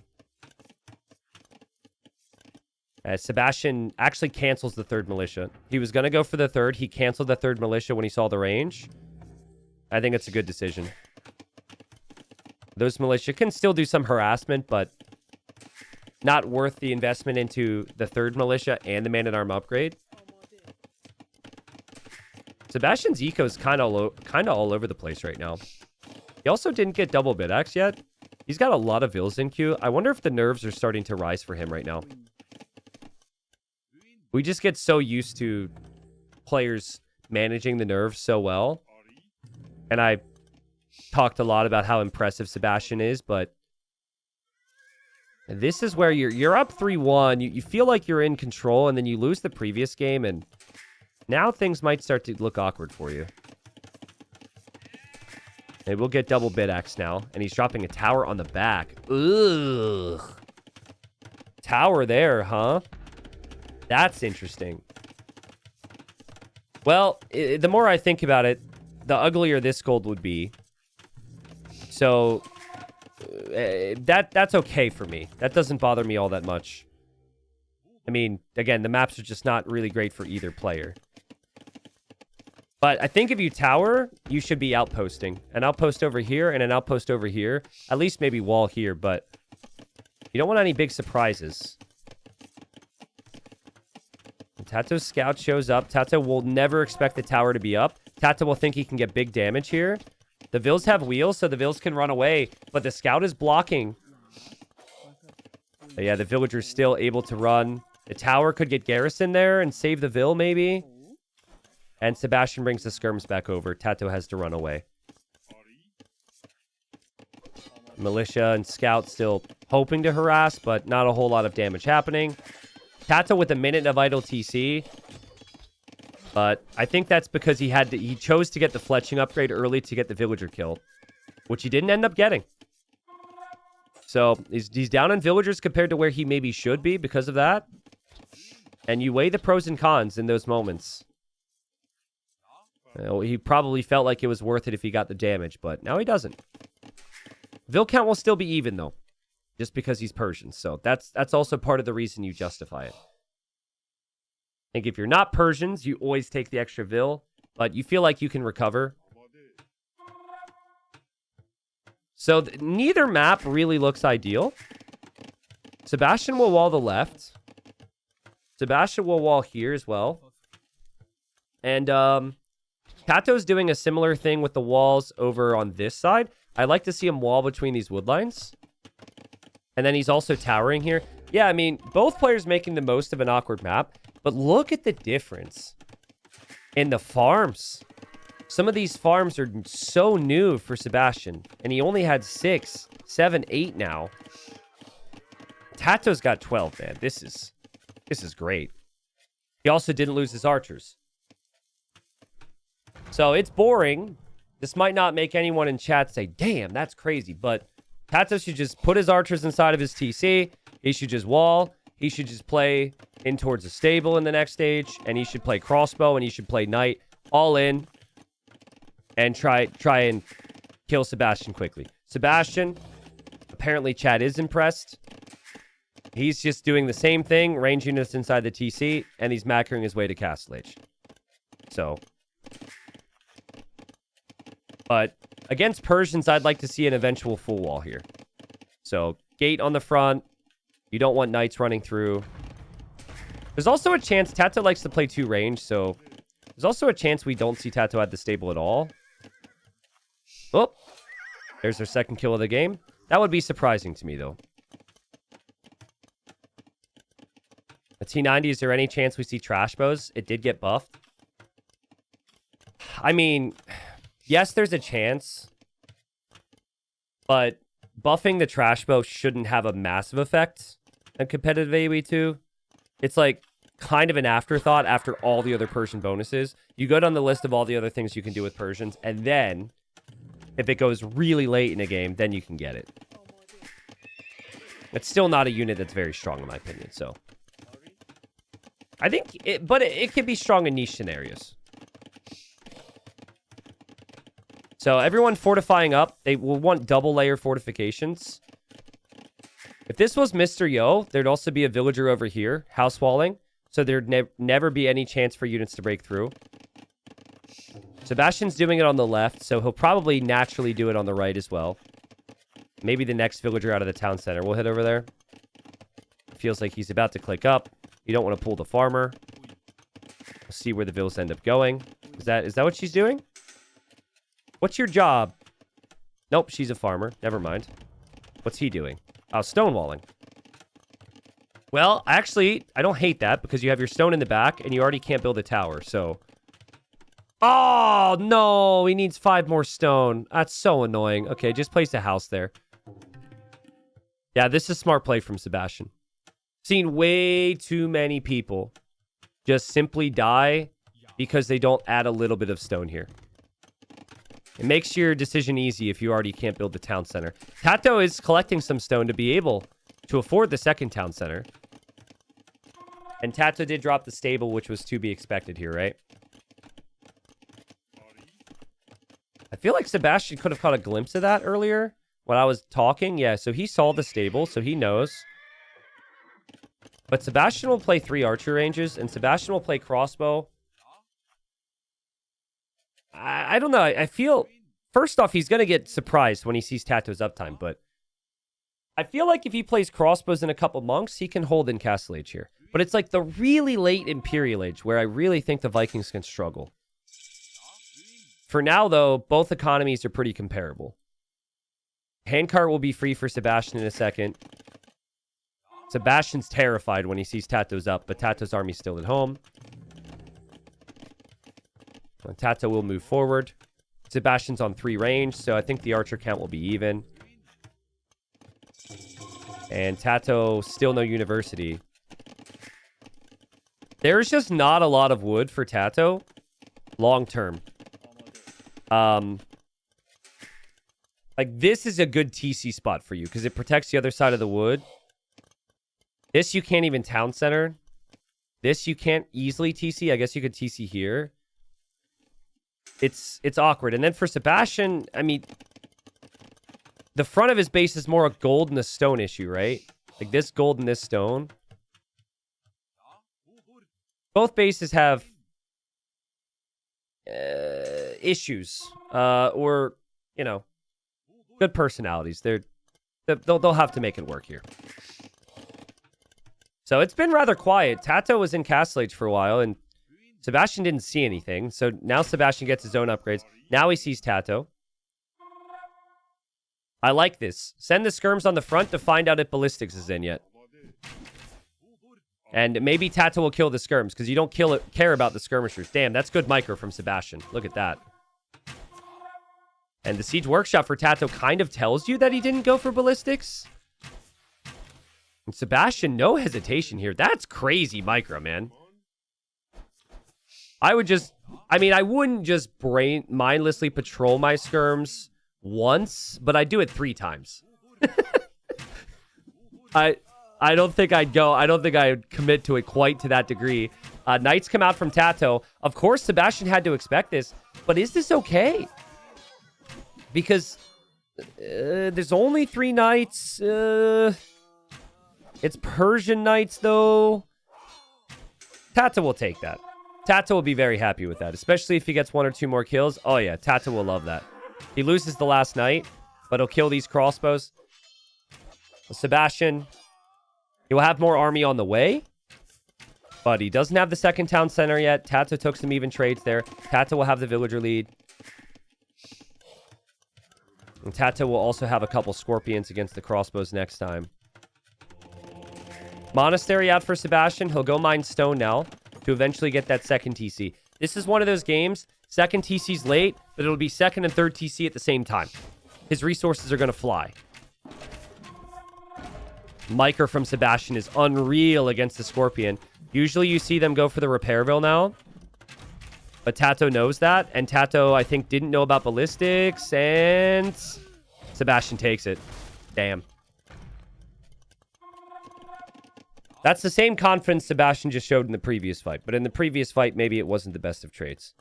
Sebastian actually cancels the 3rd militia. He was going to go for the 3rd. He canceled the 3rd militia when he saw the range. I think it's a good decision. Those militia can still do some harassment, but not worth the investment into the 3rd militia and the man-at-arm upgrade. Sebastian's eco is kind of all over the place right now. He also didn't get double bid-axe yet. He's got a lot of vills in queue. I wonder if the nerves are starting to rise for him right now. We just get so used to players managing the nerves so well. And I talked a lot about how impressive Sebastian is, but this is where you're up 3-1. You feel like you're in control, and then you lose the previous game, and now things might start to look awkward for you. And we'll get double bid-axe now, and he's dropping a tower on the back. Ugh. Tower there, huh? That's interesting. Well, the more I think about it, the uglier this gold would be. So that's okay for me. That doesn't bother me all that much. I mean, again, the maps are just not really great for either player. But I think if you tower, you should be outposting. An outpost over here and an outpost over here. At least maybe wall here, but you don't want any big surprises. TaToH's scout shows up. TaToH will never expect the tower to be up. TaToH will think he can get big damage here. The vills have wheels, so the vills can run away, but the scout is blocking. But yeah, the villager's still able to run. The tower could get garrison there and save the vill, maybe. And Sebastian brings the skirms back over. TaToH has to run away. Militia and scout still hoping to harass, but not a whole lot of damage happening. TaToH with a minute of idle TC. But I think that's because he chose to get the fletching upgrade early to get the villager kill, which he didn't end up getting. So he's down in villagers compared to where he maybe should be because of that. And you weigh the pros and cons in those moments. He probably felt like it was worth it if he got the damage, but now he doesn't. Vill count will still be even, though, just because he's Persian. So that's also part of the reason you justify it. I think if you're not Persians, you always take the extra vill, but you feel like you can recover. So neither map really looks ideal. Sebastian will wall the left. Sebastian will wall here as well. And TaToH's doing a similar thing with the walls over on this side. I like to see him wall between these wood lines. And then he's also towering here. Yeah, I mean, both players making the most of an awkward map. But look at the difference in the farms. Some of these farms are so new for Sebastian. And he only had 6, 7, 8 now. TaToH's got 12, man. This is great. He also didn't lose his archers. So it's boring. This might not make anyone in chat say, damn, that's crazy. But TaToH should just put his archers inside of his TC. He should just wall. He should just play in towards a stable in the next stage. And he should play crossbow and he should play knight all in. And try and kill Sebastian quickly. Sebastian, apparently chat is impressed. He's just doing the same thing, range units inside the TC, and he's macroing his way to Castle Age. So, but against Persians, I'd like to see an eventual full wall here. So, gate on the front. You don't want knights running through. There's also a chance TaToH likes to play 2 range, so there's also a chance we don't see TaToH at the stable at all. Oh, there's their second kill of the game. That would be surprising to me, though. A T90, is there any chance we see trash bows? It did get buffed. I mean, yes, there's a chance. But buffing the trash bow shouldn't have a massive effect on competitive AoE2. It's like, kind of an afterthought after all the other Persian bonuses. You go down the list of all the other things you can do with Persians, and then if it goes really late in a game, then you can get it. It's still not a unit that's very strong in my opinion, so. I think, it can be strong in niche scenarios. So everyone fortifying up, they will want double layer fortifications. If this was Mr. Yo, there'd also be a villager over here, house walling. So there'd never be any chance for units to break through. Sebastian's doing it on the left, so he'll probably naturally do it on the right as well. Maybe the next villager out of the town center will head over there. Feels like he's about to click up. You don't want to pull the farmer. We'll see where the villas end up going. Is that what she's doing? What's your job? Nope, she's a farmer. Never mind. What's he doing? Oh, stonewalling. Well, actually, I don't hate that because you have your stone in the back and you already can't build a tower, so... Oh, no! He needs 5 more stone. That's so annoying. Okay, just place a house there. Yeah, this is smart play from Sebastian. Seen way too many people just simply die because they don't add a little bit of stone here. It makes your decision easy if you already can't build the town center. TaToH is collecting some stone to be able to afford the second town center. And TaToH did drop the stable, which was to be expected here, right? I feel like Sebastian could have caught a glimpse of that earlier when I was talking. Yeah, so he saw the stable, so he knows. But Sebastian will play 3 archer ranges, and Sebastian will play crossbow. I don't know. I feel... First off, he's going to get surprised when he sees TaToH's uptime, but... I feel like if he plays crossbows and a couple monks, he can hold in Castle Age here. But it's like the really late Imperial Age where I really think the Vikings can struggle. For now, though, both economies are pretty comparable. Handcart will be free for Sebastian in a second. Sebastian's terrified when he sees TaToH's up, but TaToH's army's still at home. TaToH will move forward. Sebastian's on 3 range, so I think the archer count will be even. And TaToH, still no university. There's just not a lot of wood for TaToH long term. Like, this is a good TC spot for you because it protects the other side of the wood. This you can't even town center. This you can't easily TC. I guess you could TC here. It's awkward. And then for Sebastian, I mean, the front of his base is more a gold and a stone issue, right? Like this gold and this stone. Both bases have issues, or, you know, good personalities. They'll have to make it work here. So it's been rather quiet. TaToH was in Castle Age for a while, and Sebastian didn't see anything. So now Sebastian gets his own upgrades. Now he sees TaToH. I like this. Send the skirms on the front to find out if ballistics is in yet. And maybe TaToH will kill the skirms, because you don't care about the skirmishers. Damn, that's good micro from Sebastian. Look at that. And the Siege Workshop for TaToH kind of tells you that he didn't go for ballistics. And Sebastian, no hesitation here. That's crazy micro, man. I wouldn't just mindlessly patrol my skirms once, but I'd do it 3 times. I don't think I'd commit to it quite to that degree. Knights come out from TaToH. Of course, Sebastian had to expect this, but is this okay? Because there's only 3 knights. It's Persian knights, though. TaToH will take that. TaToH will be very happy with that, especially if he gets 1 or 2 more kills. Oh, yeah, TaToH will love that. He loses the last knight, but he'll kill these crossbows. Sebastian, he will have more army on the way, but he doesn't have the second town center yet. TaToH took some even trades there. TaToH will have the villager lead. And TaToH will also have a couple scorpions against the crossbows next time. Monastery out for Sebastian. He'll go mine stone now to eventually get that second TC. This is one of those games, second TC's late, but it'll be second and third TC at the same time. His resources are going to fly. Micro from Sebastian is unreal against the Scorpion. Usually you see them go for the Repairville now. But TaToH knows that. And TaToH, I think, didn't know about ballistics. And Sebastian takes it. Damn. That's the same confidence Sebastian just showed in the previous fight. But in the previous fight, maybe it wasn't the best of traits.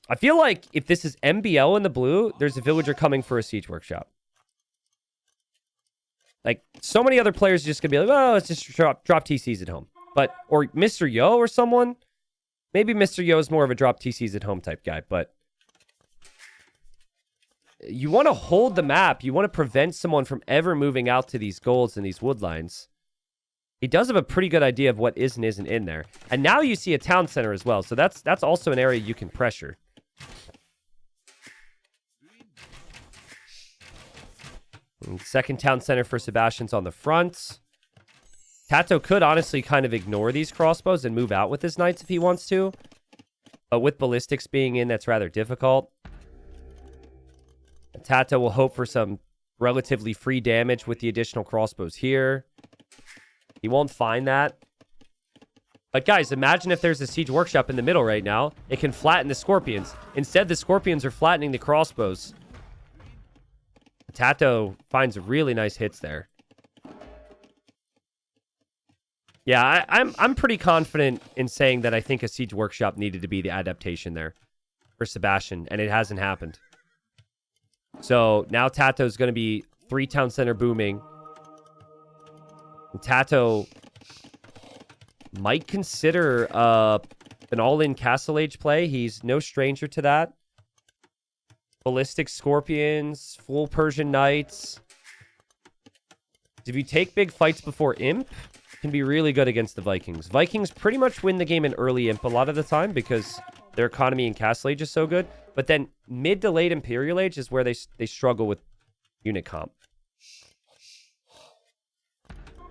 I feel like if this is MBL in the blue, there's a villager coming for a siege workshop. Like, so many other players are just going to be like, oh, let's just drop TCs at home. But, or Mr. Yo or someone. Maybe Mr. Yo is more of a drop TCs at home type guy, but you want to hold the map. You want to prevent someone from ever moving out to these golds and these wood lines. He does have a pretty good idea of what is and isn't in there. And now you see a town center as well. So that's also an area you can pressure. And second town center for Sebastian's on the front. TaToH could honestly kind of ignore these crossbows and move out with his knights if he wants to. But with ballistics being in, that's rather difficult. TaToH will hope for some relatively free damage with the additional crossbows here. He won't find that. But guys, imagine if there's a siege workshop in the middle right now. It can flatten the scorpions. Instead, the scorpions are flattening the crossbows. TaToH finds really nice hits there. Yeah, I'm pretty confident in saying that I think a siege workshop needed to be the adaptation there for Sebastian, and it hasn't happened. So now TaToH is going to be 3 town center booming. And TaToH might consider an all-in Castle Age play. He's no stranger to that. Ballistic Scorpions, full Persian Knights. If you take big fights before Imp, can be really good against the Vikings. Vikings pretty much win the game in early Imp a lot of the time because their economy in Castle Age is so good. But then mid to late Imperial Age is where they struggle with unit comp.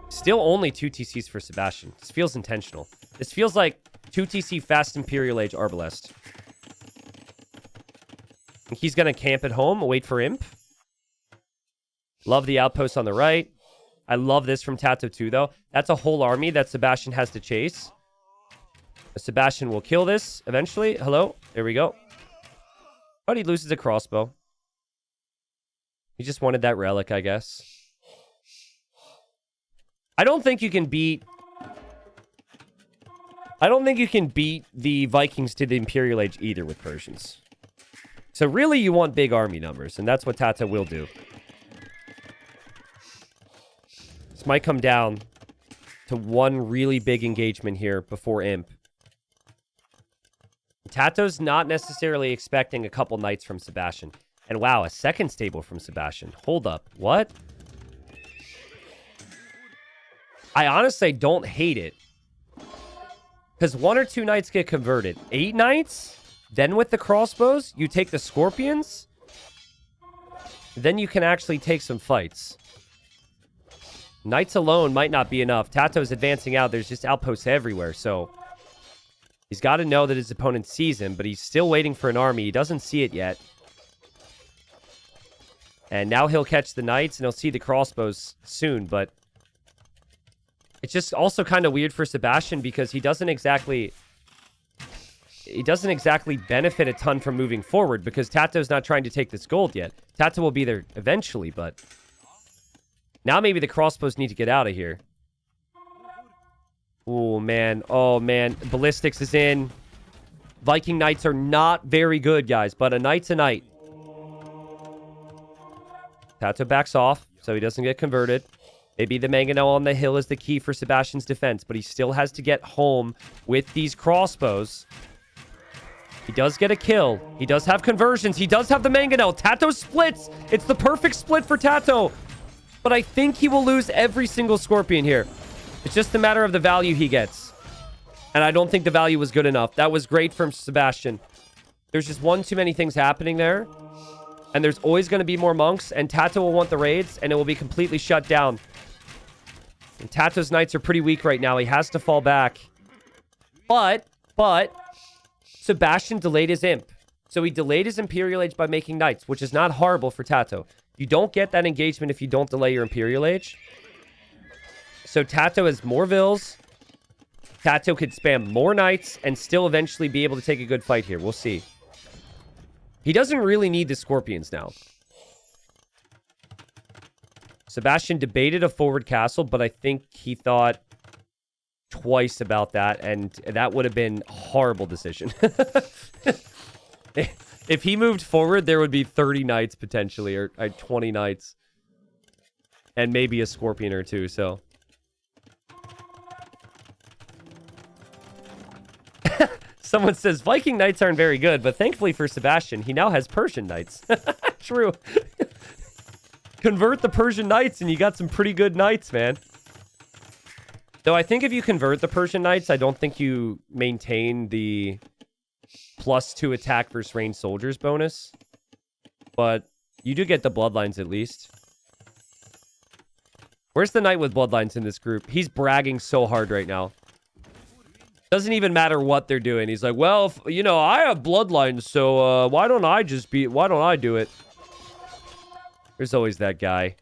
Still only 2 TCs for Sebastian. This feels intentional. This feels like 2 TC fast Imperial Age Arbalest. Think he's going to camp at home, wait for Imp. Love the outpost on the right. I love this from TaToH too, though. That's a whole army that Sebastian has to chase. Sebastian will kill this eventually. Hello? There we go. But he loses a crossbow. He just wanted that relic, I guess. I don't think you can beat the Vikings to the Imperial Age either with Persians. So really you want big army numbers, and that's what TaToH will do. This might come down to one really big engagement here before Imp. TaToH's not necessarily expecting a couple knights from Sebastian. And wow, a second stable from Sebastian. Hold up. What? I honestly don't hate it. Because 1 or 2 knights get converted. 8 knights? Then with the crossbows, you take the scorpions. Then you can actually take some fights. Knights alone might not be enough. TaToH's advancing out. There's just outposts everywhere, so he's got to know that his opponent sees him, but he's still waiting for an army. He doesn't see it yet. And now he'll catch the knights, and he'll see the crossbows soon, but it's just also kind of weird for Sebastian because he doesn't exactly benefit a ton from moving forward because TaToH's not trying to take this gold yet. TaToH will be there eventually, but now maybe the crossbows need to get out of here. Oh, man. Oh, man. Ballistics is in. Viking Knights are not very good, guys, but a knight's a knight. TaToH backs off, so he doesn't get converted. Maybe the mangonel on the hill is the key for Sebastian's defense, but he still has to get home with these crossbows. He does get a kill. He does have conversions. He does have the mangonel. TaToH splits. It's the perfect split for TaToH. But I think he will lose every single scorpion here. It's just a matter of the value he gets. And I don't think the value was good enough. That was great from Sebastian. There's just one too many things happening there. And there's always going to be more monks. And TaToH will want the raids. And it will be completely shut down. And TaToH's knights are pretty weak right now. He has to fall back. But Sebastian delayed his imp. So he delayed his Imperial Age by making knights, which is not horrible for TaToH. You don't get that engagement if you don't delay your Imperial Age. So TaToH has more vills. TaToH could spam more knights and still eventually be able to take a good fight here. We'll see. He doesn't really need the scorpions now. Sebastian debated a forward castle, but I think he thought twice about that, and that would have been a horrible decision. If he moved forward, there would be 30 knights potentially, or 20 knights. And maybe a scorpion or two, so... Someone says, Viking knights aren't very good, but thankfully for Sebastian, he now has Persian knights. True. Convert the Persian knights and you got some pretty good knights, man. Though I think if you convert the Persian knights, I don't think you maintain the +2 attack versus ranged soldiers bonus. But you do get the bloodlines at least. Where's the knight with bloodlines in this group? He's bragging so hard right now. Doesn't even matter what they're doing. He's like, well, you know, I have bloodlines, so why don't I do it? There's always that guy.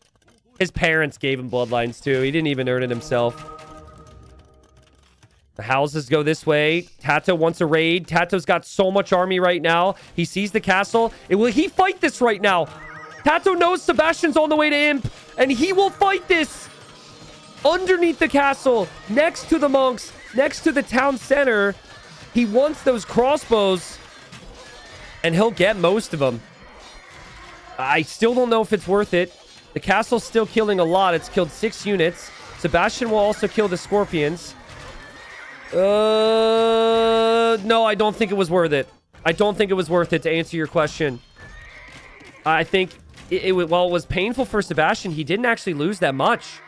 His parents gave him bloodlines too. He didn't even earn it himself. The houses go this way. TaToH wants a raid. TaToH's got so much army right now. He sees the castle. Will he fight this right now? TaToH knows Sebastian's on the way to Imp, and he will fight this underneath the castle, next to the monks, next to the town center. He wants those crossbows, and he'll get most of them. I still don't know if it's worth it. The castle's still killing a lot. It's killed 6 units. Sebastian will also kill the scorpions. No, I don't think it was worth it. I don't think it was worth it, to answer your question. I think, while it was painful for Sebastian, he didn't actually lose that much.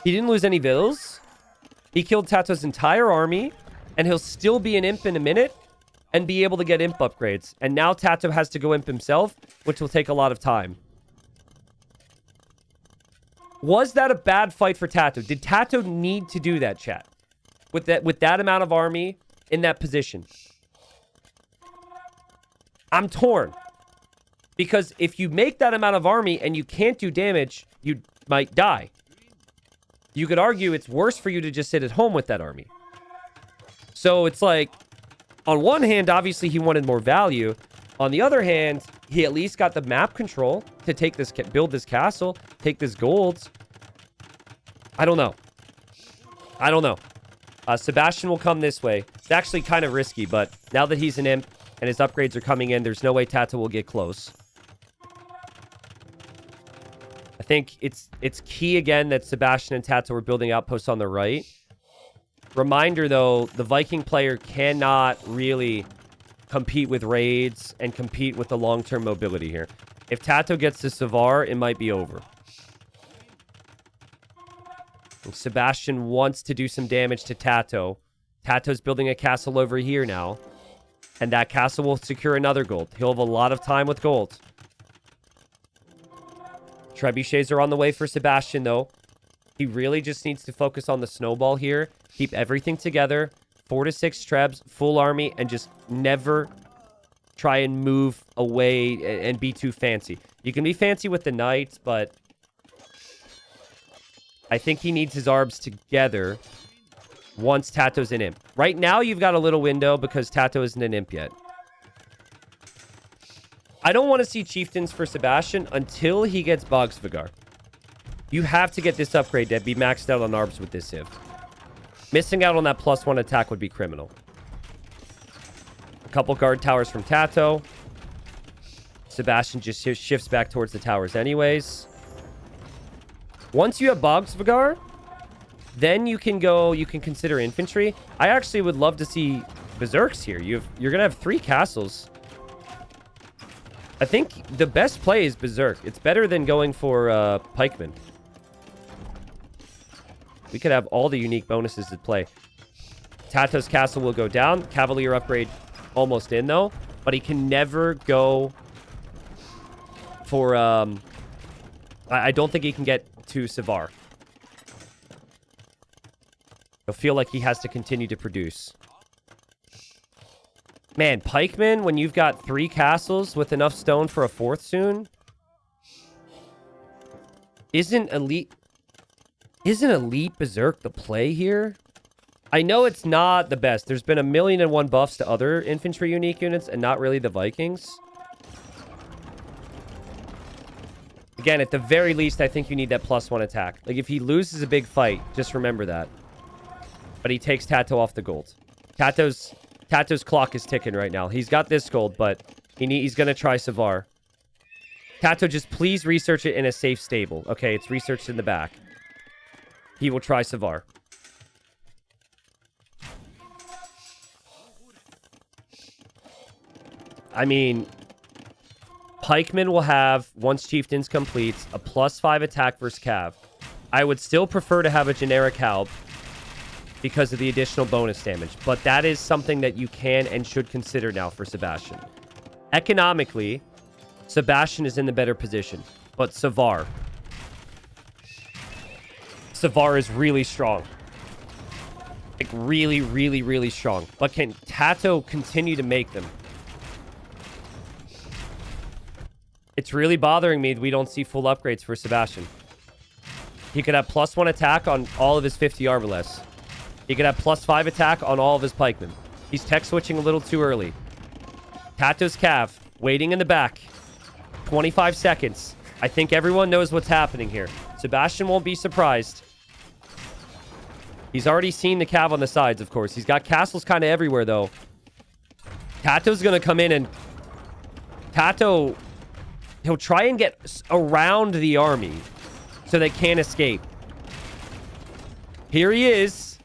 He didn't lose any vills. He killed TaToH's entire army, and he'll still be an imp in a minute and be able to get imp upgrades. And now TaToH has to go imp himself, which will take a lot of time. Was that a bad fight for TaToH? Did TaToH need to do that, chat? With that amount of army in that position? I'm torn. Because if you make that amount of army and you can't do damage, you might die. You could argue it's worse for you to just sit at home with that army. So it's like, on one hand, obviously he wanted more value. On the other hand, he at least got the map control to take this, build this castle, take this gold. I don't know. I don't know. Sebastian will come this way. It's actually kind of risky, but now that he's an imp and his upgrades are coming in, there's no way TaToH will get close. I think it's key again that Sebastian and TaToH were building outposts on the right. Reminder though, the Viking player cannot really compete with raids and compete with the long-term mobility here. If TaToH gets to Savar, it might be over. And Sebastian wants to do some damage to TaToH. TaToH's building a castle over here now. And that castle will secure another gold. He'll have a lot of time with gold. Trebuchets are on the way for Sebastian, though. He really just needs to focus on the snowball here. Keep everything together. 4 to 6 trebs, full army, and just never try and move away and be too fancy. You can be fancy with the knights, but I think he needs his arbs together once TaToH's an imp. Right now, you've got a little window because TaToH isn't an imp yet. I don't want to see chieftains for Sebastian until he gets Bogsvigar. You have to get this upgrade to be maxed out on arbs with this civ. Missing out on that +1 attack would be criminal. A couple guard towers from TaToH. Sebastian just shifts back towards the towers anyways. Once you have Bogsvigar, then you can consider infantry. I actually would love to see berserks here. You're going to have 3 castles. I think the best play is berserk. It's better than going for pikemen. We could have all the unique bonuses at play. TaToH's castle will go down. Cavalier upgrade almost in, though. But he can never go for... I don't think he can get to Savar. He'll feel like he has to continue to produce. Man, pikemen, when you've got 3 castles with enough stone for a 4th soon... Isn't elite berserk the play here? I know it's not the best. There's been 1,000,001 buffs to other infantry unique units and not really the Vikings. Again, at the very least, I think you need that +1 attack. Like, if he loses a big fight, just remember that. But he takes TaToH off the gold. TaToH's clock is ticking right now. He's got this gold, but he's going to try Savar. TaToH, just please research it in a safe stable. Okay, it's researched in the back. He will try Savar. I mean, Pikemen will have, once Chieftains completes, a +5 attack versus Cav. I would still prefer to have a generic Halb because of the additional bonus damage. But that is something that you can and should consider now for Sebastian. Economically, Sebastian is in the better position. But Savar is really strong. Like, really, really, really strong. But can TaToH continue to make them? It's really bothering me that we don't see full upgrades for Sebastian. He could have +1 attack on all of his 50 Arbalest. He could have +5 attack on all of his pikemen. He's tech switching a little too early. TaToH's Cav, waiting in the back. 25 seconds. I think everyone knows what's happening here. Sebastian won't be surprised. He's already seen the Cav on the sides, of course. He's got castles kind of everywhere, though. TaToH's going to come in and... TaToH... He'll try and get around the army so they can't escape. Here he is.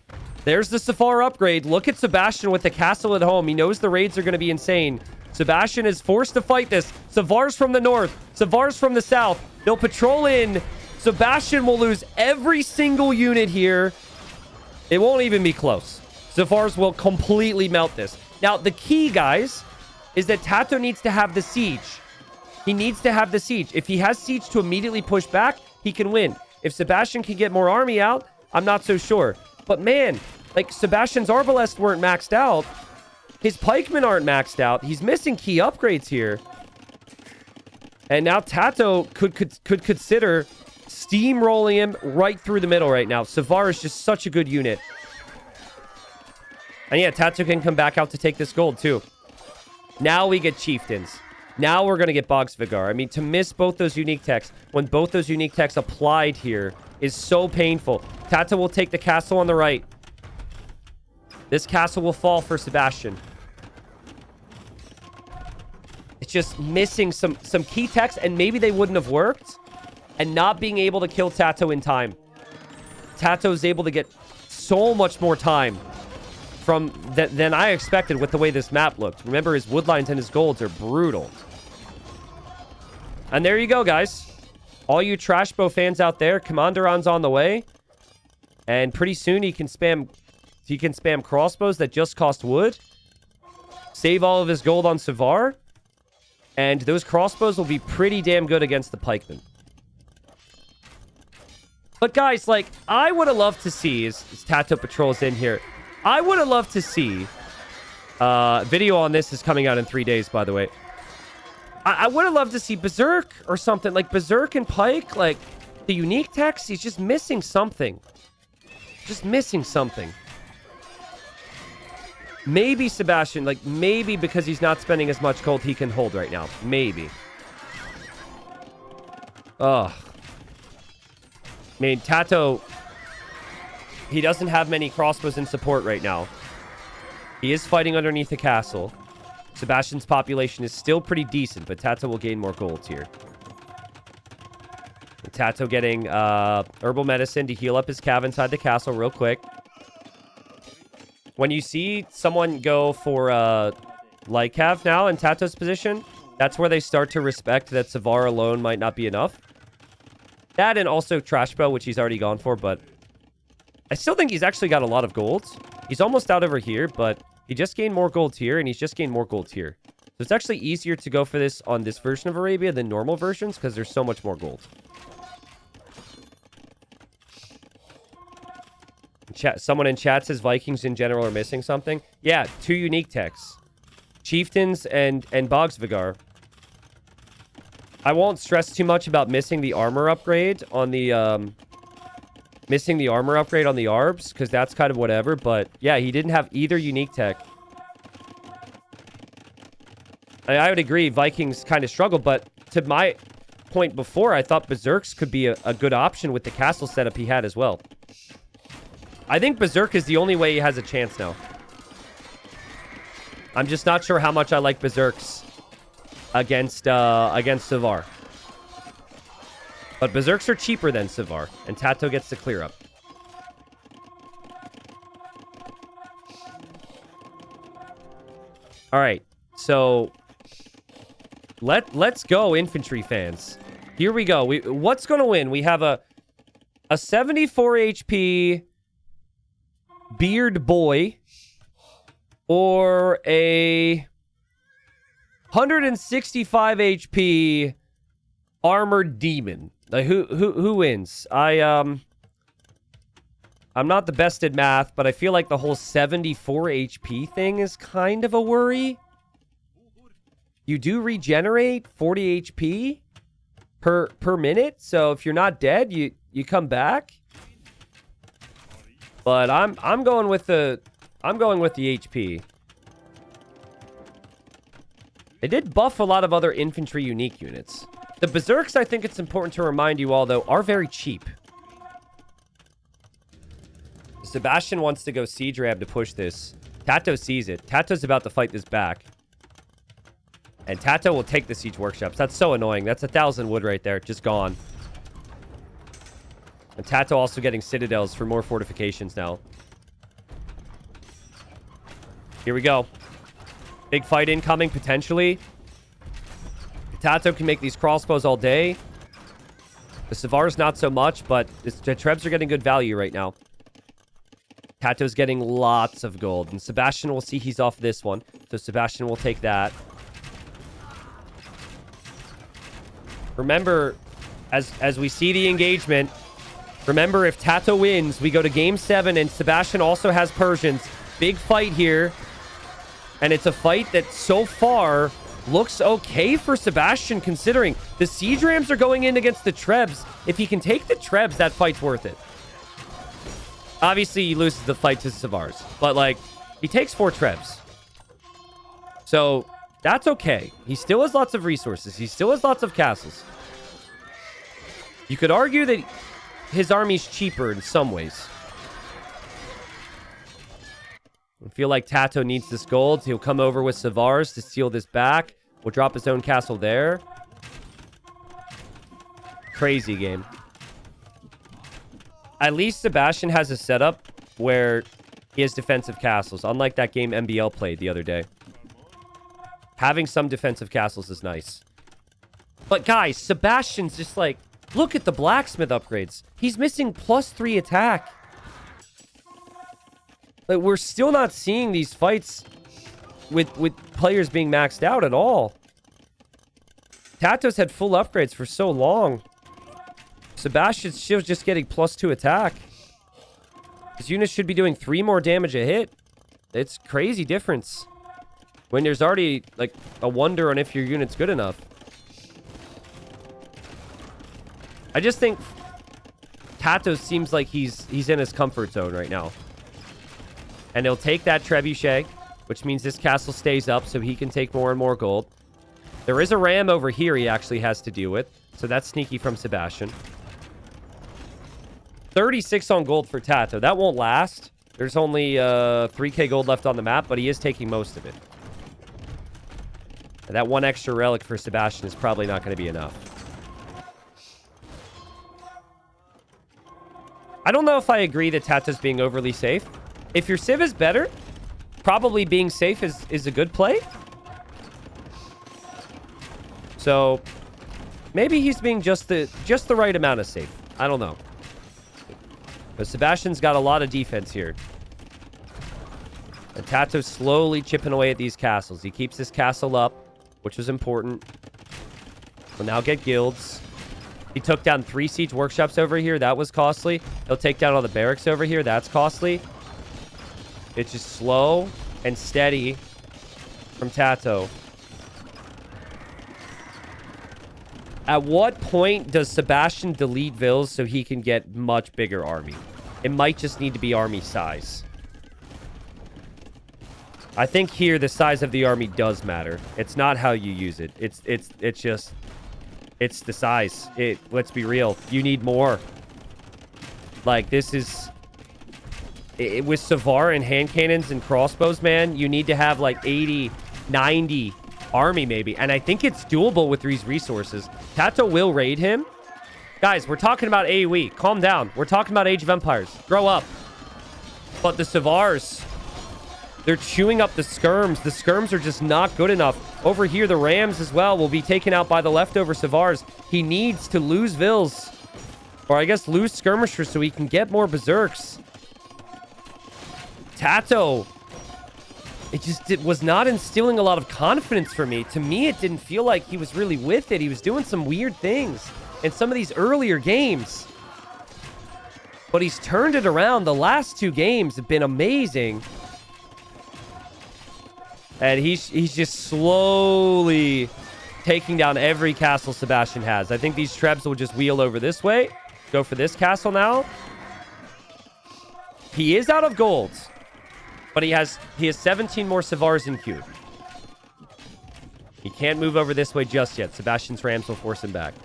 There's the Savar upgrade. Look at Sebastian with the castle at home. He knows the raids are going to be insane. Sebastian is forced to fight this. Savar's from the north. Savar's from the south. They'll patrol in. Sebastian will lose every single unit here. It won't even be close. Savar's will completely melt this. Now, the key, guys, is that TaToH needs to have the siege. He needs to have the siege. If he has siege to immediately push back, he can win. If Sebastian can get more army out, I'm not so sure. But man, like, Sebastian's Arbalest weren't maxed out. His pikemen aren't maxed out. He's missing key upgrades here. And now TaToH could consider steamrolling him right through the middle right now. Savar is just such a good unit. And yeah, TaToH can come back out to take this gold too. Now we get chieftains. Now we're going to get Bogsvigar. I mean, to miss both those unique techs when both those unique techs applied here is so painful. TaToH will take the castle on the right. This castle will fall for Sebastian. It's just missing some key techs, and maybe they wouldn't have worked, and not being able to kill TaToH in time. TaToH is able to get so much more time than I expected with the way this map looked. Remember, his woodlines and his golds are brutal. And there you go, guys. All you Trashbow fans out there, Commanderon's on the way. And pretty soon he can spam crossbows that just cost wood. Save all of his gold on Savar. And those crossbows will be pretty damn good against the pikemen. But guys, like, I would have loved to see, as TaToH patrols in here, I would have loved to see, video on this is coming out in 3 days, by the way. I would have loved to see Berserk or something, like Berserk and Pike, like the unique text. He's just missing something. Just missing something. Maybe Sebastian, like maybe because he's not spending as much gold he can hold right now. Maybe. Ugh. I mean, TaToH, he doesn't have many crossbows in support right now. He is fighting underneath the castle. Sebastian's population is still pretty decent, but TaToH will gain more gold here. And TaToH getting herbal medicine to heal up his cav inside the castle real quick. When you see someone go for light cav now in TaToH's position, that's where they start to respect that Savar alone might not be enough. That and also Trashbow, which he's already gone for, but I still think he's actually got a lot of gold. He's almost out over here, but he just gained more gold here, and he's just gained more gold here. So it's actually easier to go for this on this version of Arabia than normal versions, because there's so much more gold. Someone in chat says Vikings in general are missing something. Yeah, 2 unique techs. Chieftains and Bogsvigar. I won't stress too much about missing the armor upgrade on the Missing the armor upgrade on the Arbs, because that's kind of whatever. But yeah, he didn't have either unique tech. I would agree, Vikings kind of struggled, but to my point before, I thought Berserks could be a good option with the castle setup he had as well. I think Berserk is the only way he has a chance now. I'm just not sure how much I like Berserks against Savar. But Berserks are cheaper than Savar, and TaToH gets to clear up. All right, so let's go, infantry fans. Here we go. What's going to win? We have a 74 HP beard boy or a 165 HP armored demon. Like who wins? I'm not the best at math, but I feel like the whole 74 HP thing is kind of a worry. You do regenerate 40 HP per minute, so if you're not dead, you come back. But I'm going with the HP. They did buff a lot of other infantry unique units. The Berserks, I think it's important to remind you all, though, are very cheap. Sebastian wants to go siege ram to push this. TaToH sees it. TaToH's about to fight this back. And TaToH will take the siege workshops. That's so annoying. That's 1,000 wood right there. Just gone. And TaToH also getting citadels for more fortifications now. Here we go. Big fight incoming, potentially. TaToH can make these crossbows all day. The Savars not so much, but the Trebs are getting good value right now. TaToH's getting lots of gold. And Sebastian will see he's off this one. So Sebastian will take that. Remember, as we see the engagement, remember if TaToH wins, we go to game 7 and Sebastian also has Persians. Big fight here. And it's a fight that so far looks okay for Sebastian, considering the siege rams are going in against the Trebs. If he can take the Trebs, that fight's worth it. Obviously, he loses the fight to Savars. But, like, he takes 4 Trebs. So, that's okay. He still has lots of resources. He still has lots of castles. You could argue that his army's cheaper in some ways. I feel like TaToH needs this gold. He'll come over with Savars to steal this back. We'll drop his own castle there. Crazy game. At least Sebastian has a setup where he has defensive castles, unlike that game MBL played the other day. Having some defensive castles is nice. But guys, Sebastian's just like, look at the blacksmith upgrades. He's missing +3 attack. Like, we're still not seeing these fights with players being maxed out at all. TaToH's had full upgrades for so long. Sebastian's still just getting +2 attack. His units should be doing 3 more damage a hit. It's crazy difference. When there's already, like, a wonder on if your unit's good enough. I just think TaToH seems like he's in his comfort zone right now. And he'll take that trebuchet, which means this castle stays up so he can take more and more gold. There is a ram over here he actually has to deal with. So that's sneaky from Sebastian. 36 on gold for TaToH. That won't last. There's only 3k gold left on the map, but he is taking most of it. And that one extra relic for Sebastian is probably not going to be enough. I don't know if I agree that TaToH's being overly safe. If your Civ is better, probably being safe is a good play. So maybe he's being just the right amount of safe. I don't know. But Sebastian's got a lot of defense here. And TaToH's slowly chipping away at these castles. He keeps this castle up, which was important. We'll now get guilds. He took down 3 siege workshops over here. That was costly. He'll take down all the barracks over here. That's costly. It's just slow and steady from TaToH. At what point does Sebastian delete Vils so he can get much bigger army? It might just need to be army size. I think here the size of the army does matter. It's not how you use it. It's just the size. Let's be real. You need more. Like this is with Savar and hand cannons and crossbows, man, you need to have like 80, 90 army maybe. And I think it's doable with these resources. TaToH will raid him. Guys, we're talking about AoE. Calm down. We're talking about Age of Empires. Grow up. But the Savars, they're chewing up the skirms. The skirms are just not good enough. Over here, the Rams as well will be taken out by the leftover Savars. He needs to lose Vils. Or I guess lose skirmishers so he can get more berserks. TaToH, it was not instilling a lot of confidence for me. To me, it didn't feel like he was really with it. He was doing some weird things in some of these earlier games. But he's turned it around. The last 2 games have been amazing. And he's just slowly taking down every castle Sebastian has. I think these Trebs will just wheel over this way. Go for this castle now. He is out of gold. But he has 17 more Savars in queue. He can't move over this way just yet. Sebastian's Rams will force him back.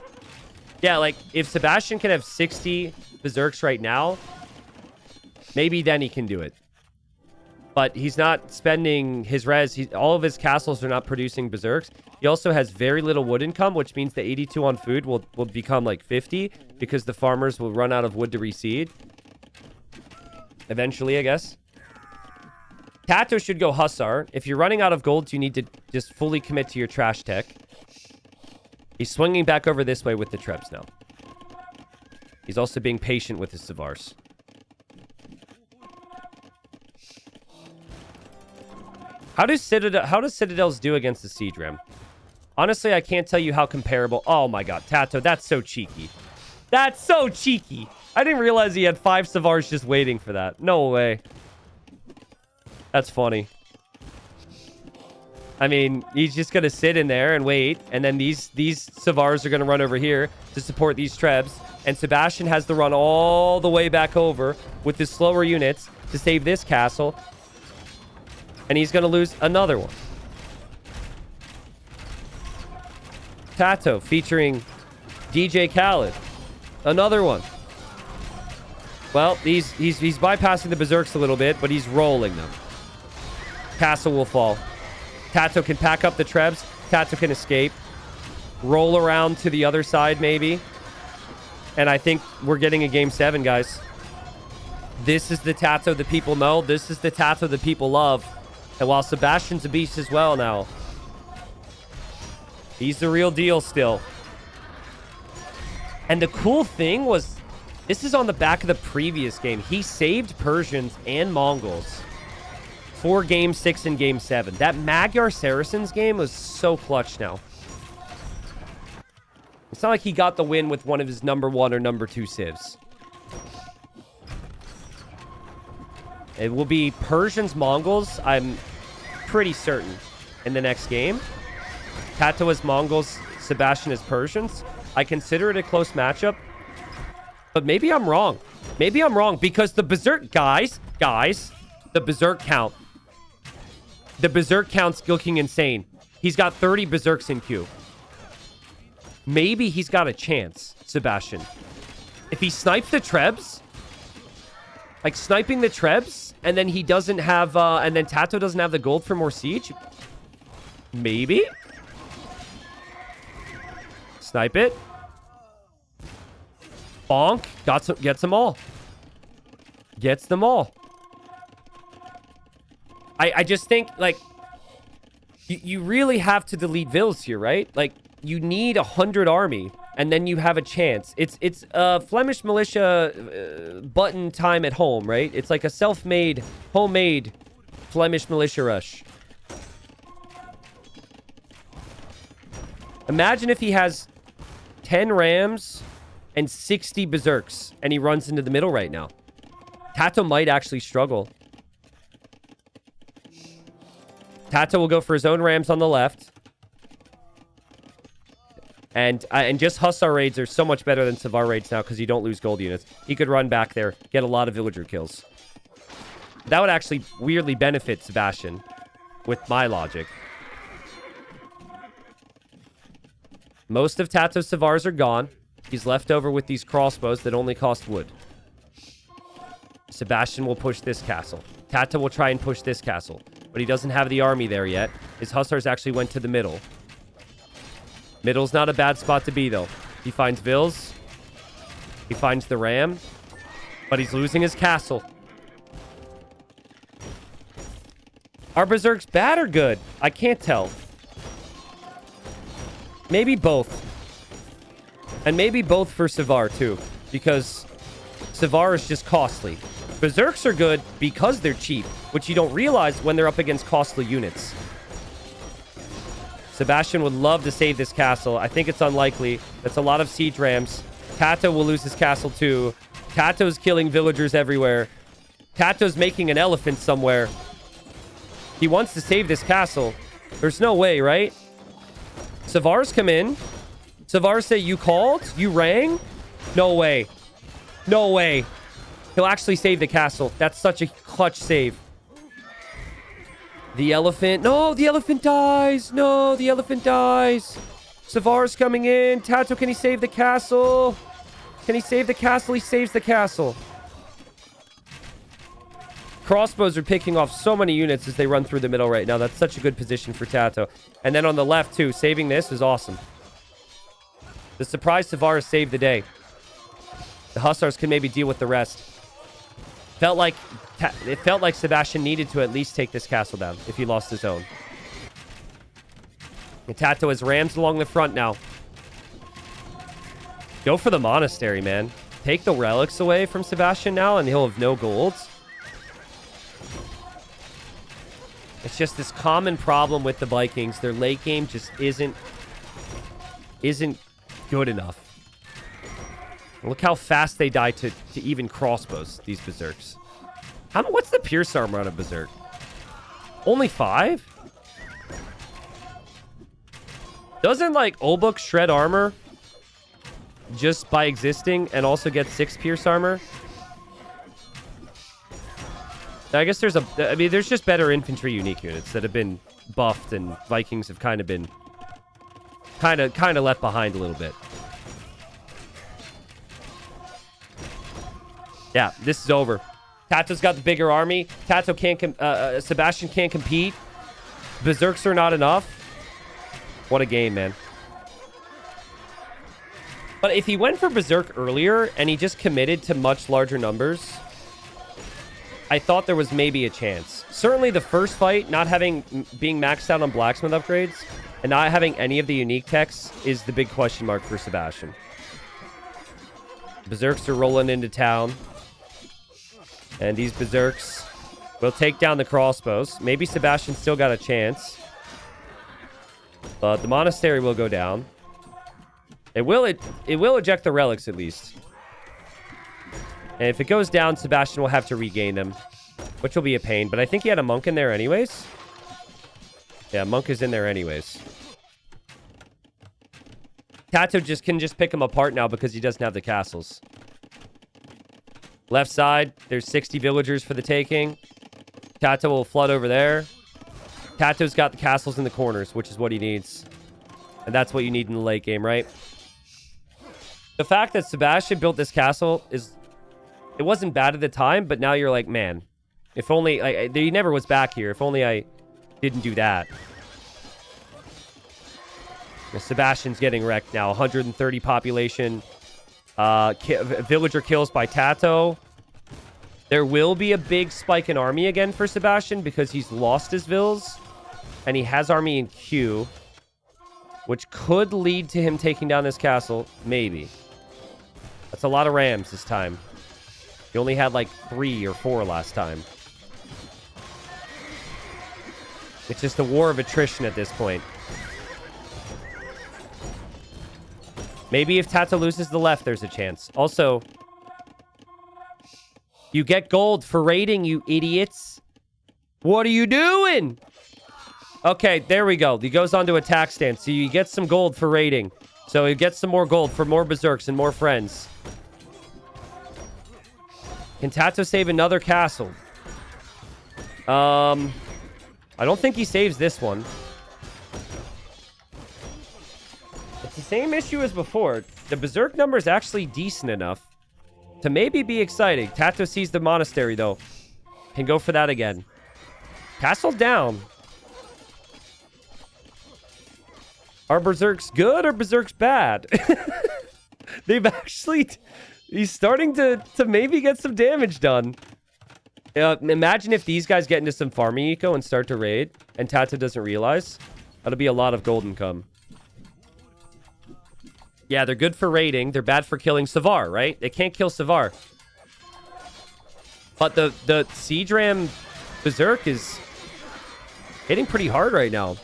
Yeah, like, if Sebastian can have 60 Berserks right now, maybe then he can do it. But he's not spending his res. All of his castles are not producing Berserks. He also has very little wood income, which means the 82 on food will become like 50 because the farmers will run out of wood to reseed. Eventually, I guess. TaToH should go Hussar. If you're running out of gold, you need to just fully commit to your trash tech. He's swinging back over this way with the Trebs now. He's also being patient with his Savars. How does Citadels do against the Siege Ram? Honestly, I can't tell you how comparable. Oh my god, TaToH, that's so cheeky. That's so cheeky. I didn't realize he had 5 Savars just waiting for that. No way. That's funny. I mean, he's just going to sit in there and wait. And then these Savars are going to run over here to support these Trebs. And Sebastian has to run all the way back over with his slower units to save this castle. And he's going to lose another one. TaToH featuring DJ Khaled. Another one. Well, he's bypassing the Berserks a little bit, but he's rolling them. Castle will fall. TaToH can pack up the Trebs. TaToH can escape. Roll around to the other side, maybe. And I think we're getting a Game 7, guys. This is the TaToH that people know. This is the TaToH that people love. And while Sebastian's a beast as well now, he's the real deal still. And the cool thing was, this is on the back of the previous game. He saved Persians and Mongols for Game 6 and Game 7. That Magyar Saracens game was so clutch now. It's not like he got the win with one of his number 1 or number 2 civs. It will be Persians, Mongols, I'm pretty certain, in the next game. TaToH is Mongols, Sebastian is Persians. I consider it a close matchup. But maybe I'm wrong. Maybe I'm wrong because the Berserk... Guys, the Berserk count. The Berserk count's looking insane. He's got 30 Berserks in queue. Maybe he's got a chance, Sebastian. If he snipes the Trebs... Like, sniping the Trebs, and then he doesn't have... and then TaToH doesn't have the gold for more siege? Maybe? Snipe it. Bonk. Gets them all. Gets them all. I just think, like... You really have to delete Vils here, right? Like, you need 100 army, and then you have a chance. It's Flemish militia button time at home, right? It's like a self-made, homemade Flemish militia rush. Imagine if he has 10 Rams and 60 Berserks, and he runs into the middle right now. TaToH might actually struggle. TaToH will go for his own Rams on the left. And just Hussar raids are so much better than Savar raids now because you don't lose gold units. He could run back there, get a lot of villager kills. That would actually weirdly benefit Sebastian with my logic. Most of TaToH's Savars are gone. He's left over with these crossbows that only cost wood. Sebastian will push this castle. TaToH will try and push this castle. But he doesn't have the army there yet. His Hussars actually went to the middle. Middle's not a bad spot to be, though. He finds Vils. He finds the ram. But he's losing his castle. Are Berserks bad or good? I can't tell. Maybe both. And maybe both for Savar, too. Because Savar is just costly. Berserks are good because they're cheap, which you don't realize when they're up against costly units. Sebastian would love to save this castle. I think it's unlikely. That's a lot of siege rams. TaToH will lose his castle, too. TaToH's killing villagers everywhere. TaToH's making an elephant somewhere. He wants to save this castle. There's no way, right? Savars come in. Savars say, you called? You rang? No way. No way. He'll actually save the castle. That's such a clutch save. The elephant. No, the elephant dies. No, the elephant dies. Savar's coming in. TaToH, can he save the castle? Can he save the castle? He saves the castle. Crossbows are picking off so many units as they run through the middle right now. That's such a good position for TaToH. And then on the left, too, saving this is awesome. The surprise Savar saved the day. The Hussars can maybe deal with the rest. It felt like Sebastian needed to at least take this castle down if he lost his own. And TaToH has rams along the front now. Go for the monastery, man. Take the relics away from Sebastian now and he'll have no golds. It's just this common problem with the Vikings. Their late game just isn't good enough. Look how fast they die to even crossbows, these Berserks. What's the pierce armor on a Berserk? Only 5? Doesn't, like, Olbuk shred armor just by existing and also get 6 pierce armor? I guess there's just better infantry unique units that have been buffed and Vikings have kind of been kind of left behind a little bit. Yeah, this is over. TaToH's got the bigger army. TaToH can't Sebastian can't compete. Berserks are not enough. What a game, man. But if he went for Berserk earlier and he just committed to much larger numbers, I thought there was maybe a chance. Certainly the first fight, being maxed out on blacksmith upgrades and not having any of the unique techs is the big question mark for Sebastian. Berserks are rolling into town. And these Berserks will take down the crossbows. Maybe Sebastian's still got a chance. But the monastery will go down. It will eject the relics at least. And if it goes down, Sebastian will have to regain them, which will be a pain. But I think he had a monk in there anyways. Yeah, monk is in there anyways. TaToH can just pick them apart now because he doesn't have the castles. Left side, there's 60 villagers for the taking. TaToH will flood over there. TaToH's got the castles in the corners, which is what he needs. And that's what you need in the late game, right? The fact that Sebastian built this castle it wasn't bad at the time, but now you're like, man, if only he never was back here. If only I didn't do that. Sebastian's getting wrecked now. 130 population. Villager kills by TaToH. There will be a big spike in army again for Sebastian because he's lost his vills. And he has army in queue, which could lead to him taking down this castle. Maybe. That's a lot of rams this time. He only had like 3 or 4 last time. It's just a war of attrition at this point. Maybe if TaToH loses the left, there's a chance. Also, you get gold for raiding, you idiots. What are you doing? Okay, there we go. He goes on to attack stance. So you get some gold for raiding. So he gets some more gold for more berserks and more friends. Can TaToH save another castle? I don't think he saves this one. It's the same issue as before. The berserk number is actually decent enough to maybe be exciting. TaToH sees the monastery, though. Can go for that again. Castle down. Are berserks good or berserks bad? They've actually... He's starting to maybe get some damage done. Imagine if these guys get into some farming eco and start to raid, and TaToH doesn't realize. That'll be a lot of gold income. Yeah, they're good for raiding. They're bad for killing Savar, right? They can't kill Savar. But the Siege Ram Berserk is hitting pretty hard right now.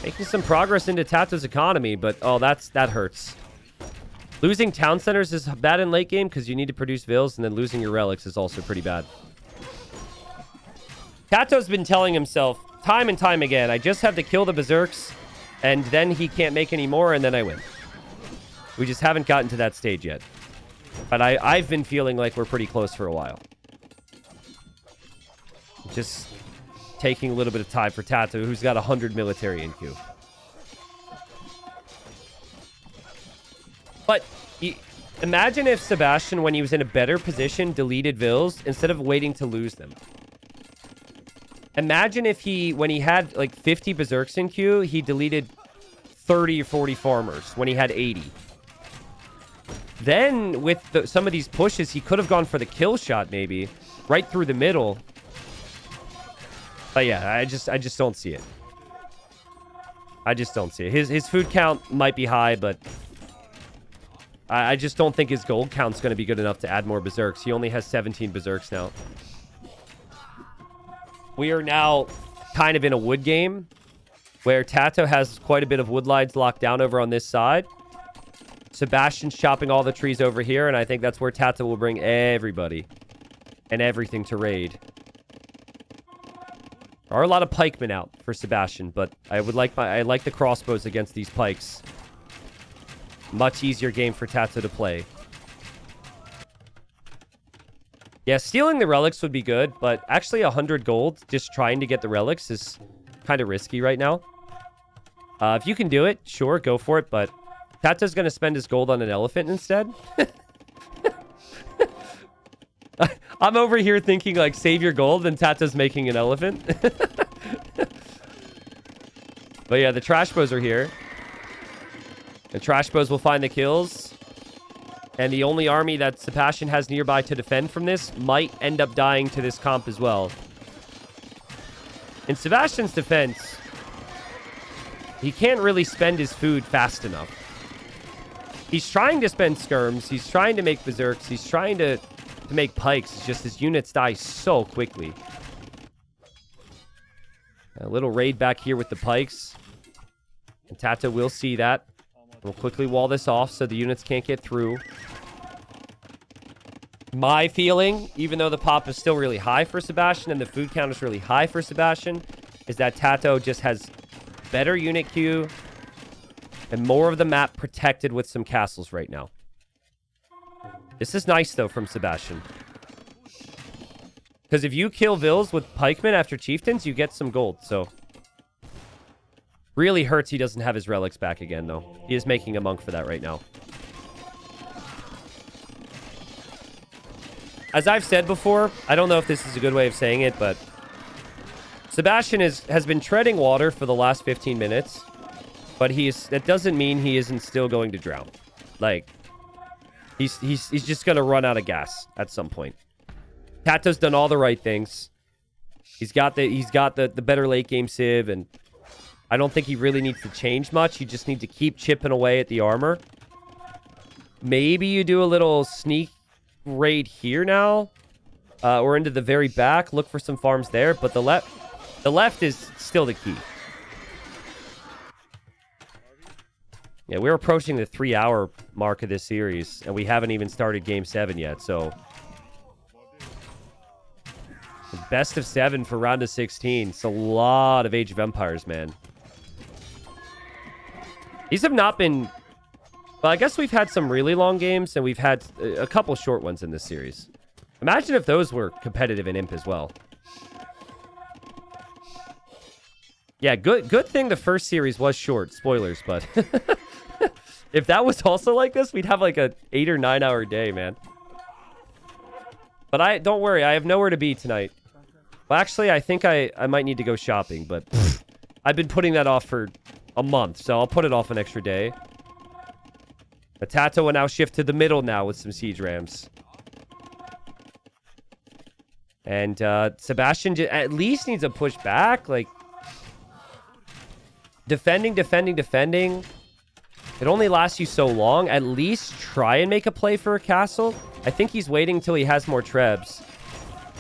Making some progress into TaToH's economy, but oh, that hurts. Losing town centers is bad in late game because you need to produce vills, and then losing your relics is also pretty bad. TaToH's been telling himself time and time again, I just have to kill the berserks, and then he can't make any more, and then I win. We just haven't gotten to that stage yet. But I've been feeling like we're pretty close for a while. Just taking a little bit of time for TaToH, who's got 100 military in queue. But imagine if Sebastian, when he was in a better position, deleted vills instead of waiting to lose them. Imagine if when he had like 50 berserks in queue, he deleted 30 or 40 farmers when he had 80. Then with some of these pushes, he could have gone for the kill shot maybe, right through the middle. But yeah, I just don't see it. I just don't see it. His food count might be high, but I just don't think his gold count's going to be good enough to add more berserks. He only has 17 berserks now. We are now kind of in a wood game where TaToH has quite a bit of wood lines locked down over on this side. Sebastian's chopping all the trees over here, and I think that's where TaToH will bring everybody and everything to raid. There are a lot of pikemen out for Sebastian, but I like the crossbows against these pikes. Much easier game for TaToH to play. Yeah, stealing the relics would be good, but actually 100 gold just trying to get the relics is kind of risky right now. If you can do it, sure, go for it, but TaToH's going to spend his gold on an elephant instead. I'm over here thinking, like, save your gold, and TaToH's making an elephant. But yeah, the trash bows are here. The trash bows will find the kills. And the only army that Sebastian has nearby to defend from this might end up dying to this comp as well. In Sebastian's defense, he can't really spend his food fast enough. He's trying to spend skirms. He's trying to make berserks. He's trying to make pikes. It's just his units die so quickly. A little raid back here with the pikes. And TaToH will see that. We'll quickly wall this off so the units can't get through. My feeling, even though the pop is still really high for Sebastian and the food count is really high for Sebastian, is that TaToH just has better unit queue and more of the map protected with some castles right now. This is nice, though, from Sebastian. Because if you kill vills with pikemen after chieftains, you get some gold, so... Really hurts he doesn't have his relics back again, though. He is making a monk for that right now. As I've said before, I don't know if this is a good way of saying it, but Sebastian has been treading water for the last 15 minutes, but that doesn't mean he isn't still going to drown. Like, he's just going to run out of gas at some point. TaToH's done all the right things. He's got the better late game civ, and I don't think he really needs to change much. You just need to keep chipping away at the armor. Maybe you do a little sneak raid here now, or into the very back. Look for some farms there, but the left is still the key. Yeah, we're approaching the 3-hour mark of this series, and we haven't even started Game 7 yet, so... Best of 7 for round of 16. It's a lot of Age of Empires, man. These have not been... Well, I guess we've had some really long games, and we've had a couple short ones in this series. Imagine if those were competitive in Imp as well. Yeah, good thing the first series was short. Spoilers, but... if that was also like this, we'd have like a 8 or 9 hour day, man. But don't worry, I have nowhere to be tonight. Well, actually, I think I might need to go shopping, but I've been putting that off for a month, so I'll put it off an extra day. The TaToH will now shift to the middle now with some siege rams. And Sebastian at least needs a push back. Like, defending. It only lasts you so long. At least try and make a play for a castle. I think he's waiting until he has more trebs.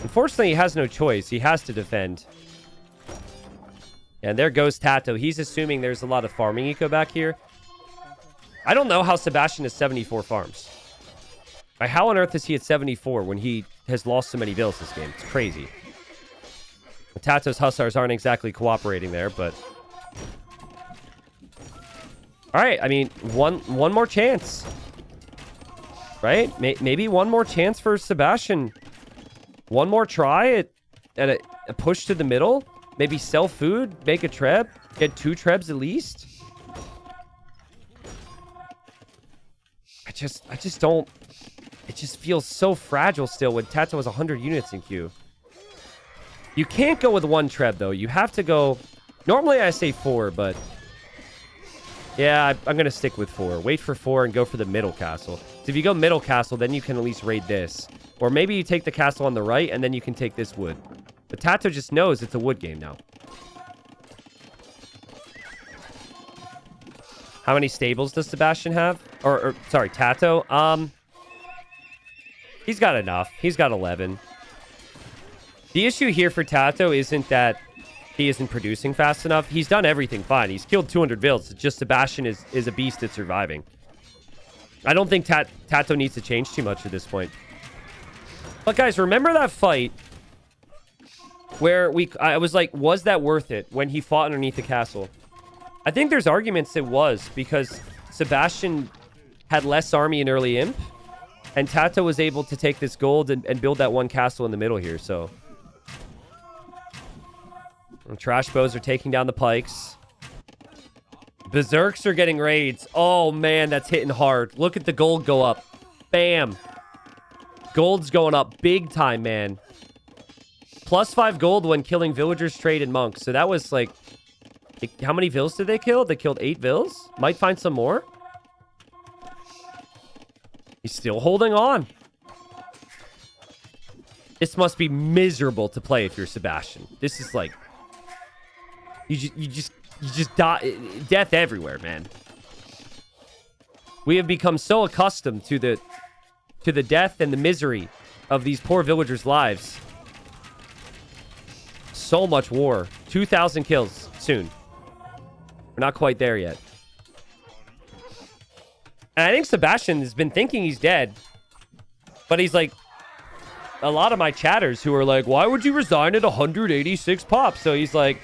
Unfortunately, he has no choice. He has to defend. And there goes TaToH. He's assuming there's a lot of farming eco back here. I don't know how Sebastian has 74 farms. Like, how on earth is he at 74 when he has lost so many villas this game? It's crazy. The TaToH's Hussars aren't exactly cooperating there, but... All right, I mean, one more chance. Right? Maybe one more chance for Sebastian. One more try at a push to the middle. Maybe sell food, make a treb, get 2 trebs at least. I just don't... It just feels so fragile still when TaToH has 100 units in queue. You can't go with 1 treb, though. You have to go... Normally, I say 4, but... Yeah, I'm going to stick with 4. Wait for 4 and go for the middle castle. So if you go middle castle, then you can at least raid this. Or maybe you take the castle on the right, and then you can take this wood. But TaToH just knows it's a wood game now. How many stables does Sebastian have? Or sorry, TaToH? He's got enough. He's got 11. The issue here for TaToH isn't that he isn't producing fast enough. He's done everything fine. He's killed 200 vills. It's just Sebastian is a beast at surviving. I don't think TaToH needs to change too much at this point. But guys, remember that fight where I was like, was that worth it when he fought underneath the castle? I think there's arguments it was because Sebastian had less army in early Imp, and TaToH was able to take this gold and build that one castle in the middle here, so... And trash bows are taking down the pikes. Berserks are getting raids. Oh, man, that's hitting hard. Look at the gold go up. Bam. Gold's going up big time, man. +5 gold when killing villagers, trade, and monks. So that was like... How many vills did they kill? They killed 8 vills? Might find some more. He's still holding on. This must be miserable to play if you're Sebastian. This is like... You just die. Death everywhere, man. We have become so accustomed to the death and the misery of these poor villagers' lives. So much war. 2,000 kills soon. We're not quite there yet. And I think Sebastian has been thinking he's dead. But he's like... A lot of my chatters who are like, why would you resign at 186 pop? So he's like...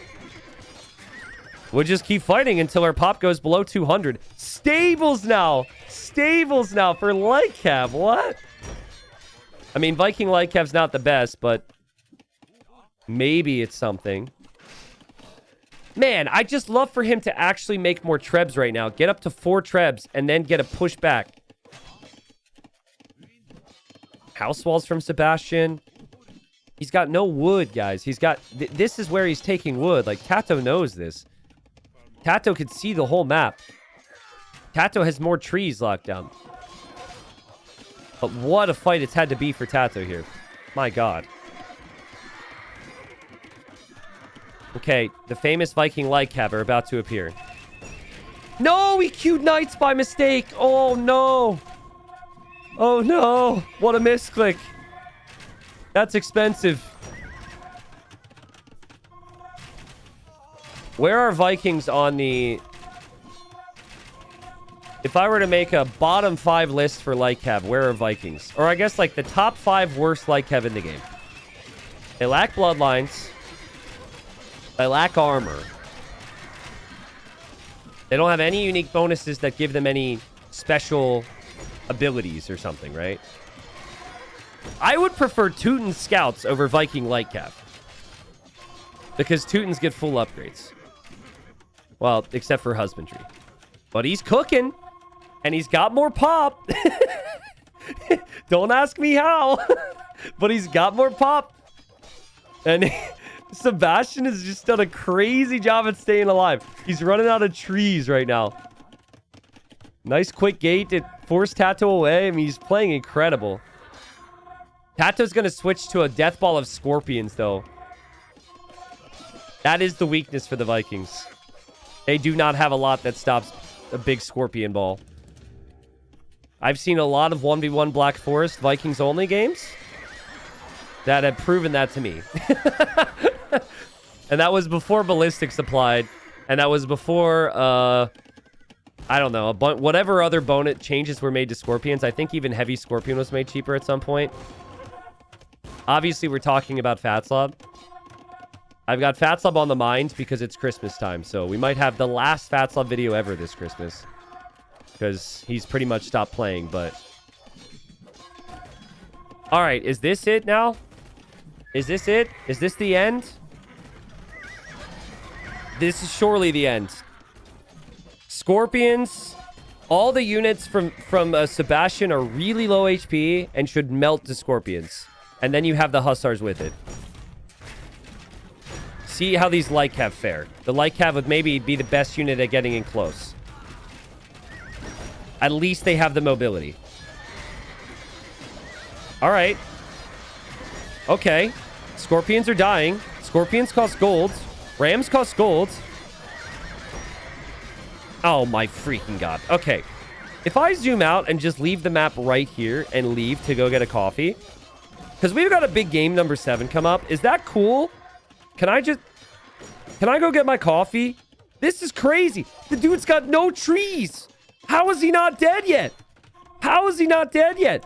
We'll just keep fighting until our pop goes below 200. Stables now! Stables now for light cav. What? I mean, Viking light cav's not the best, but... Maybe it's something. Man, I just love for him to actually make more trebs right now. Get up to 4 trebs and then get a pushback. House walls from Sebastian. He's got no wood, guys. He's got... this is where he's taking wood. Like, TaToH knows this. TaToH could see the whole map. TaToH has more trees locked down. But what a fight it's had to be for TaToH here. My God. Okay, the famous Viking light cav are about to appear. No, he queued knights by mistake. Oh, no. Oh, no. What a misclick. That's expensive. Where are Vikings on the... If I were to make a bottom 5 list for light cav, where are Vikings? Or I guess like the top 5 worst light cav in the game. They lack bloodlines. They lack armor. They don't have any unique bonuses that give them any special abilities or something, right? I would prefer Teuton Scouts over Viking Light Cav. Because Teutons get full upgrades. Well, except for Husbandry. But he's cooking. And he's got more pop. Don't ask me how. But he's got more pop. And Sebastian has just done a crazy job at staying alive. He's running out of trees right now. Nice quick gate to force TaToH away. I mean, he's playing incredible. TaToH's going to switch to a death ball of scorpions, though. That is the weakness for the Vikings. They do not have a lot that stops a big scorpion ball. I've seen a lot of 1v1 Black Forest Vikings only games that have proven that to me. And that was before ballistics applied. And that was before, I don't know, whatever other bonus changes were made to scorpions. I think even heavy scorpion was made cheaper at some point. Obviously, we're talking about Fatslab. I've got Fatslab on the mind because it's Christmas time. So we might have the last Fatslab video ever this Christmas. Because he's pretty much stopped playing, but... Alright, is this it now? Is this it? Is this the end? This is surely the end. Scorpions, all the units from Sebastian are really low HP and should melt to Scorpions. And then you have the Hussars with it. See how these Light Cav fare. The Light Cav would maybe be the best unit at getting in close. At least they have the mobility. Alright. Okay. Scorpions are dying. Scorpions cost gold. Rams cost gold. Oh my freaking god. Okay. If I zoom out and just leave the map right here and leave to go get a coffee. Because we've got a big game number 7 come up. Is that cool? Can I go get my coffee? This is crazy. The dude's got no trees. How is he not dead yet? How is he not dead yet?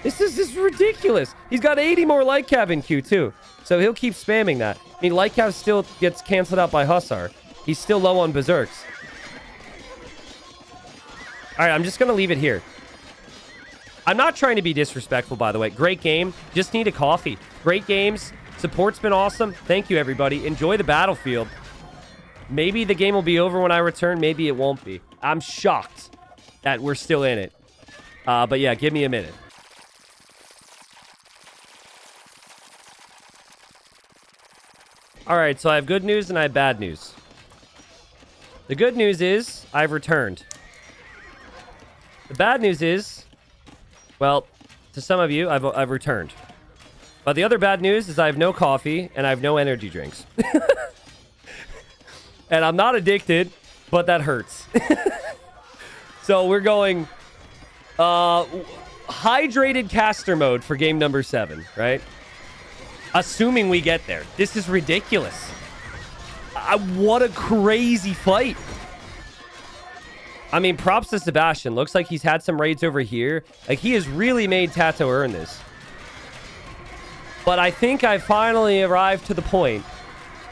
This is ridiculous. He's got 80 more Light Cav in queue, too. So he'll keep spamming that. I mean, Light Cav still gets canceled out by Hussar. He's still low on Berserks. All right, I'm just going to leave it here. I'm not trying to be disrespectful, by the way. Great game. Just need a coffee. Great games. Support's been awesome. Thank you, everybody. Enjoy the battlefield. Maybe the game will be over when I return. Maybe it won't be. I'm shocked that we're still in it. But yeah, give me a minute. All right, so I have good news and I have bad news. The good news is I've returned. The bad news is, well, to some of you, I've returned. But the other bad news is I have no coffee and I have no energy drinks. And I'm not addicted, but that hurts. So we're going hydrated caster mode for game number 7, right? Assuming we get there. This is ridiculous. What a crazy fight. I mean, props to Sebastian. Looks like he's had some raids over here. Like, he has really made TaToH earn this. But I think I finally arrived to the point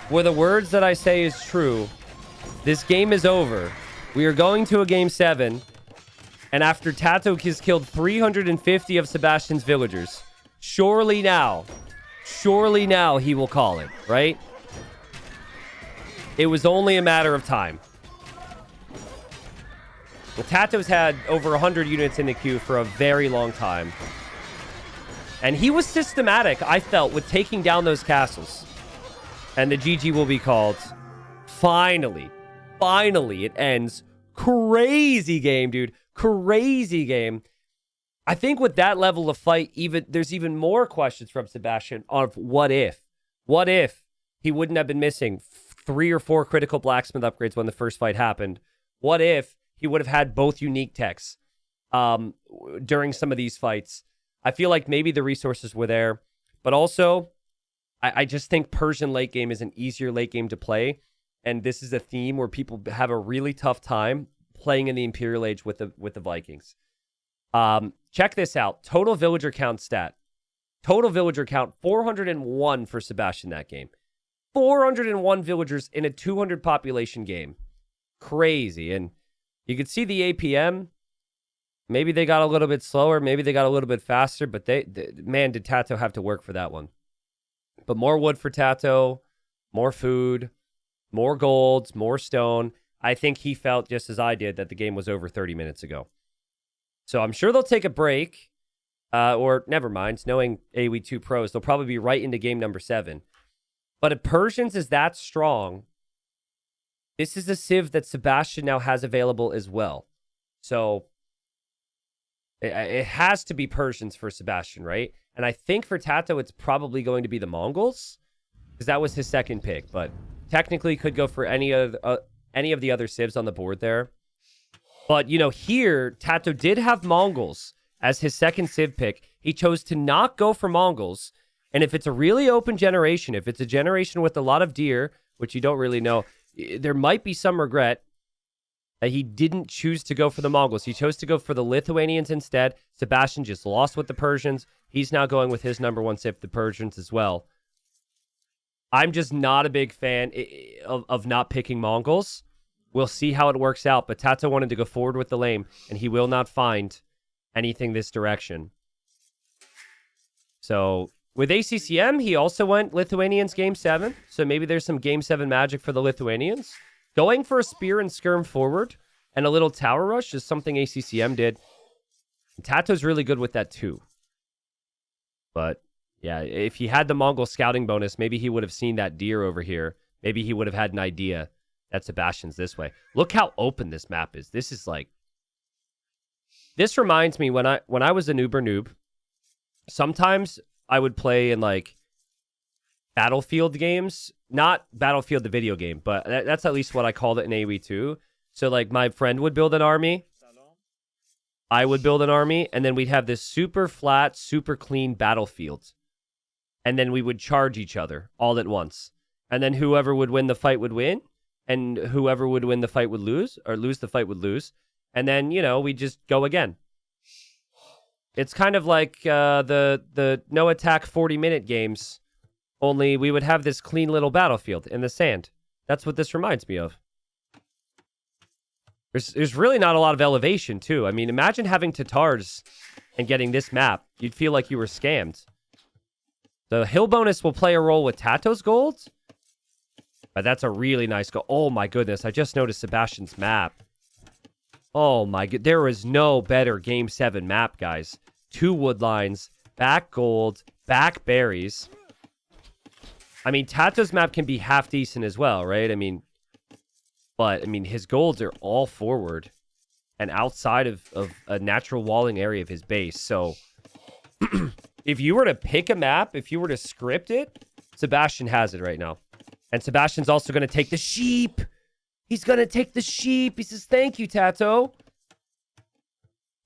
where the words that I say is true. This game is over. We are going to a game 7. And after TaToH has killed 350 of Sebastian's villagers, surely now he will call it, right? It was only a matter of time. Well, TaToH's had over 100 units in the queue for a very long time. And he was systematic, I felt, with taking down those castles. And the GG will be called. Finally it ends. Crazy game, dude. Crazy game. I think with that level of fight, there's even more questions from Sebastian of what if. What if he wouldn't have been missing 3 or 4 critical blacksmith upgrades when the first fight happened? What if he would have had both unique techs during some of these fights? I feel like maybe the resources were there, but also I just think Persian late game is an easier late game to play. And this is a theme where people have a really tough time playing in the Imperial Age with the Vikings. Check this out. Total villager count stat. Total villager count, 401 for Sebastian that game. 401 villagers in a 200 population game. crazy. And you could see the APM. Maybe they got a little bit slower. Maybe they got a little bit faster. But man, did TaToH have to work for that one. But more wood for TaToH, more food, more gold, more stone. I think he felt just as I did that the game was over 30 minutes ago. So I'm sure they'll take a break. Or never mind, knowing AoE2 pros, they'll probably be right into game number 7. But if Persians is that strong, this is a civ that Sebastian now has available as well. So it has to be Persians for Sebastian, right? And I think for TaToH, it's probably going to be the Mongols, because that was his second pick. But technically could go for any of the other civs on the board there. But, you know, here, TaToH did have Mongols as his second civ pick. He chose to not go for Mongols. And if it's a really open generation, if it's a generation with a lot of deer, which you don't really know, there might be some regret that he didn't choose to go for the Mongols. He chose to go for the Lithuanians instead. Sebastian just lost with the Persians. He's now going with his number one civ, the Persians as well. I'm just not a big fan of not picking Mongols. We'll see how it works out, but TaToH wanted to go forward with the lame, and he will not find anything this direction. So with ACCM, he also went Lithuanians game 7, so maybe there's some game 7 magic for the Lithuanians. Going for a spear and skirm forward and a little tower rush is something ACCM did. And TaToH's really good with that too. But yeah, if he had the Mongol scouting bonus, maybe he would have seen that deer over here. Maybe he would have had an idea that Sebastian's this way. Look how open this map is. This is like... This reminds me when I was a noob, sometimes I would play in like Battlefield games. Not Battlefield the video game, but that's at least what I called it in AoE2. So like my friend would build an army. I would build an army, and then we'd have this super flat, super clean battlefield. And then we would charge each other all at once. And then whoever would win the fight would win. And whoever would win the fight would lose, or lose the fight would lose. And then, you know, we just go again. It's kind of like the no attack 40-minute games, only we would have this clean little battlefield in the sand. That's what this reminds me of. There's really not a lot of elevation, too. I mean, imagine having Tatars and getting this map. You'd feel like you were scammed. The hill bonus will play a role with TaToH's gold. But that's a really nice goal. Oh, my goodness. I just noticed Sebastian's map. Oh, my god. There is no better Game 7 map, guys. 2 wood lines, back gold, back berries. I mean, TaToH's map can be half decent as well, right? I mean, his golds are all forward and outside of a natural walling area of his base. So if you were to pick a map, if you were to script it, Sebastian has it right now. And Sebastian's also going to take the sheep. He's going to take the sheep. He says, thank you, TaToH.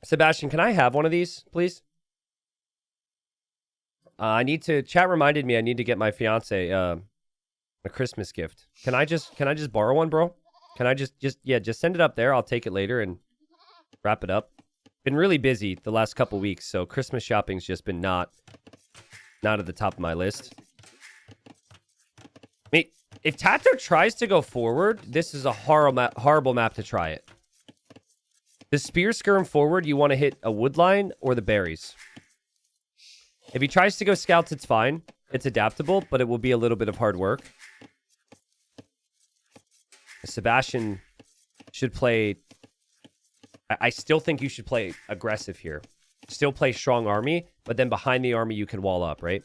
Sebastian, can I have one of these, please? Chat reminded me I need to get my fiance a Christmas gift. Can I just borrow one, bro? Can I just send it up there. I'll take it later and wrap it up. Been really busy the last couple weeks, so Christmas shopping's just been not at the top of my list. I mean, if TaToH tries to go forward, this is a horrible map to try it. The spear skirm forward, you want to hit a wood line or the berries. If he tries to go scouts, it's fine. It's adaptable, but it will be a little bit of hard work. Sebastian should play... I still think you should play aggressive here. Still play strong army, but then behind the army you can wall up, right?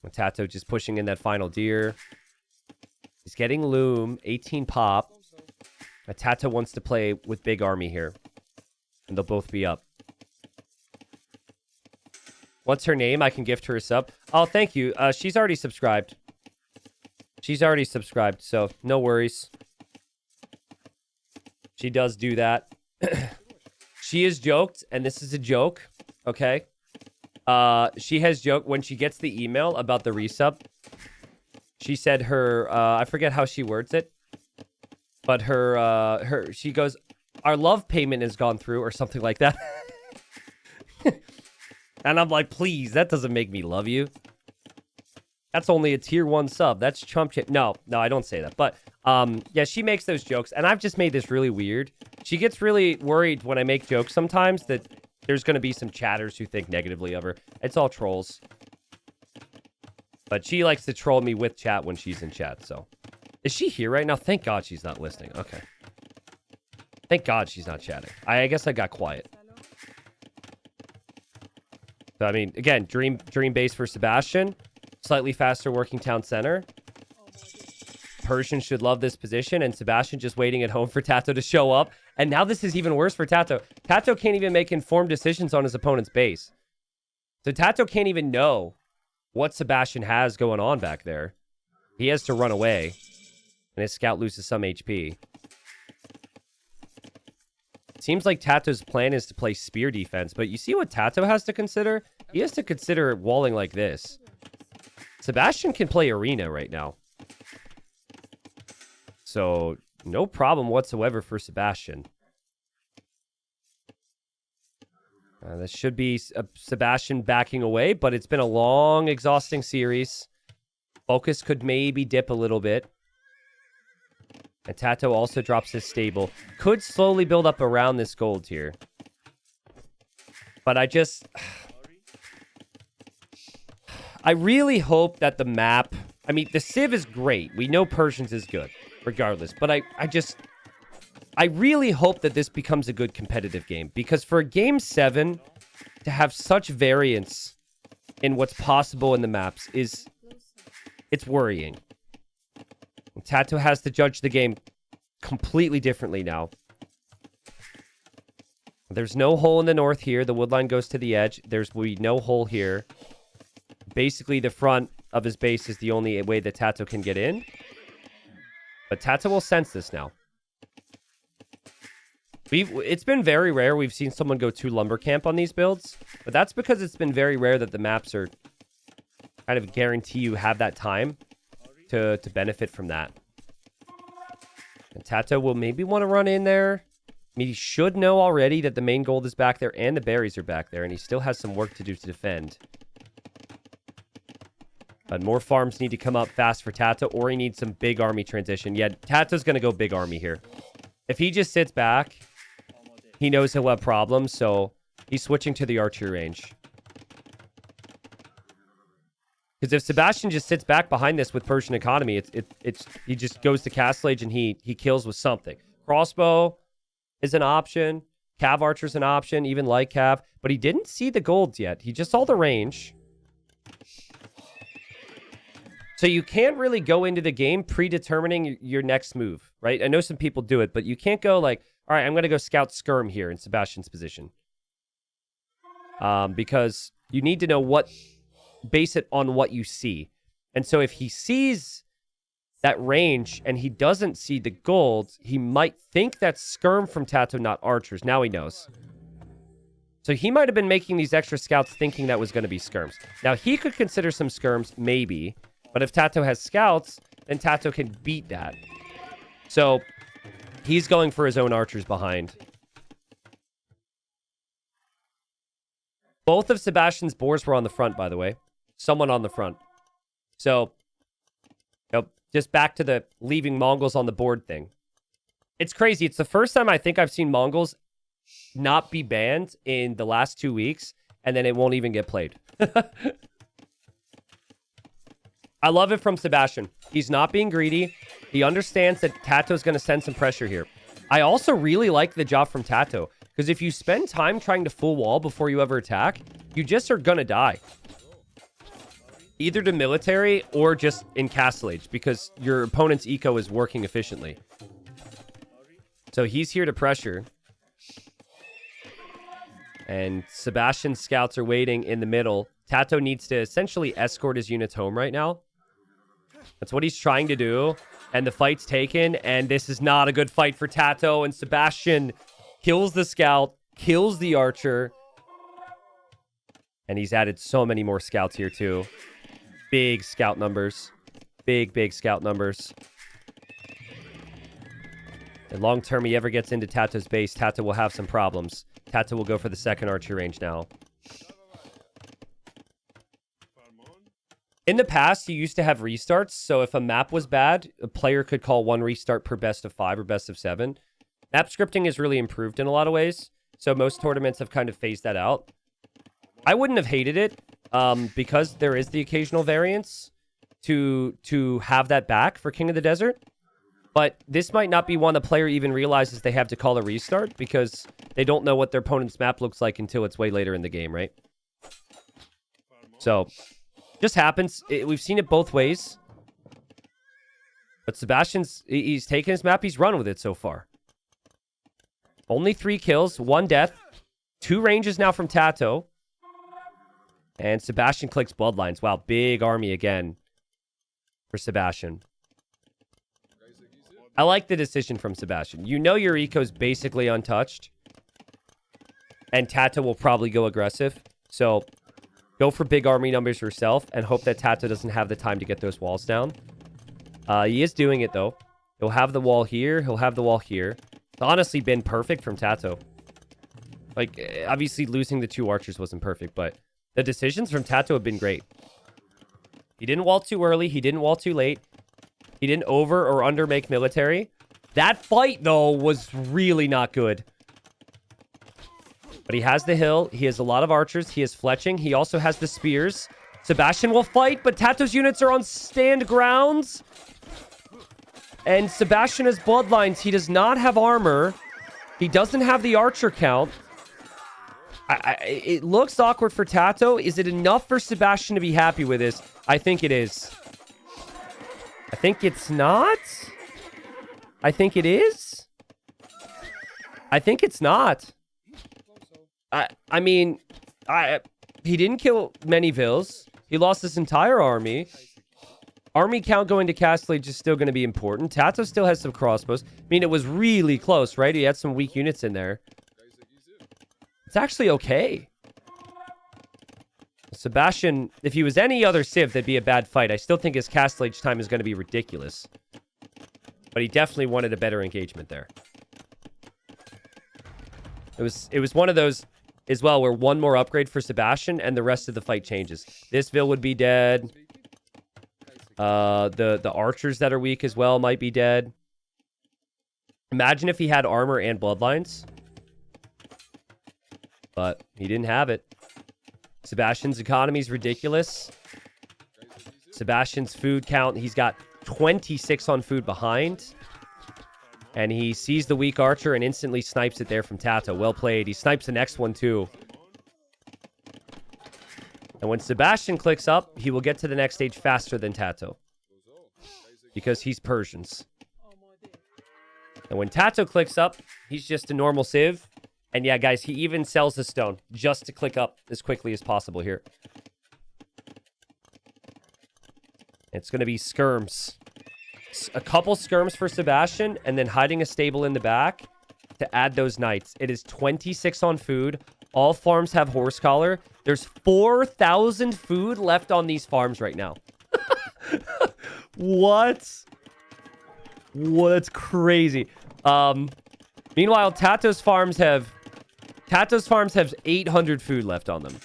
TaToH just pushing in that final deer. He's getting loom, 18 pop. TaToH wants to play with big army here. And they'll both be up. What's her name? I can gift her a sub. Oh, thank you. She's already subscribed. So no worries. She does do that. She has joked, and this is a joke, okay? She has joked when she gets the email about the resub. She said her, I forget how she words it, but she goes, our love payment has gone through or something like that. And I'm like, please, that doesn't make me love you. That's only a tier 1 sub. That's chump shit. No, I don't say that. But yeah, she makes those jokes. And I've just made this really weird. She gets really worried when I make jokes sometimes that there's going to be some chatters who think negatively of her. It's all trolls. But she likes to troll me with chat when she's in chat, so. Is she here right now? Thank God she's not listening. Okay. Thank God she's not chatting. I guess I got quiet. So, I mean, again, dream base for Sebastian. Slightly faster working town center. Persians should love this position, and Sebastian just waiting at home for TaToH to show up. And now this is even worse for TaToH. TaToH can't even make informed decisions on his opponent's base. So TaToH can't even know what Sebastian has going on back there. He has to run away, and his scout loses some HP. Seems like TaToH's plan is to play spear defense, but you see what TaToH has to consider? He has to consider walling like this. Sebastian can play arena right now. So, no problem whatsoever for Sebastian. This should be Sebastian backing away, but it's been a long, exhausting series. Focus could maybe dip a little bit. And TaToH also drops his stable. Could slowly build up around this gold here. But I really hope that the map... I mean, the Civ is great. We know Persians is good, regardless. But I really hope that this becomes a good competitive game. Because for Game 7, to have such variance in what's possible in the maps it's worrying. TaToH has to judge the game completely differently now. There's no hole in the north here. The wood line goes to the edge. There's no hole here. Basically, the front of his base is the only way that TaToH can get in. But TaToH will sense this now. It's been very rare we've seen someone go 2 lumber camp on these builds. But that's because it's been very rare that the maps are kind of guarantee you have that time to benefit from that. And TaToH will maybe want to run in there. I mean, he should know already that the main gold is back there and the berries are back there. And he still has some work to do to defend. But more farms need to come up fast for TaToH, or he needs some big army transition. Yeah, TaToH's going to go big army here. If he just sits back, he knows he'll have problems, so he's switching to the archery range. Because if Sebastian just sits back behind this with Persian economy, he just goes to Castle Age and he kills with something. Crossbow is an option. Cav Archer's an option, even light Cav. But he didn't see the golds yet. He just saw the range. So you can't really go into the game predetermining your next move, right? I know some people do it, but you can't go like, all right, I'm going to go scout skirm here in Sebastian's position. Because you need to know base it on what you see. And so if he sees that range and he doesn't see the gold, he might think that's skirm from TaToH, not archers. Now he knows. So he might have been making these extra scouts thinking that was going to be skirms. Now he could consider some skirms, maybe. But if TaToH has scouts, then TaToH can beat that. So he's going for his own archers behind. Both of Sebastian's boars were on the front, by the way. Someone on the front. So, just back to the leaving Mongols on the board thing. It's crazy. It's the first time I think I've seen Mongols not be banned in the last 2 weeks, and then it won't even get played. I love it from Sebastian. He's not being greedy. He understands that TaToH's going to send some pressure here. I also really like the job from TaToH, because if you spend time trying to full wall before you ever attack, you just are going to die. Either to military or just in Castle Age, because your opponent's eco is working efficiently. So he's here to pressure. And Sebastian's scouts are waiting in the middle. TaToH needs to essentially escort his units home right now. That's what he's trying to do. And the fight's taken. And this is not a good fight for TaToH. And Sebastian kills the scout, kills the archer. And he's added so many more scouts here too. Big scout numbers. Big scout numbers. And long term, he ever gets into TaToH's base, TaToH will have some problems. TaToH will go for the second archer range now. In the past, you used to have restarts. So if a map was bad, a player could call one restart per best of 5 or best of 7. Map scripting has really improved in a lot of ways. So most tournaments have kind of phased that out. I wouldn't have hated it because there is the occasional variance to have that back for King of the Desert. But this might not be one the player even realizes they have to call a restart because they don't know what their opponent's map looks like until it's way later in the game, right? So, just happens. We've seen it both ways. But Sebastian's, he's taken his map. He's run with it so far. Only 3 kills, 1 death. 2 ranges now from TaToH. And Sebastian clicks Bloodlines. Wow, big army again for Sebastian. I like the decision from Sebastian. You know your eco's basically untouched. And TaToH will probably go aggressive. So, go for big army numbers yourself and hope that TaToH doesn't have the time to get those walls down. He is doing it, though. He'll have the wall here. He'll have the wall here. It's honestly been perfect from TaToH. Like, obviously, losing the 2 archers wasn't perfect, but the decisions from TaToH have been great. He didn't wall too early. He didn't wall too late. He didn't over or under make military. That fight, though, was really not good. But he has the hill. He has a lot of archers. He has fletching. He also has the spears. Sebastian will fight, but TaToH's units are on stand grounds. And Sebastian has bloodlines. He does not have armor. He doesn't have the archer count. It looks awkward for TaToH. Is it enough for Sebastian to be happy with this? I think it is. I think it's not. I think it is. I think it's not. I mean, he didn't kill many vills. He lost his entire army. Army count going to Castle Age is still going to be important. TaToH still has some crossbows. I mean, it was really close, right? He had some weak units in there. It's actually okay. Sebastian, if he was any other Civ, that'd be a bad fight. I still think his Castle Age time is going to be ridiculous. But he definitely wanted a better engagement there. It was one of those as well where one more upgrade for Sebastian and the rest of the fight changes. This Vil would be dead. The archers that are weak as well might be dead. Imagine if he had armor and bloodlines. But he didn't have it. Sebastian's economy is ridiculous. Sebastian's food count, he's got 26 on food behind. And he sees the weak archer and instantly snipes it there from TaToH. Well played. He snipes the next one too. And when Sebastian clicks up, he will get to the next stage faster than TaToH. Because he's Persians. And when TaToH clicks up, he's just a normal Civ. And yeah, guys, he even sells the stone just to click up as quickly as possible here. It's going to be skirms. A couple skirms for Sebastian, and then hiding a stable in the back to add those knights. It is 26 on food. All farms have horse collar. There's 4,000 food left on these farms right now. What? What? That's crazy. Meanwhile, TaToH's farms have 800 food left on them.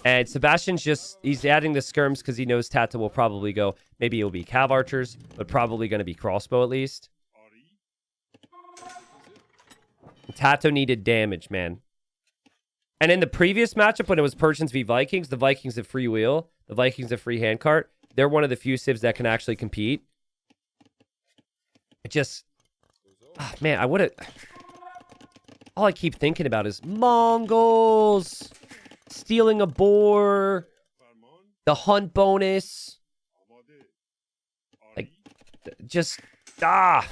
And Sebastian's he's adding the skirms because he knows TaToH will probably go. Maybe it'll be cav archers, but probably going to be crossbow at least. TaToH needed damage, man. And in the previous matchup, when it was Persians v Vikings, the Vikings have free wheel. The Vikings have free handcart. They're one of the few civs that can actually compete. It just... Oh, man, I would have... All I keep thinking about is Mongols... Stealing a boar, the hunt bonus, like, just, I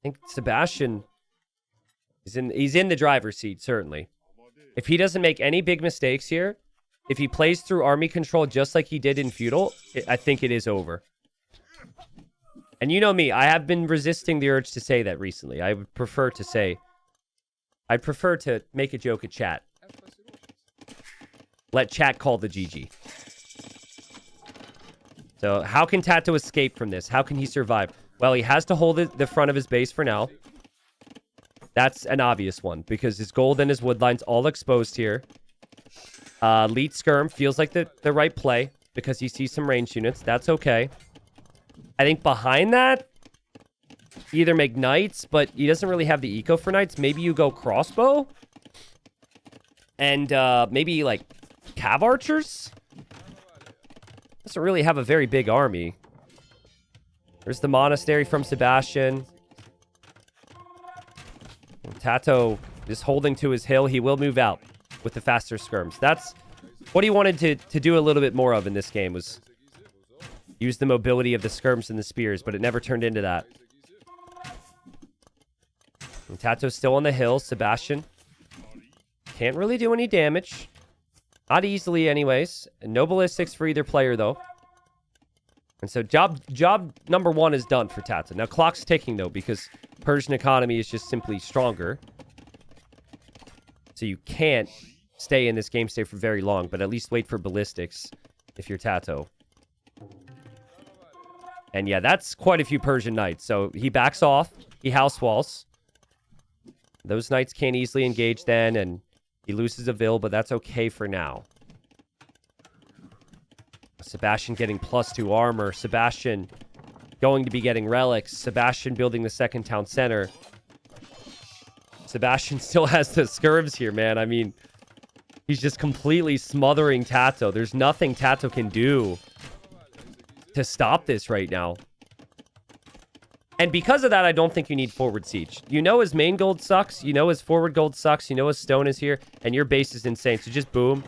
think Sebastian he's in the driver's seat, certainly. If he doesn't make any big mistakes here, if he plays through army control just like he did in Feudal, I think it is over. And you know me, I have been resisting the urge to say that recently. I would prefer to say... I'd prefer to make a joke at chat. Let chat call the GG. So how can TaToH escape from this? How can he survive? Well, he has to hold the front of his base for now. That's an obvious one because his gold and his wood line's all exposed here. Lead skirm feels like the right play because he sees some ranged units. That's okay. I think behind that, either make knights, but he doesn't really have the eco for knights. Maybe you go crossbow and maybe like cav archers. Doesn't really have a very big army. There's the monastery from Sebastian. TaToH is holding to his hill. He will move out with the faster skirms. That's what he wanted to do a little bit more of in this game, was use the mobility of the skirms and the spears, but it never turned into that. And TaToH's still on the hill. Sebastian can't really do any damage. Not easily anyways. No ballistics for either player, though. And so job number 1 is done for TaToH. Now, clock's ticking, though, because Persian economy is just simply stronger. So you can't stay in this game state for very long, but at least wait for ballistics if you're TaToH. And yeah, that's quite a few Persian knights. So he backs off. He house walls. Those knights can't easily engage then, and he loses a vill, but that's okay for now. Sebastian getting +2 armor. Sebastian going to be getting relics. Sebastian building the second town center. Sebastian still has the skirms here, man. I mean, he's just completely smothering TaToH. There's nothing TaToH can do to stop this right now. And because of that, I don't think you need forward siege. You know his main gold sucks. You know his forward gold sucks. You know his stone is here. And your base is insane. So just boom.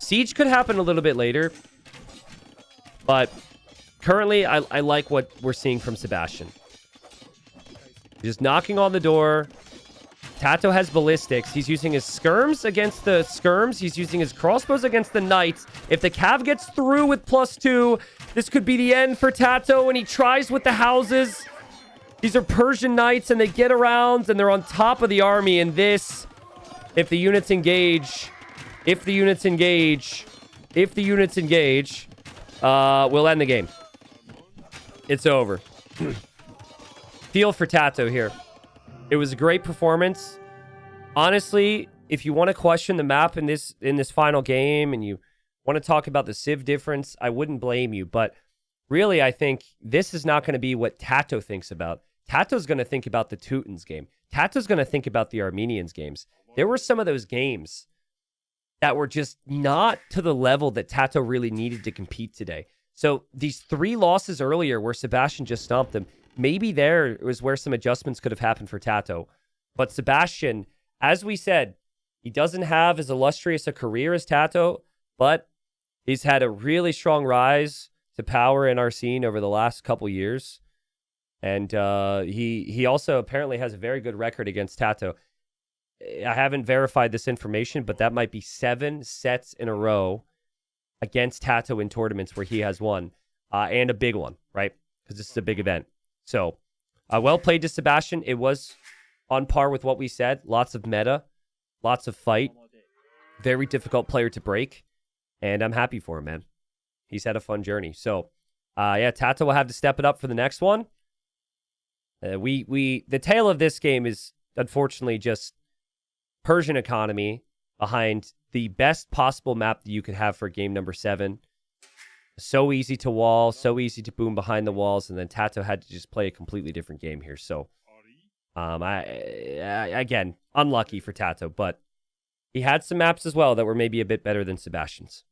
Siege could happen a little bit later. But currently, I like what we're seeing from Sebastian. Just knocking on the door. TaToH has ballistics. He's using his skirms against the skirms. He's using his crossbows against the knights. If the cav gets through with +2, this could be the end for TaToH, and he tries with the houses. These are Persian knights, and they get around, and they're on top of the army, and this, if the units engage, will end the game. It's over. Feel for TaToH here. It was a great performance. Honestly, if you want to question the map in this final game and you want to talk about the civ difference, I wouldn't blame you. But really, I think this is not going to be what TaToH thinks about. TaToH's going to think about the Teutons game. TaToH's going to think about the Armenians games. There were some of those games that were just not to the level that TaToH really needed to compete today. So these 3 losses earlier where Sebastian just stomped them, maybe there was where some adjustments could have happened for TaToH. But Sebastian, as we said, he doesn't have as illustrious a career as TaToH, but he's had a really strong rise to power in our scene over the last couple years. And he also apparently has a very good record against TaToH. I haven't verified this information, but that might be 7 sets in a row against TaToH in tournaments where he has won. And a big one, right? Because this is a big event. So, well played to Sebastian. It was on par with what we said. Lots of meta, lots of fight. Very difficult player to break. And I'm happy for him, man. He's had a fun journey. So, yeah, TaToH will have to step it up for the next one. The tale of this game is, unfortunately, just Persian economy behind the best possible map that you could have for game number 7. So easy to wall, so easy to boom behind the walls, and then TaToH had to just play a completely different game here. So, again, unlucky for TaToH, but he had some maps as well that were maybe a bit better than Sebastian's.